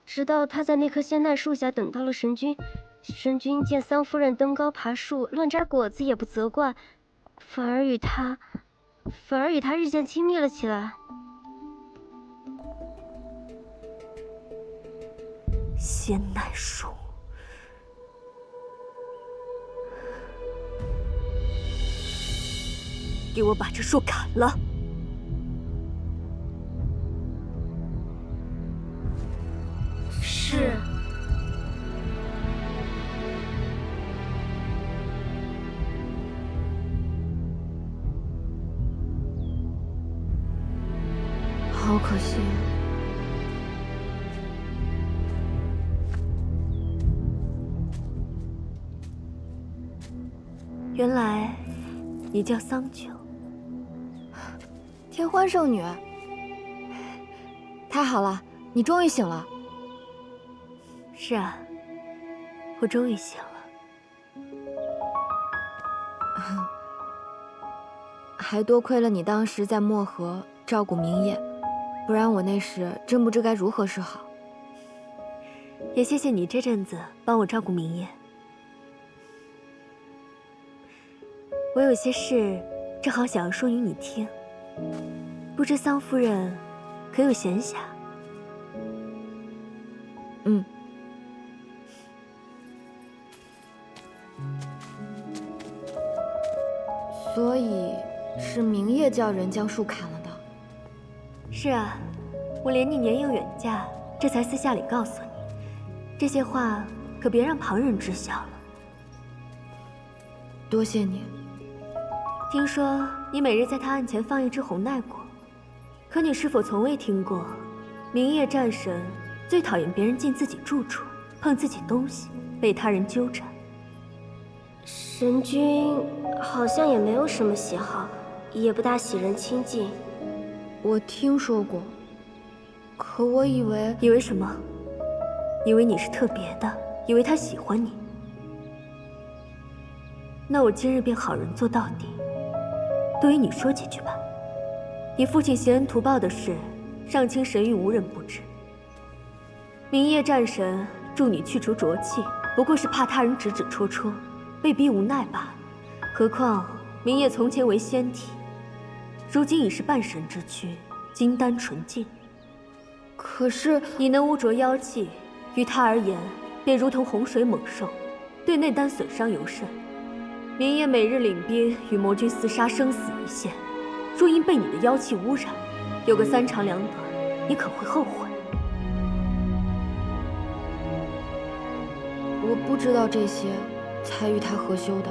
直到他在那棵仙奈树下等到了神君，神君见桑夫人登高爬树，乱摘果子也不责怪，反而与他反而与他日渐亲密了起来。仙奈树，给我把这树砍了！是。好可惜。原来你叫桑九，天欢圣女，太好了，你终于醒了。是啊，我终于醒了。还多亏了你当时在漠河照顾明夜，不然我那时真不知该如何是好。也谢谢你这阵子帮我照顾明夜。我有些事正好想要说与你听，不知桑夫人可有闲暇？嗯。所以是明夜叫人将树砍了的。是啊，我怜你年幼远嫁，这才私下里告诉你，这些话可别让旁人知晓了。多谢你。听说你每日在他案前放一只红奈果，可你是否从未听过，明夜战神最讨厌别人进自己住处，碰自己东西，被他人纠缠。神君好像也没有什么喜好，也不大喜人亲近。我听说过，可我以为什么？以为你是特别的，以为他喜欢你。那我今日便好人做到底，多与你说几句吧。你父亲携恩图报的事，上清神域无人不知。明夜战神助你去除浊气，不过是怕他人指指戳戳，被逼无奈罢了。何况明夜从前为仙体，如今已是半神之躯，金丹纯净。可是你那污浊妖气，于他而言便如同洪水猛兽，对内丹损伤尤甚。明夜每日领兵与魔君厮杀，生死一线。若因被你的妖气污染，有个三长两短，你可会后悔。我不知道这些，才与他合修的。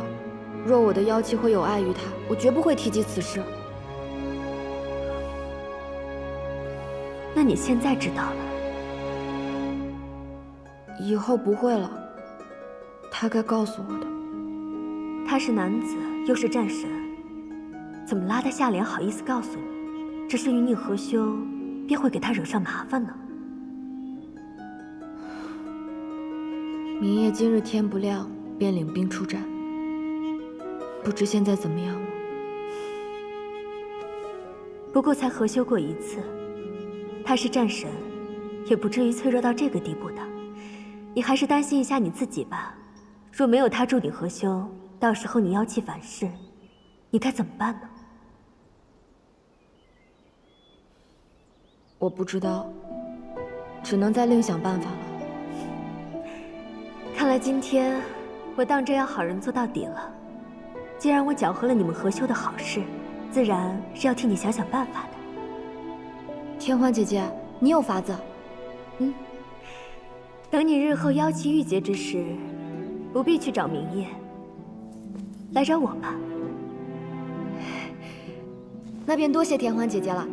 若我的妖气会有碍于他，我绝不会提及此事。那你现在知道了，以后不会了。他该告诉我的。他是男子，又是战神，怎么拉他下脸好意思告诉你？只是与你合修，便会给他惹上麻烦呢？明夜今日天不亮便领兵出战，不知现在怎么样了。不过才合修过一次，他是战神，也不至于脆弱到这个地步的。你还是担心一下你自己吧。若没有他助你合修，到时候你妖气反噬，你该怎么办呢？我不知道，只能再另想办法了。看来今天我当真要好人做到底了。既然我搅和了你们合修的好事，自然是要替你想想办法的。天欢姐姐，你有法子。等你日后妖气郁结之时，不必去找明夜，来找我吧。那便多谢天欢姐姐了。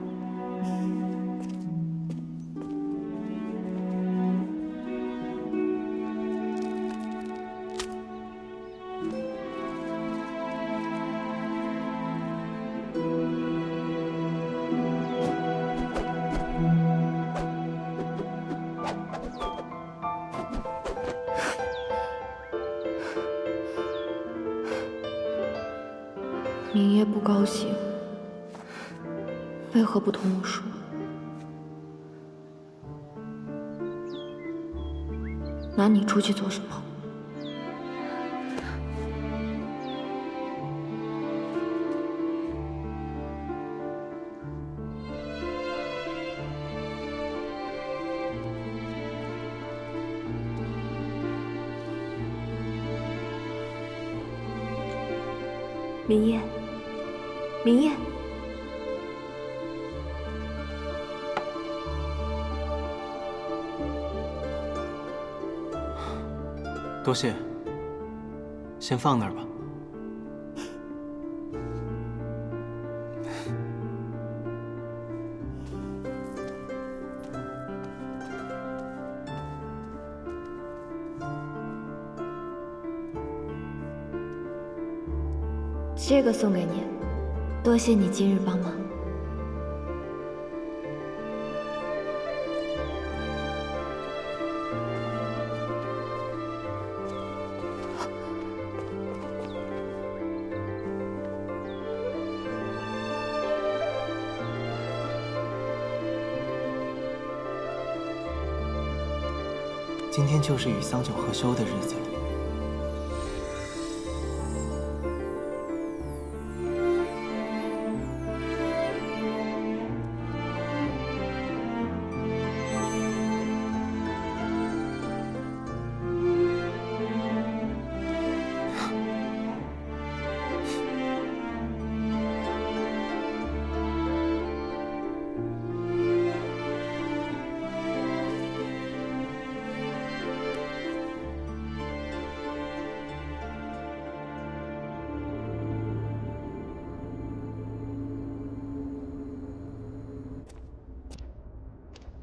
明夜不高兴，为何不同我说？拿你出去做什么？明夜，明夜。多谢，先放那儿吧。这个送给你，多谢你今日帮忙。今天就是与桑九合修的日子。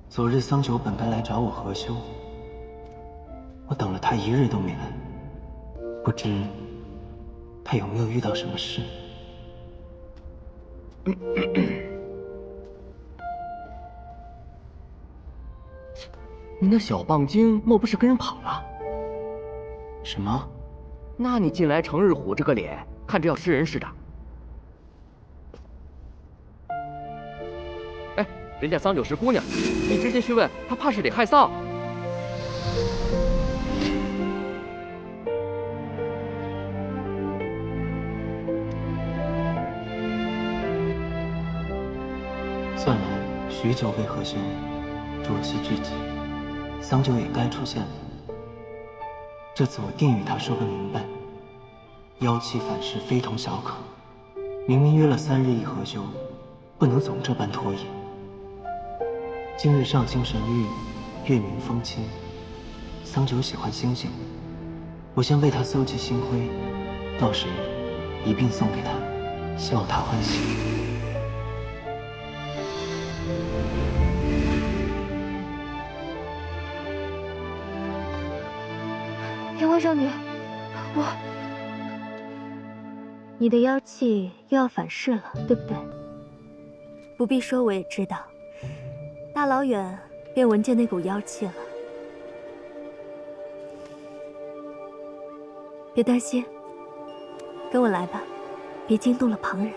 昨日桑九本该来找我合修，我等了他1日都没来，不知他有没有遇到什么事。你那小棒精莫不是跟人跑了？什么？那你近来成日虎这个脸，看着要吃人似的。哎，人家桑九是姑娘，你直接去问，她怕是得害臊。算来许久未合修，若期至极，桑九也该出现了。这次我定与他说个明白，妖气反噬非同小可，明明约了3日一合修，不能总这般拖延。今日上清神域，月明风清，桑九喜欢星星，我先为他搜集星辉，到时一并送给他，希望他欢喜。天花少女，你的妖气又要反噬了，对不对？不必说，我也知道。大老远便闻见那股妖气了。别担心，跟我来吧，别惊动了旁人。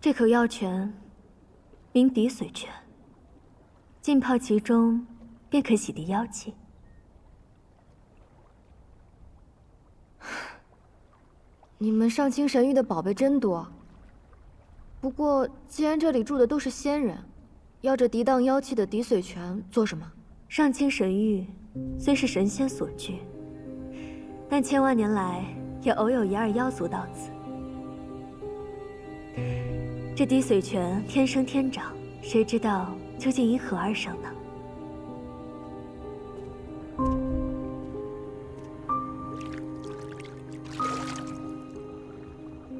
这口药泉名滴髓泉，浸泡其中，便可洗涤妖气。你们上清神域的宝贝真多。不过，既然这里住的都是仙人，要这涤荡妖气的滴髓泉做什么？上清神域虽是神仙所居，但千万年来也偶有1、2妖族到此。这滴髓泉天生天长，谁知道究竟因何而生呢？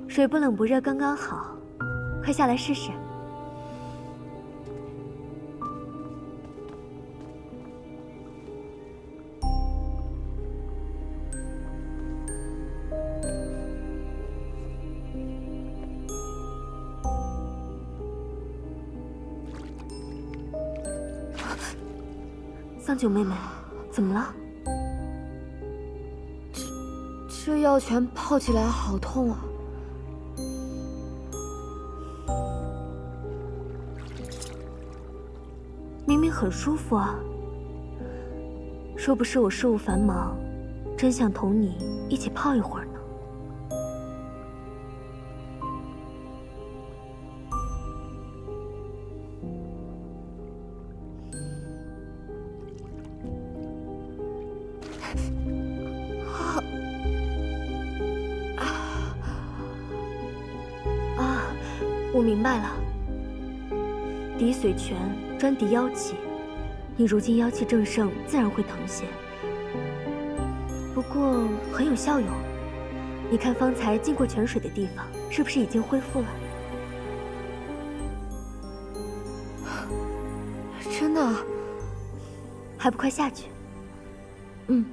水不冷不热，刚刚好，快下来试试。桑九妹妹，怎么了？这药泉泡起来好痛啊！明明很舒服啊。说不是我事务繁忙，这真想同你一起泡一会儿呢。我明白了，抵髓拳专敌妖气，你如今妖气正盛，自然会疼些。不过很有效用，你看方才进过泉水的地方，是不是已经恢复了？真的？还不快下去？嗯。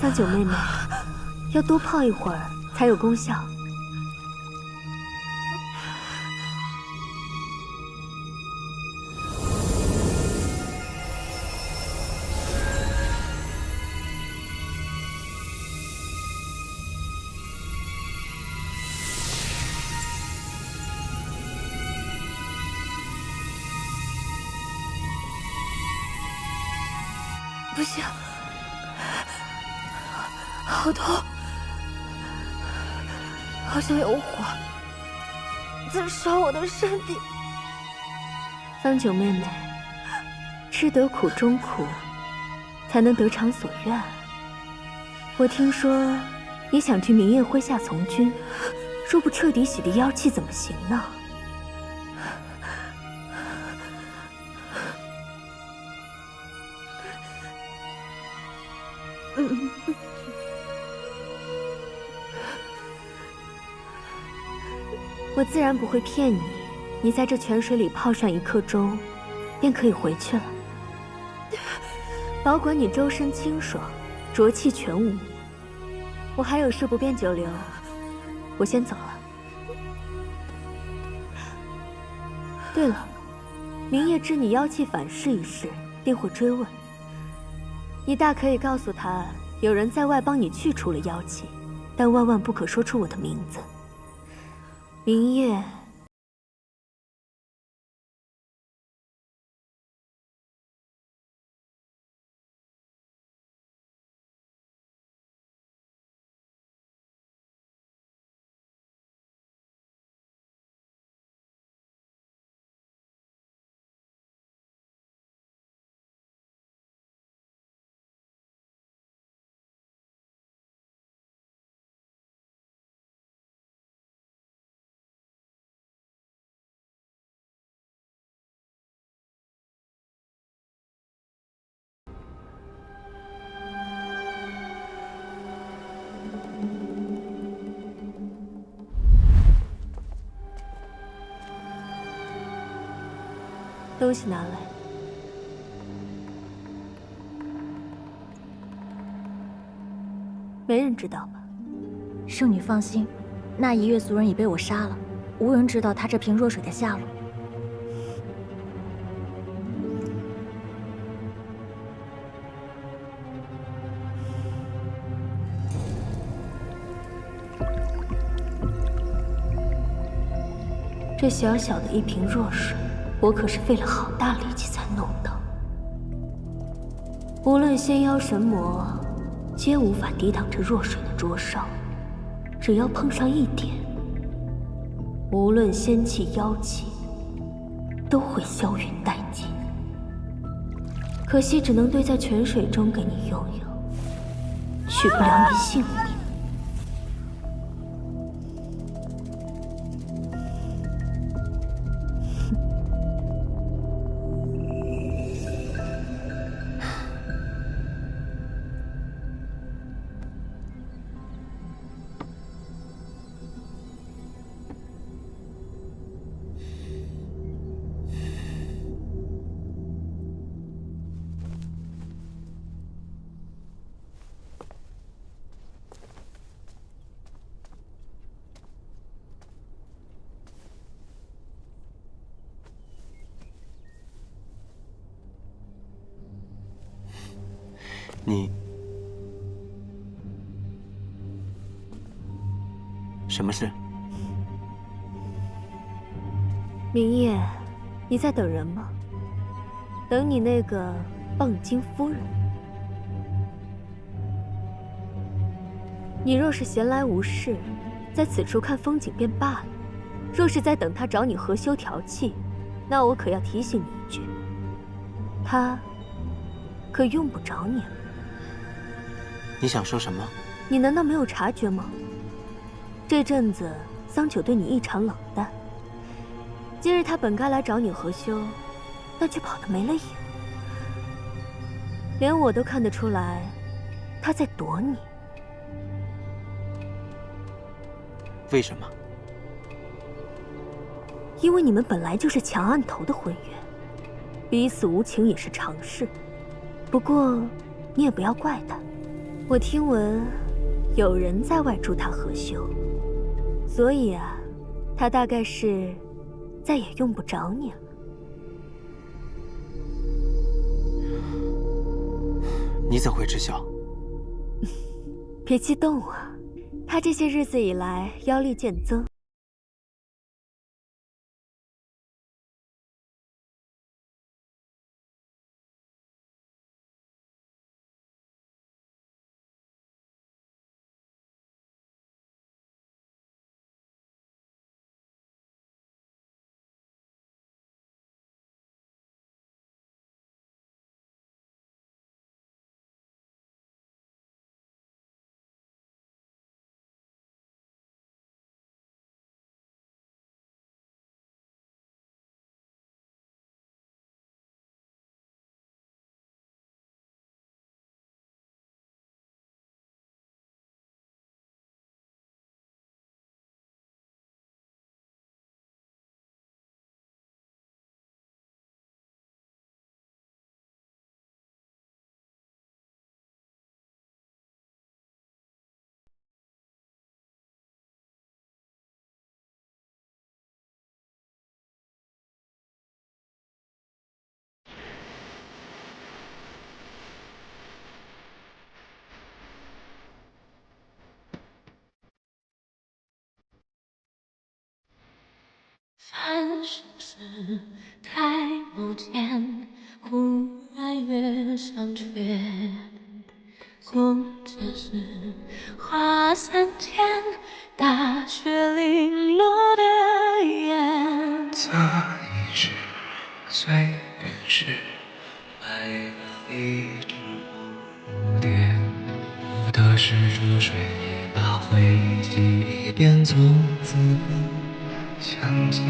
桑九妹妹，要多泡一会儿才有功效。不行，好痛，好像有火在烧我的身体。桑九妹妹，吃得苦中苦，才能得偿所愿。我听说你想去明夜麾下从军，若不彻底洗涤妖气，怎么行呢？我自然不会骗你，你在这泉水里泡上1刻钟，便可以回去了，保管你周身清爽，浊气全无。我还有事不便久留，我先走了。对了，明夜知你妖气反噬一事，定会追问。你大可以告诉他，有人在外帮你去除了妖气，但万万不可说出我的名字。明夜，东西拿来。没人知道吧？圣女放心，那一月族人已被我杀了，无人知道他这瓶弱水的下落。这小小的一瓶弱水，我可是费了好大力气才弄到。无论仙妖神魔，皆无法抵挡这弱水的灼烧。只要碰上一点，无论仙气妖气，都会消云殆尽。可惜只能堆在泉水中给你用用，取不了你性命。你什么事？明夜，你在等人吗？等你那个蚌精夫人。你若是闲来无事，在此处看风景便罢了；若是在等他找你合修调器，那我可要提醒你一句，他可用不着你了。你想说什么？你难道没有察觉吗？这阵子桑九对你异常冷淡，今日他本该来找你合修，但却跑得没了影，连我都看得出来，他在躲你。为什么？因为你们本来就是强按头的婚约，彼此无情也是常事。不过你也不要怪他，我听闻有人在外助他合修，所以啊，他大概是再也用不着你了。你怎会知晓？别激动啊，他这些日子以来妖力渐增。凡世事，太不见，忽然月上缺。空只是花三千，大雪零落的眼。侧一世，岁月是埋了一只蝴蝶，得失浊水，把回忆一遍从此相见。